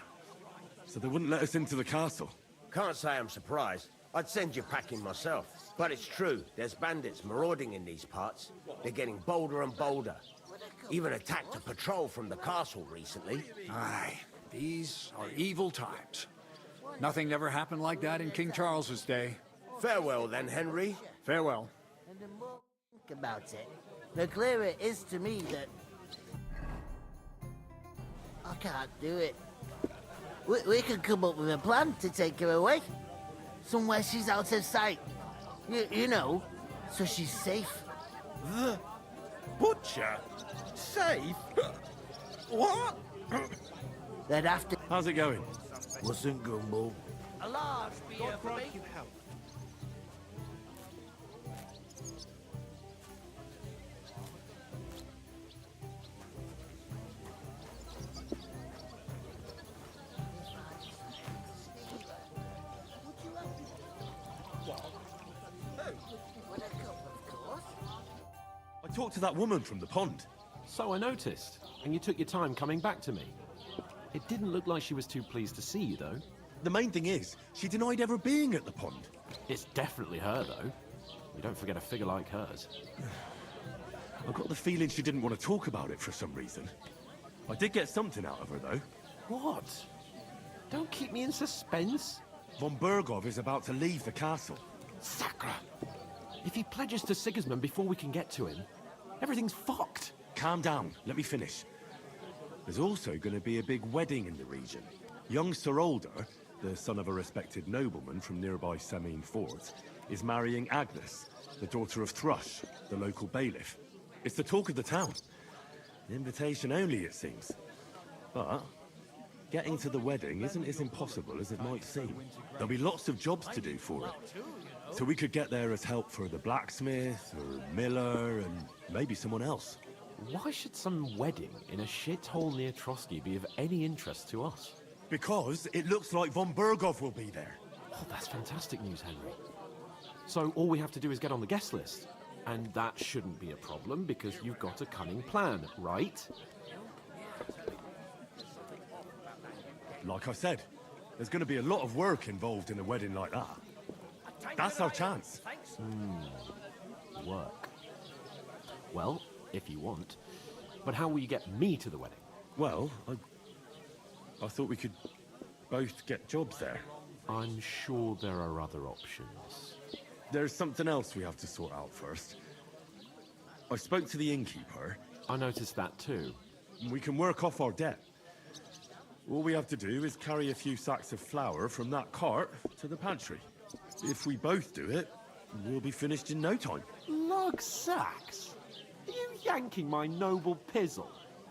So they wouldn't let us into the castle.
Can't say I'm surprised. I'd send you packing myself. But it's true, there's bandits marauding in these parts. They're getting bolder and bolder. Even attacked a patrol from the castle recently.
Aye, these are evil times. Nothing never happened like that in King Charles's day.
Farewell then, Henry.
Farewell.
And the more I think about it, the clearer it is to me that I can't do it. We could come up with a plan to take her away. Somewhere she's out of sight. You know, so she's safe.
The butcher? Safe? What?
They'd have to...
How's it going?
Wasn't Gumbo.
A large beer for me.
I talked to that woman from the pond.
So I noticed, and you took your time coming back to me. It didn't look like she was too pleased to see you, though.
The main thing is, she denied ever being at the pond.
It's definitely her, though. You don't forget a figure like hers.
I got the feeling she didn't want to talk about it for some reason. I did get something out of her, though.
What? Don't keep me in suspense.
Von Berghoff is about to leave the castle.
Sacra! If he pledges to Sigismund before we can get to him, everything's fucked.
Calm down, let me finish. There's also going to be a big wedding in the region. Young Sir Older, the son of a respected nobleman from nearby Samine Fort, is marrying Agnes, the daughter of Thrush, the local bailiff. It's the talk of the town. Invitation only, it seems. But getting to the wedding isn't as impossible as it might seem. There'll be lots of jobs to do for it. So we could get there as help for the blacksmith, or miller, and maybe someone else.
Why should some wedding in a shithole near Trotsky be of any interest to us?
Because it looks like von Berghoff will be there.
Oh, that's fantastic news, Henry. So all we have to do is get on the guest list. And that shouldn't be a problem because you've got a cunning plan, right?
Like I said, there's going to be a lot of work involved in a wedding like that. That's our chance.
Work. Well, if you want. But how will you get me to the wedding?
Well, I thought we could both get jobs there.
I'm sure there are other options.
There's something else we have to sort out first. I spoke to the innkeeper.
I noticed that too.
We can work off our debt. All we have to do is carry a few sacks of flour from that cart to the pantry. If we both do it, we'll be finished in no time.
Lug sacks? Are you yanking my noble pizzle?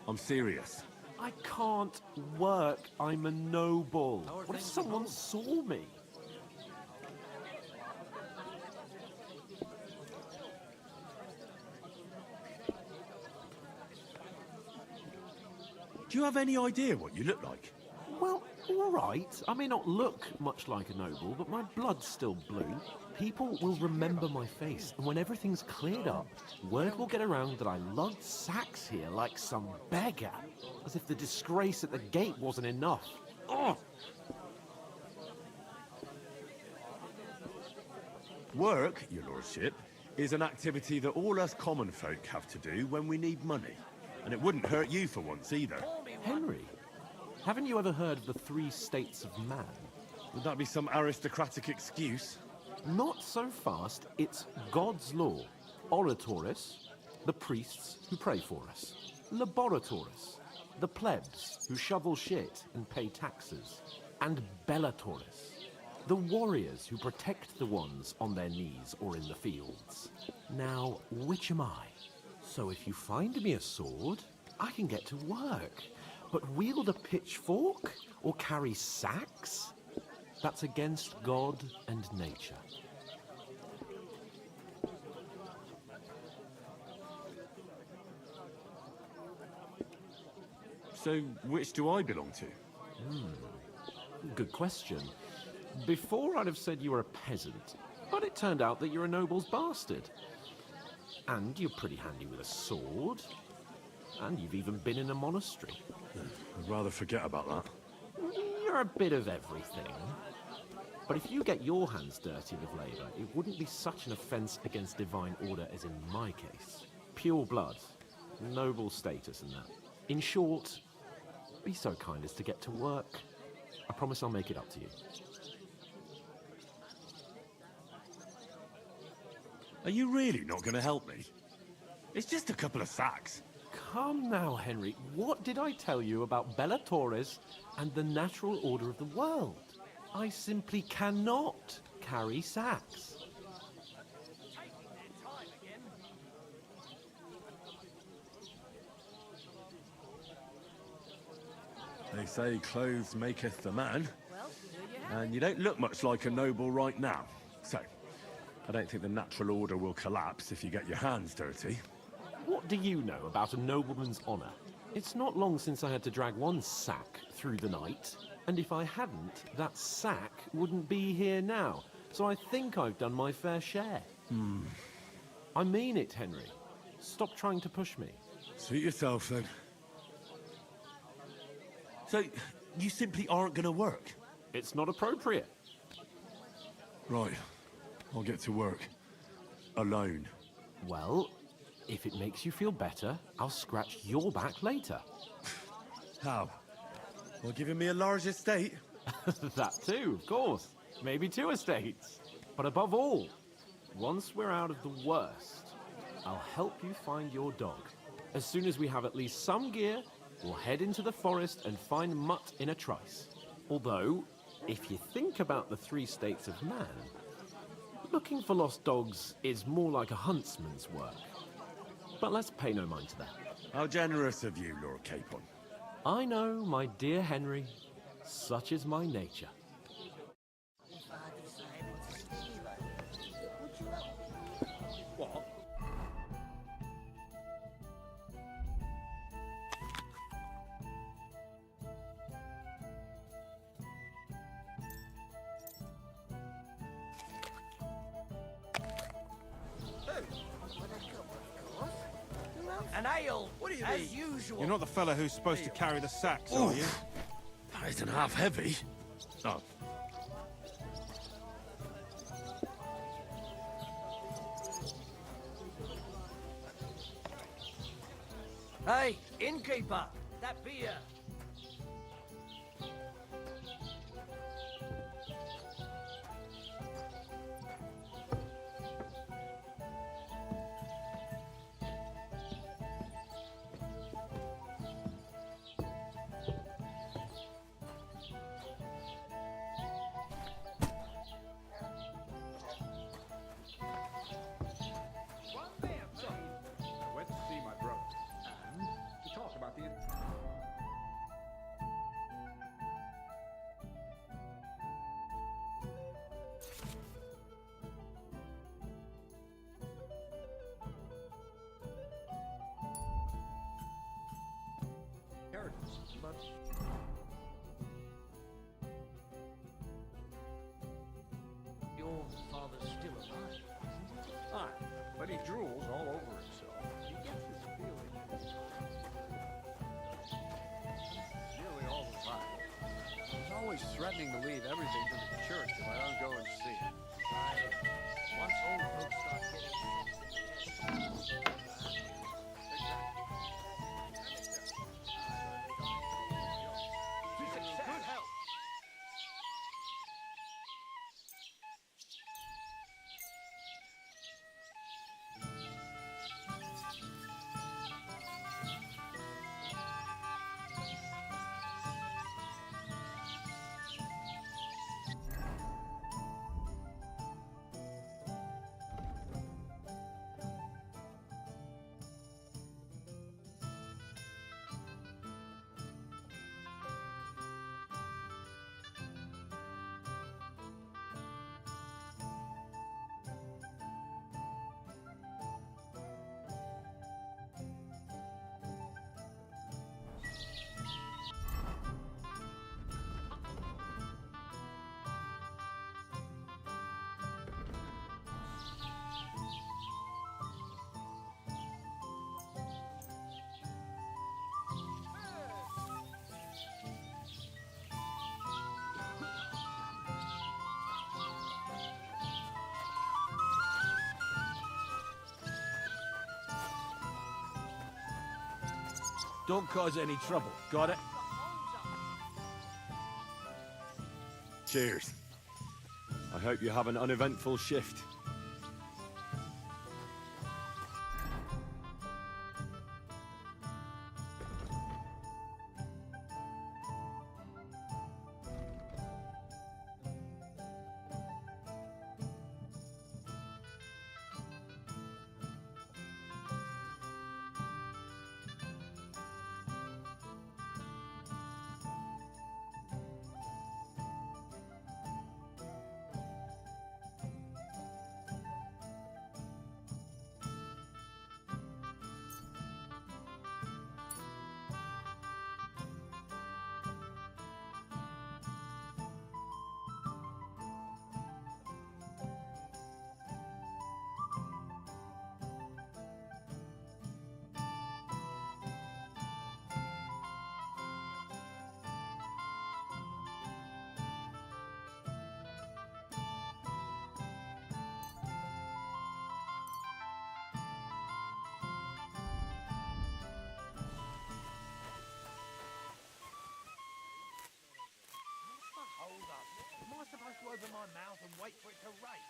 I'm serious.
I can't work. I'm a noble. What if someone saw me?
Do you have any idea what you look like?
Well, all right. I may not look much like a noble, but my blood's still blue. People will remember my face, and when everything's cleared up, word will get around that I lugged sacks here like some beggar, as if the disgrace at the gate wasn't enough. Oh!
Work, your lordship, is an activity that all us common folk have to do when we need money. And it wouldn't hurt you for once either.
Henry, haven't you ever heard of the 3 states of man?
Would that be some aristocratic excuse?
Not so fast. It's God's law. Oratoris, the priests who pray for us. Laboratoris, the plebs who shovel shit and pay taxes. And Bellatoris, the warriors who protect the ones on their knees or in the fields. Now, which am I? So if you find me a sword, I can get to work. But wield a pitchfork or carry sacks? That's against God and nature.
So, which do I belong to?
Good question. Before I'd have said you were a peasant, but it turned out that you're a noble's bastard. And you're pretty handy with a sword. And you've even been in a monastery.
I'd rather forget about that.
You're a bit of everything. But if you get your hands dirty with labour, it wouldn't be such an offence against divine order as in my case. Pure blood, noble status and that. In short, be so kind as to get to work. I promise I'll make it up to you.
Are you really not going to help me? It's just a couple of sacks.
Come now, Henry. What did I tell you about Bellatoris and the natural order of the world? I simply cannot carry sacks.
They say clothes maketh the man. And you don't look much like a noble right now. So, I don't think the natural order will collapse if you get your hands dirty.
What do you know about a nobleman's honour? It's not long since I had to drag one sack through the night, and if I hadn't, that sack wouldn't be here now. So I think I've done my fair share. I mean it, Henry. Stop trying to push me.
Suit yourself, then. So, you simply aren't going to work?
It's not appropriate.
Right. I'll get to work. Alone.
Well, if it makes you feel better, I'll scratch your back later.
How? Well, giving me a large estate?
That too, of course. Maybe 2 estates. But above all, once we're out of the worst, I'll help you find your dog. As soon as we have at least some gear, we'll head into the forest and find Mutt in a trice. Although, if you think about the 3 states of man, looking for lost dogs is more like a huntsman's work. But let's pay no mind to that.
How generous of you, Lord Capon.
I know, my dear Henry. Such is my nature.
What?
An ale, what do you as usual.
You're not the fella who's supposed to carry the sacks, are you?
That isn't half heavy. Oh.
Hey, innkeeper, that beer.
I went to see my brother, and to talk about the...
Your father's still alive, isn't he?
Aye, but he drools all over himself. He gets this feeling nearly all the time. He's always threatening to leave everything to the church if I don't go and see him.
Once old folks start getting
Good help.
Don't cause any trouble. Got it? Cheers. I hope you have an uneventful shift.
Hold up. Am I supposed to open my mouth and wait for it to rain?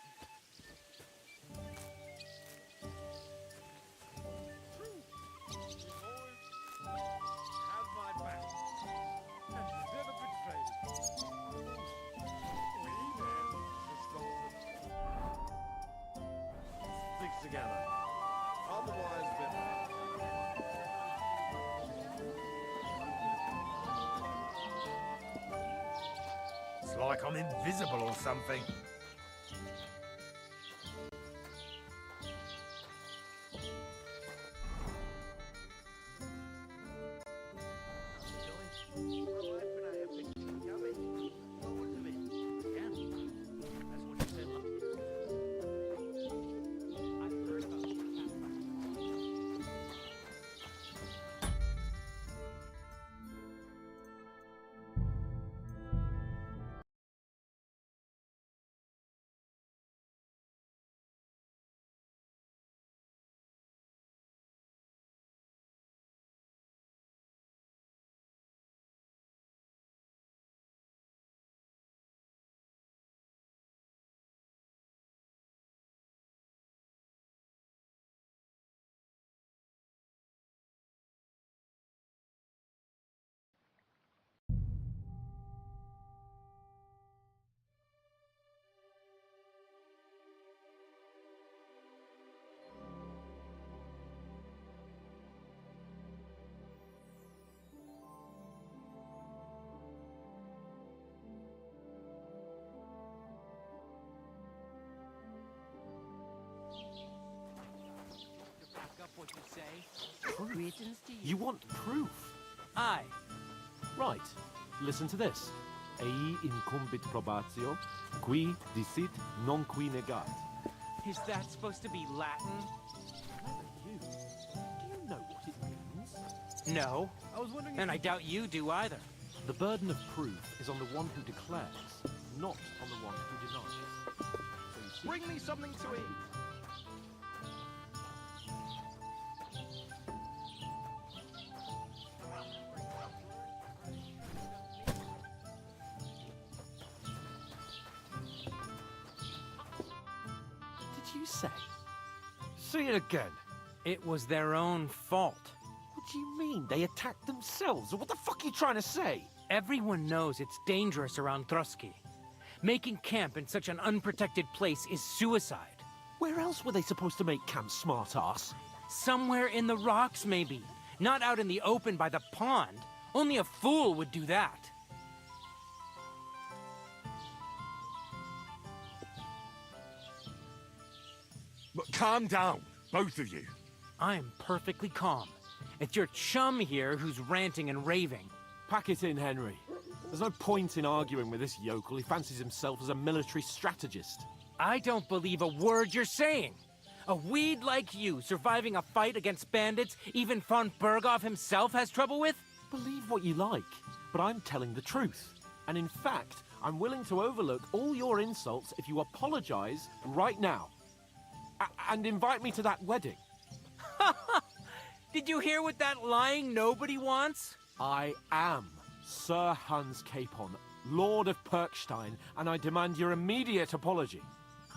Have my back. And never betrayed us. We men, stick together. Otherwise, it's like I'm invisible or something.
Back up what you say.
Greetings to you.
You want proof?
Aye.
Right. Listen to this. Ei incumbit probatio, qui dicit non qui negat.
Is that supposed to be Latin?
You. Do you know what it means?
No.
I was wondering
And I doubt you do either.
The burden of proof is on the one who declares, not on the one who denies. So you see,
Bring me something to eat.
did you say? Say it again.
It was their own fault.
What do you mean? They attacked themselves? What the fuck are you trying to say?
Everyone knows it's dangerous around Trotsky. Making camp in such an unprotected place is suicide.
Where else were they supposed to make camp, smart-ass?
Somewhere in the rocks, maybe. Not out in the open by the pond. Only a fool would do that.
But calm down, both of you.
I'm perfectly calm. It's your chum here who's ranting and raving.
Pack it in, Henry. There's no point in arguing with this yokel. He fancies himself as a military strategist.
I don't believe a word you're saying. A weed like you surviving a fight against bandits even von Berghoff himself has trouble with?
Believe what you like, but I'm telling the truth. And in fact, I'm willing to overlook all your insults if you apologize right now. And invite me to that wedding.
Did you hear what that lying nobody wants?
I am Sir Hans Capon, Lord of Perkstein, and I demand your immediate apology.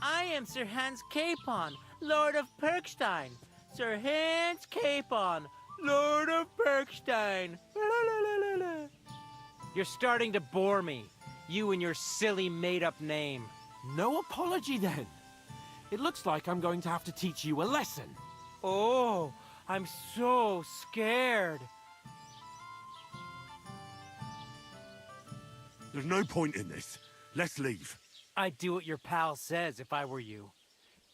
I am Sir Hans Capon, Lord of Perkstein. Sir Hans Capon, Lord of Perkstein. You're starting to bore me. You and your silly made-up name.
No apology, then. It looks like I'm going to have to teach you a lesson.
Oh, I'm so scared.
There's no point in this. Let's leave.
I'd do what your pal says if I were you.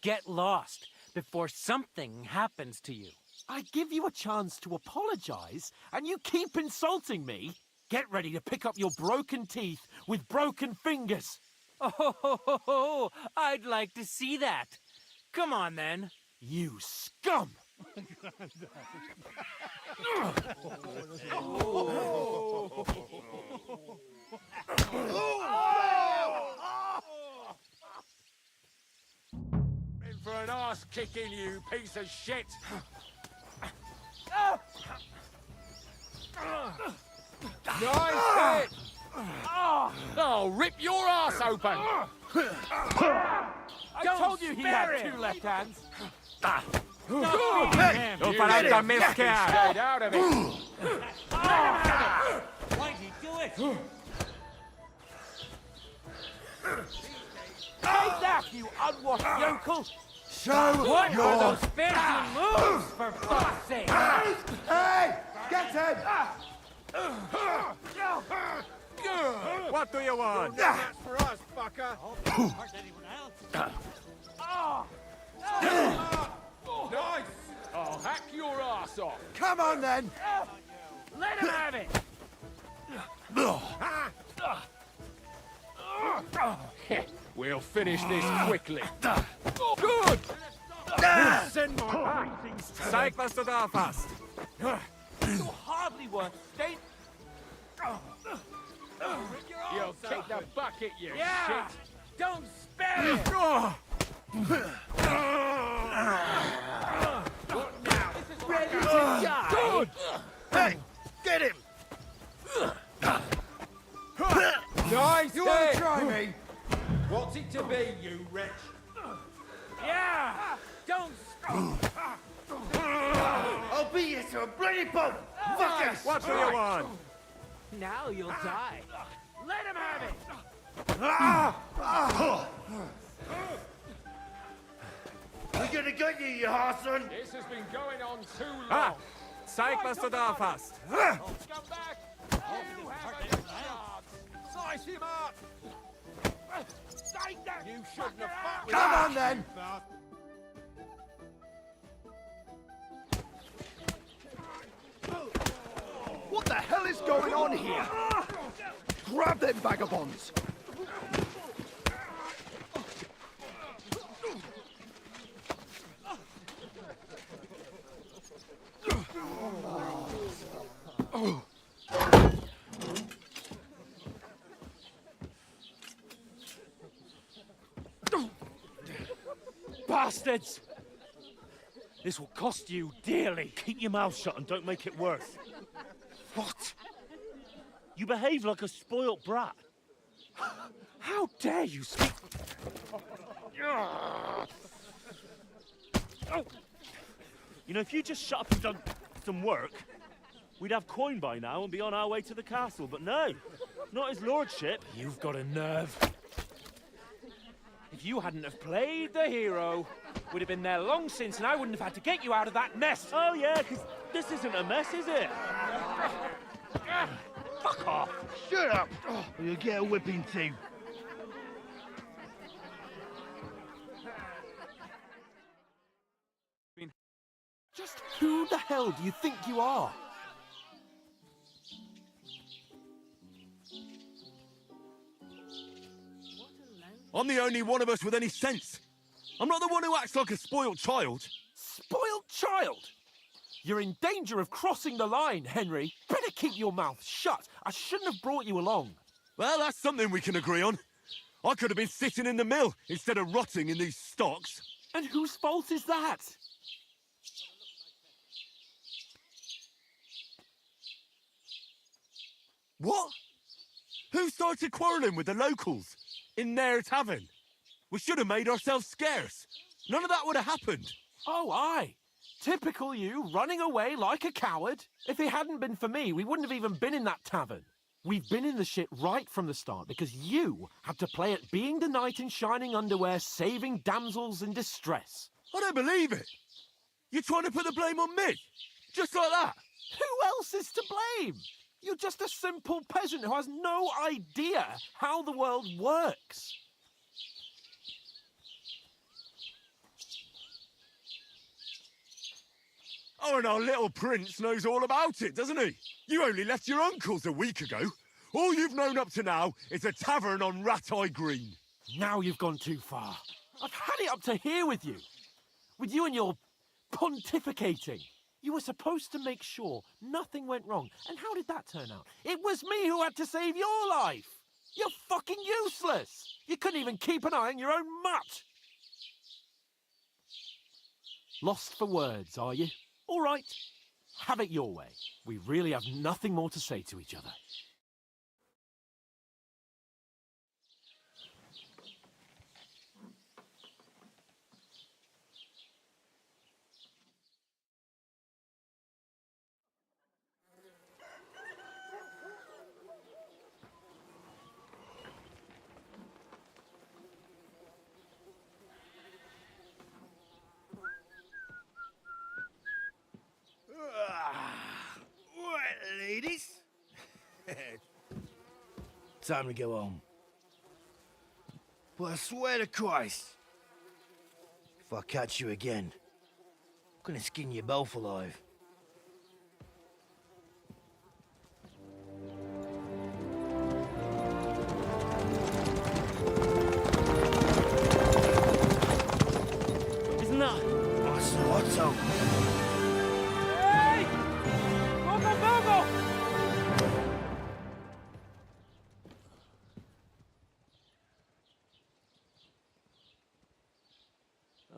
Get lost before something happens to you.
I give you a chance to apologize, and you keep insulting me. Get ready to pick up your broken teeth with broken fingers.
Oh, I'd like to see that. Come on, then.
You scum!
In for an arse kicking, you piece of shit! Nice hit! Oh, rip your ass open!
I told you he had two left hands.
Don't Stayed out of it!
Why'd he do it?
Take that, you unwashed yokel!
What are those fancy moves, for fuck's sake?
Hey! Get him!
What do you want?
That's for us, fucker! Nice! I'll hack your ass off!
Come on, then!
Let him have it!
We'll finish this quickly. Good!
Send my beatings to
Zeig, was du da hast.
You're hardly worth state.
You'll kick the bucket, you
Yeah!
shit!
Don't spare it!
What now?
Ready to die!
Good!
Hey! Get him!
Nice
You want
hit!
to try me?
What's it to be, you wretch?
Yeah! Don't
I'll beat you to a bloody pulp! Fuckers!
What do you want?
Now you'll die. Let him have it!
We're gonna get you, you Harson!
This has been going on too long.
Zeig, was du da hast.
Come back! You have a chance! Slice him up! You shouldn't have fucked with
Come
that.
on, then! What the hell is going going on here? Grab them vagabonds!
Bastards! This will cost you dearly.
Keep your mouth shut and don't make it worse.
What?
You behave like a spoilt brat.
How dare you speak...
You know, if you just shut up and done some work, we'd have coin by now and be on our way to the castle. But no, not his lordship.
You've got a nerve. If you hadn't have played the hero, we'd have been there long since, and I wouldn't have had to get you out of that mess.
Oh yeah, because this isn't a mess, is it?
Fuck off.
Shut up, or you'll get a whipping too.
Just who the hell do you think you are?
I'm the only one of us with any sense. I'm not the one who acts like a spoilt child.
Spoiled child? You're in danger of crossing the line, Henry. Better keep your mouth shut. I shouldn't have brought you along.
Well, that's something we can agree on. I could have been sitting in the mill instead of rotting in these stocks.
And whose fault is that?
What? Who started quarrelling with the locals in their tavern? We should have made ourselves scarce. None of that would have happened.
Oh, aye. Typical you, running away like a coward. If it hadn't been for me, we wouldn't have even been in that tavern. We've been in the shit right from the start because you had to play at being the knight in shining underwear, saving damsels in distress.
I don't believe it. You're trying to put the blame on me? Just like that?
Who else is to blame? You're just a simple peasant who has no idea how the world works.
Oh, and our little prince knows all about it, doesn't he? You only left your uncle's a week ago. All you've known up to now is a tavern on Rat-Eye Green.
Now you've gone too far. I've had it up to here with you. With you and your pontificating. You were supposed to make sure nothing went wrong. And how did that turn out? It was me who had to save your life. You're fucking useless. You couldn't even keep an eye on your own mutt. Lost for words, are you? All right. Have it your way. We really have nothing more to say to each other.
Right, ladies. Time to go home. But I swear to Christ, if I catch you again, I'm gonna skin you both alive.
Isn't that?
What's up?
Hey! Go, go, go, go!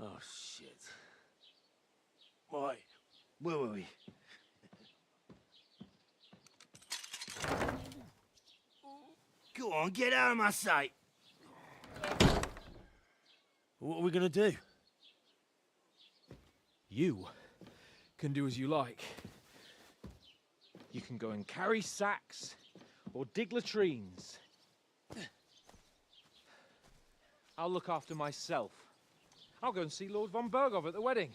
Oh, shit. Right, where were we? Go on, get out of my sight.
What are we gonna do?
You can do as you like. You can go and carry sacks or dig latrines. I'll look after myself. I'll go and see Lord von Bergov at the wedding.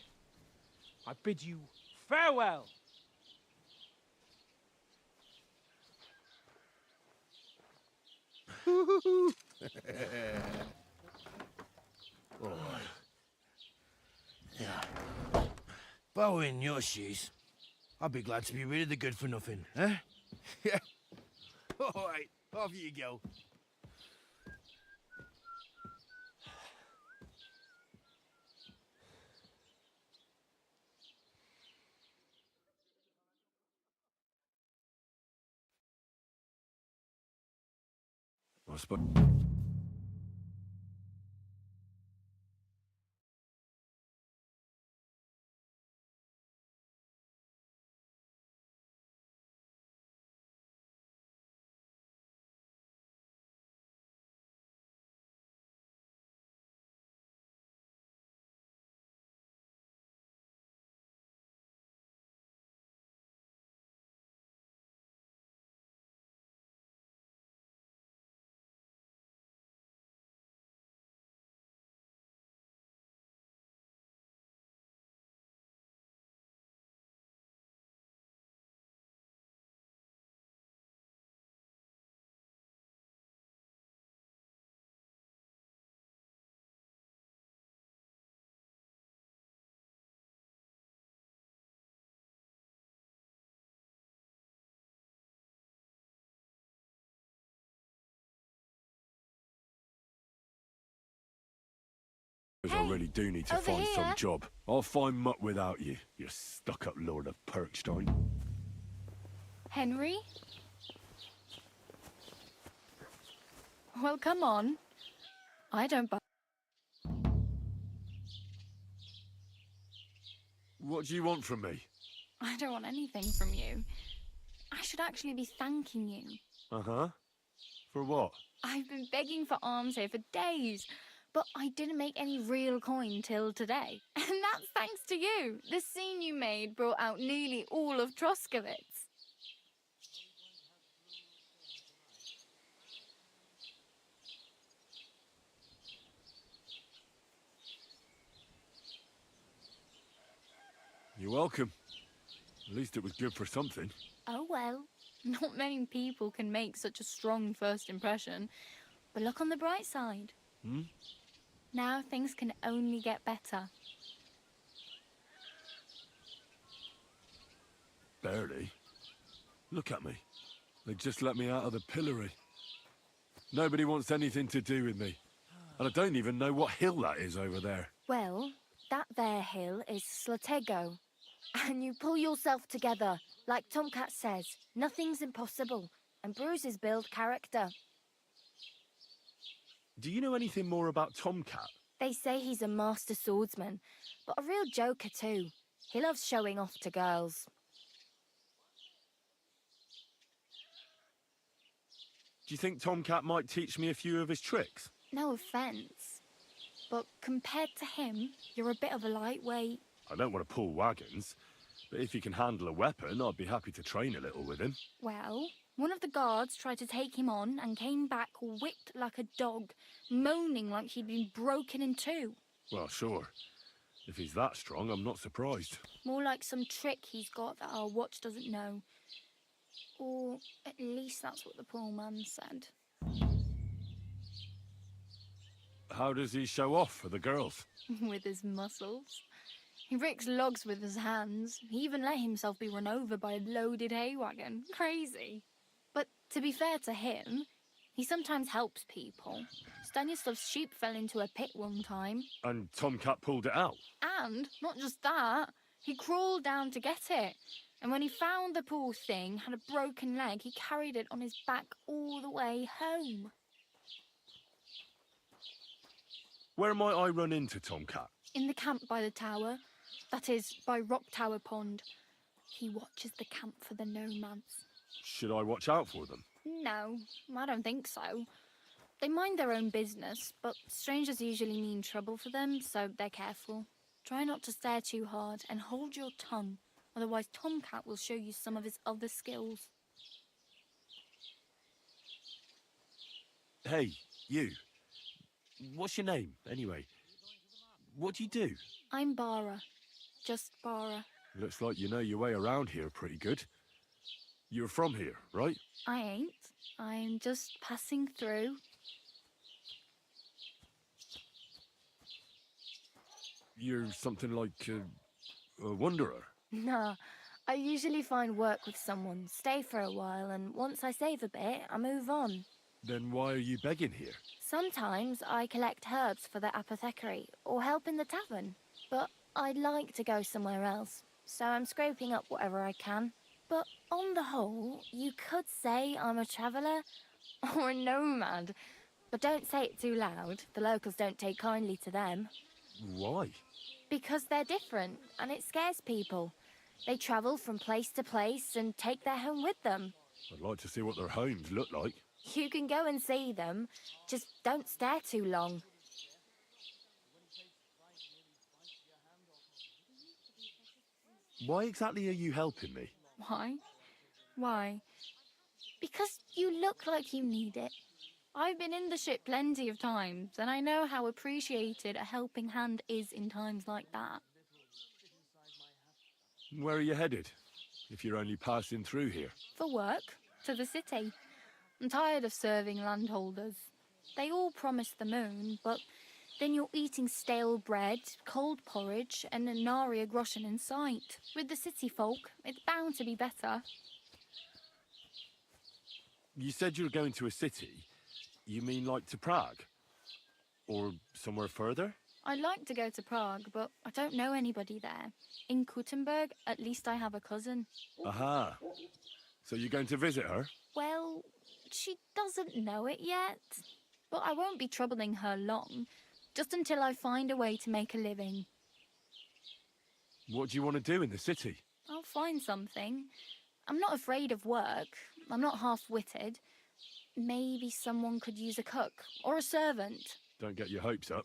I bid you farewell.
If I were in your shoes, I'd be glad to be rid of the good for nothing, eh? Yeah.
All right, off you go. I suppose. I really do need to
over
find some
here.
job. I'll find muck without you, you stuck-up Lord of Perkstein.
Henry? Well, come on. I don't buy.
What do you want from me?
I don't want anything from you. I should actually be thanking you.
Uh-huh. For what?
I've been begging for alms here for days, but I didn't make any real coin till today. And that's thanks to you. The scene you made brought out nearly all of Troskowitz.
You're welcome. At least it was good for something.
Oh well, not many people can make such a strong first impression. But look on the bright side.
Hmm?
Now things can only get better.
Barely. Look at me. They just let me out of the pillory. Nobody wants anything to do with me. And I don't even know what hill that is over there.
Well, that there hill is Slatego. And you pull yourself together. Like Tomcat says, nothing's impossible. And bruises build character.
Do you know anything more about Tomcat?
They say he's a master swordsman, but a real joker too. He loves showing off to girls.
Do you think Tomcat might teach me a few of his tricks?
No offence, but compared to him, you're a bit of a lightweight.
I don't want to pull wagons, but if he can handle a weapon, I'd be happy to train a little with him.
Well, one of the guards tried to take him on and came back whipped like a dog, moaning like he'd been broken in two.
Well, sure. If he's that strong, I'm not surprised.
More like some trick he's got that our watch doesn't know. Or at least that's what the poor man said.
How does he show off for the girls?
With his muscles. He ricks logs with his hands. He even let himself be run over by a loaded hay wagon. Crazy. But to be fair to him, he sometimes helps people. Stanislav's sheep fell into a pit one time.
And Tomcat pulled it out?
And not just that, he crawled down to get it. And when he found the poor thing had a broken leg, he carried it on his back all the way home.
Where might I run into Tomcat?
In the camp by the tower. That is, by Rock Tower Pond. He watches the camp for the nomads.
Should I watch out for them?
No, I don't think so. They mind their own business, but strangers usually mean trouble for them, so they're careful. Try not to stare too hard and hold your tongue. Otherwise, Tomcat will show you some of his other skills.
Hey, you. What's your name, anyway? What do you do?
I'm Bara. Just Bara.
Looks like you know your way around here pretty good. You're from here, right?
I ain't. I'm just passing through.
You're something like a wanderer.
Nah, I usually find work with someone, stay for a while, and once I save a bit, I move on.
Then why are you begging here?
Sometimes I collect herbs for the apothecary, or help in the tavern. But I'd like to go somewhere else, so I'm scraping up whatever I can. But on the whole, you could say I'm a traveller, or a nomad. But don't say it too loud, the locals don't take kindly to them.
Why?
Because they're different, and it scares people. They travel from place to place and take their home with them.
I'd like to see what their homes look like.
You can go and see them, just don't stare too long.
Why exactly are you helping me?
Why? Why? Because you look like you need it. I've been in the ship plenty of times, and I know how appreciated a helping hand is in times like that.
Where are you headed, if you're only passing through here?
For work, to the city. I'm tired of serving landholders. They all promise the moon, but then you're eating stale bread, cold porridge, and a nary a groschen in sight. With the city folk, it's bound to be better.
You said you were going to a city. You mean like to Prague? Or somewhere further?
I'd like to go to Prague, but I don't know anybody there. In Kuttenberg, at least I have a cousin.
Aha. So you're going to visit her?
Well, she doesn't know it yet. But I won't be troubling her long, just until I find a way to make a living.
What do you want to do in the city?
I'll find something. I'm not afraid of work. I'm not half-witted. Maybe someone could use a cook or a servant.
Don't get your hopes up.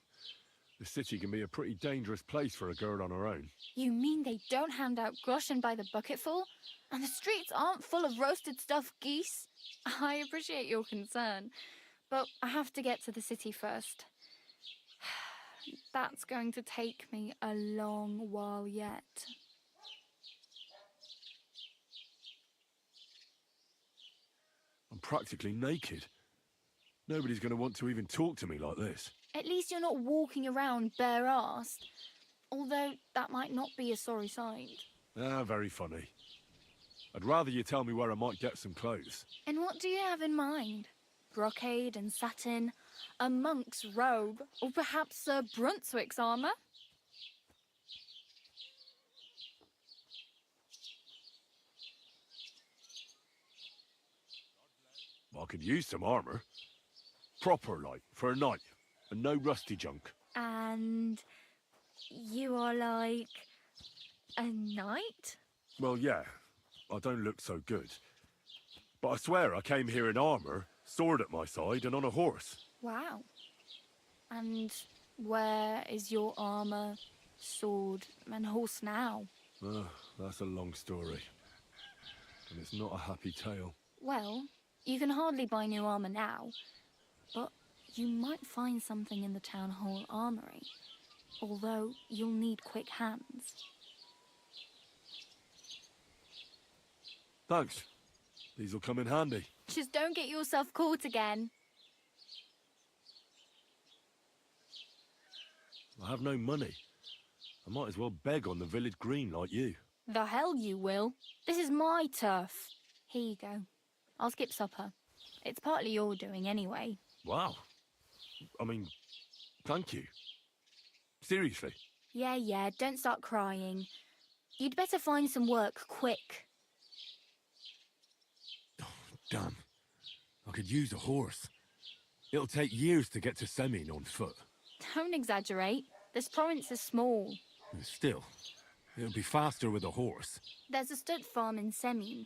The city can be a pretty dangerous place for a girl on her own.
You mean they don't hand out groschen by the bucketful? And the streets aren't full of roasted stuffed geese? I appreciate your concern, but I have to get to the city first. That's going to take me a long while yet.
I'm practically naked. Nobody's going to want to even talk to me like this.
At least you're not walking around bare-assed. Although that might not be a sorry sight.
Ah, very funny. I'd rather you tell me where I might get some clothes.
And what do you have in mind? Brocade and satin, a monk's robe, or perhaps a Brunswick's armour?
I could use some armour. Proper, like, for a night. And no rusty junk.
And you are like a knight?
Well, yeah. I don't look so good. But I swear I came here in armour, sword at my side, and on a horse.
Wow. And where is your armour, sword, and horse now?
That's a long story. And it's not a happy tale.
Well, you can hardly buy new armour now, but you might find something in the town hall armoury. Although you'll need quick hands.
Thanks. These will come in handy.
Just don't get yourself caught again.
I have no money. I might as well beg on the village green like you.
The hell you will. This is my turf. Here you go. I'll skip supper. It's partly your doing anyway.
Wow. I mean, thank you. Seriously.
Yeah, don't start crying. You'd better find some work quick.
Damn. I could use a horse. It'll take years to get to Semin on foot.
Don't exaggerate. This province is small.
Still, it'll be faster with a horse.
There's a stud farm in Semin,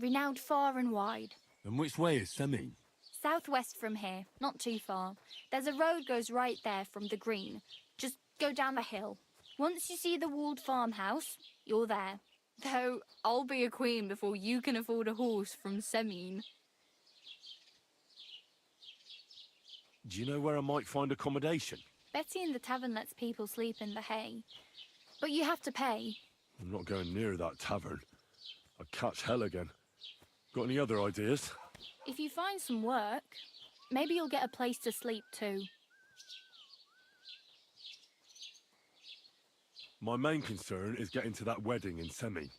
renowned far and wide.
And which way is Semin?
Southwest from here, not too far. There's a road goes right there from the green. Just go down the hill. Once you see the walled farmhouse, you're there. Though I'll be a queen before you can afford a horse from Semin.
Do you know where I might find accommodation?
Betty in the tavern lets people sleep in the hay. But you have to pay.
I'm not going near that tavern. I'd catch hell again. Got any other ideas?
If you find some work, maybe you'll get a place to sleep too.
My main concern is getting to that wedding in Semin.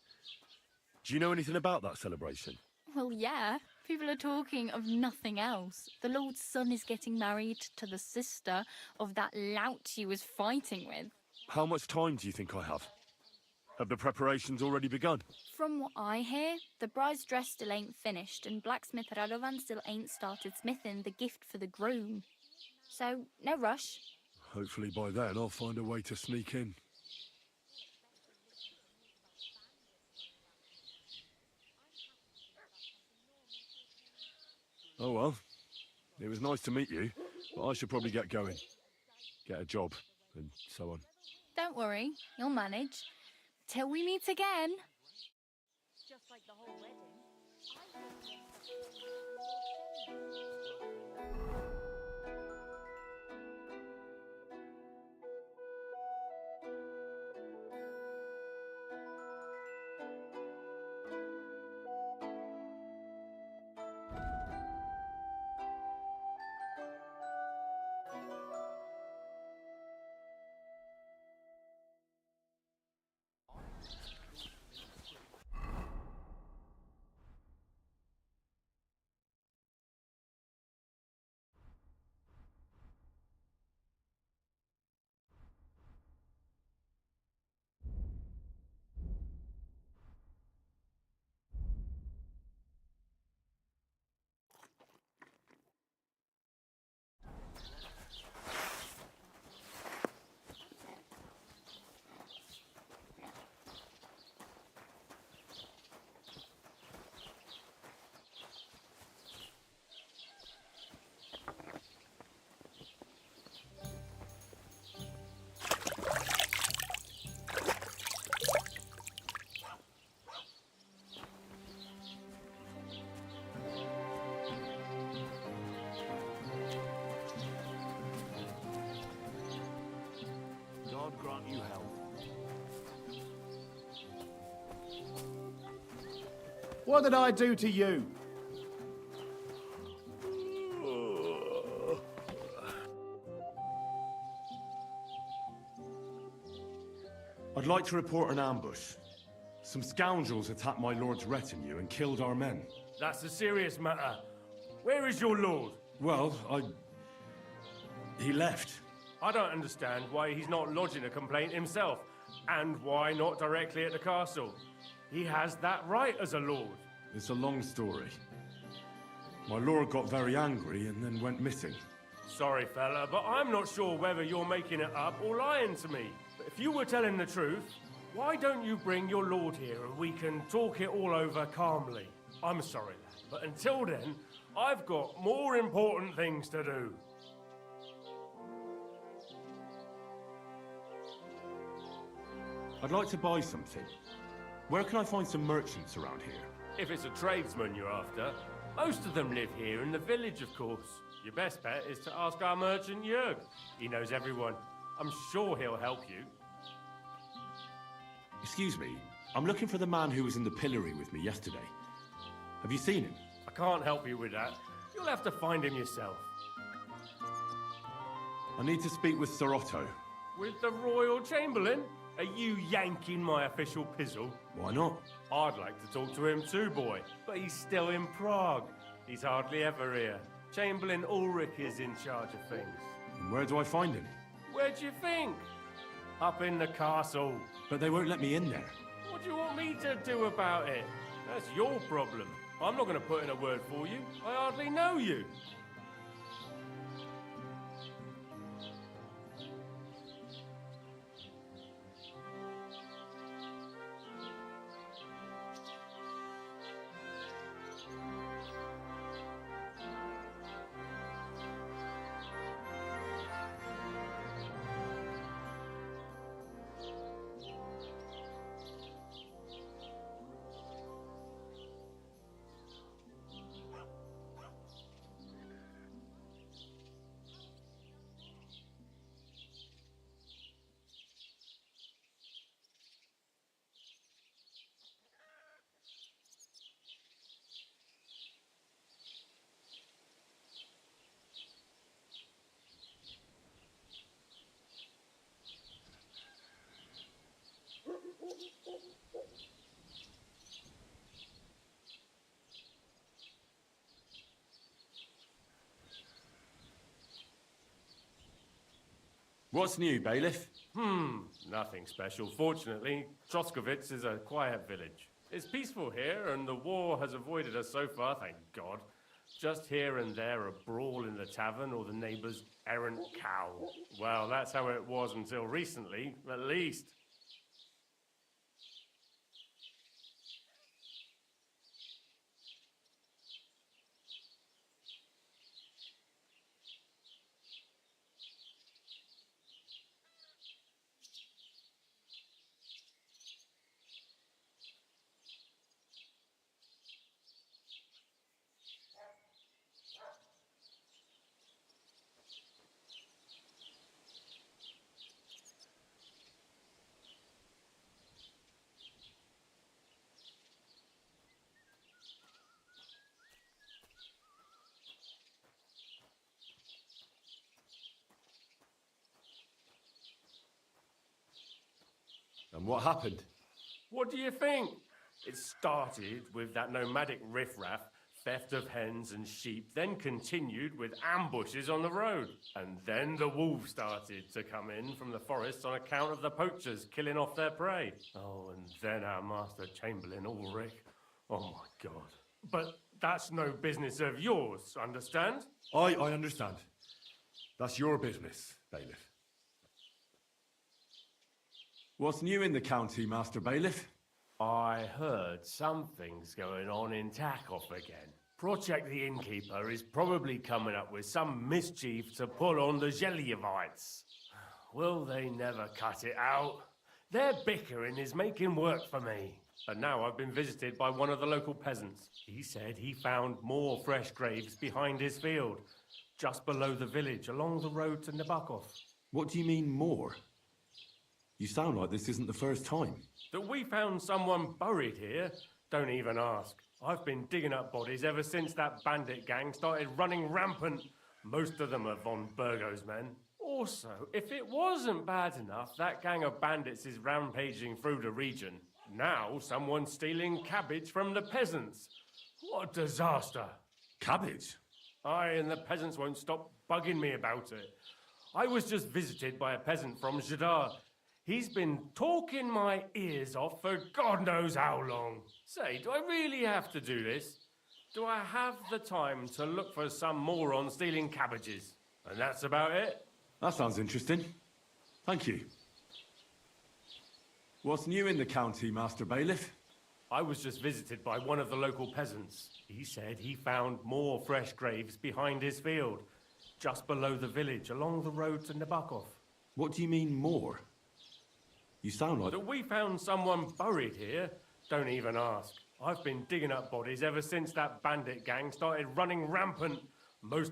Do you know anything about that celebration?
Well, yeah. People are talking of nothing else. The Lord's son is getting married to the sister of that lout he was fighting with.
How much time do you think I have? Have the preparations already begun?
From what I hear, the bride's dress still ain't finished, and blacksmith Radovan still ain't started smithing the gift for the groom. So, no rush.
Hopefully by then I'll find a way to sneak in. Oh well, it was nice to meet you, but I should probably get going. Get a job, and so on.
Don't worry, you'll manage. Till we meet again. Just like the whole wedding.
God grant you health.
What did I do to you?
I'd like to report an ambush. Some scoundrels attacked my lord's retinue and killed our men.
That's a serious matter. Where is your lord?
Well, he left.
I don't understand why he's not lodging a complaint himself, and why not directly at the castle. He has that right as a lord.
It's a long story. My lord got very angry and then went missing.
Sorry, fella, but I'm not sure whether you're making it up or lying to me. But if you were telling the truth, why don't you bring your lord here and we can talk it all over calmly? I'm sorry, lad, but until then, I've got more important things to do.
I'd like to buy something. Where can I find some merchants around here?
If it's a tradesman you're after, most of them live here in the village, of course. Your best bet is to ask our merchant Jörg. He knows everyone. I'm sure he'll help you.
Excuse me, I'm looking for the man who was in the pillory with me yesterday. Have you seen him?
I can't help you with that. You'll have to find him yourself.
I need to speak with Sir Otto.
With the Royal Chamberlain? Are you yanking my official pizzle?
Why not?
I'd like to talk to him too, boy. But he's still in Prague. He's hardly ever here. Chamberlain Ulrich is in charge of things.
And where do I find him?
Where do you think? Up in the castle.
But they won't let me in there.
What do you want me to do about it? That's your problem. I'm not going to put in a word for you. I hardly know you.
What's new, bailiff?
Nothing special. Fortunately, Troskovitz is a quiet village. It's peaceful here, and the war has avoided us so far, thank God. Just here and there a brawl in the tavern or the neighbour's errant cow. Well, that's how it was until recently, at least.
And what happened?
What do you think? It started with that nomadic riffraff, theft of hens and sheep, then continued with ambushes on the road. And then the wolves started to come in from the forests on account of the poachers killing off their prey. Oh, and then our master chamberlain, Ulrich. Oh my God. But that's no business of yours, understand?
I understand. That's your business, bailiff. What's new in the county, Master Bailiff?
I heard something's going on in Takov again. Project the Innkeeper is probably coming up with some mischief to pull on the Zelievites. Will they never cut it out? Their bickering is making work for me. And now I've been visited by one of the local peasants. He said he found more fresh graves behind his field, just below the village, along the road to Nabokov.
What do you mean, more? You sound like this isn't the first time.
That we found someone buried here? Don't even ask. I've been digging up bodies ever since that bandit gang started running rampant. Most of them are von Burgo's men. Also, if it wasn't bad enough, that gang of bandits is rampaging through the region. Now someone's stealing cabbage from the peasants. What a disaster.
Cabbage?
Aye, and the peasants won't stop bugging me about it. I was just visited by a peasant from Jadar. He's been talking my ears off for God knows how long. Say, do I really have to do this? Do I have the time to look for some moron stealing cabbages? And that's about it.
That sounds interesting. Thank you. What's new in the county, Master Bailiff?
I was just visited by one of the local peasants. He said he found more fresh graves behind his field, just below the village, along the road to Nabokov.
What do you mean, more? You sound like...
That we found someone buried here? Don't even ask. I've been digging up bodies ever since that bandit gang started running rampant. Most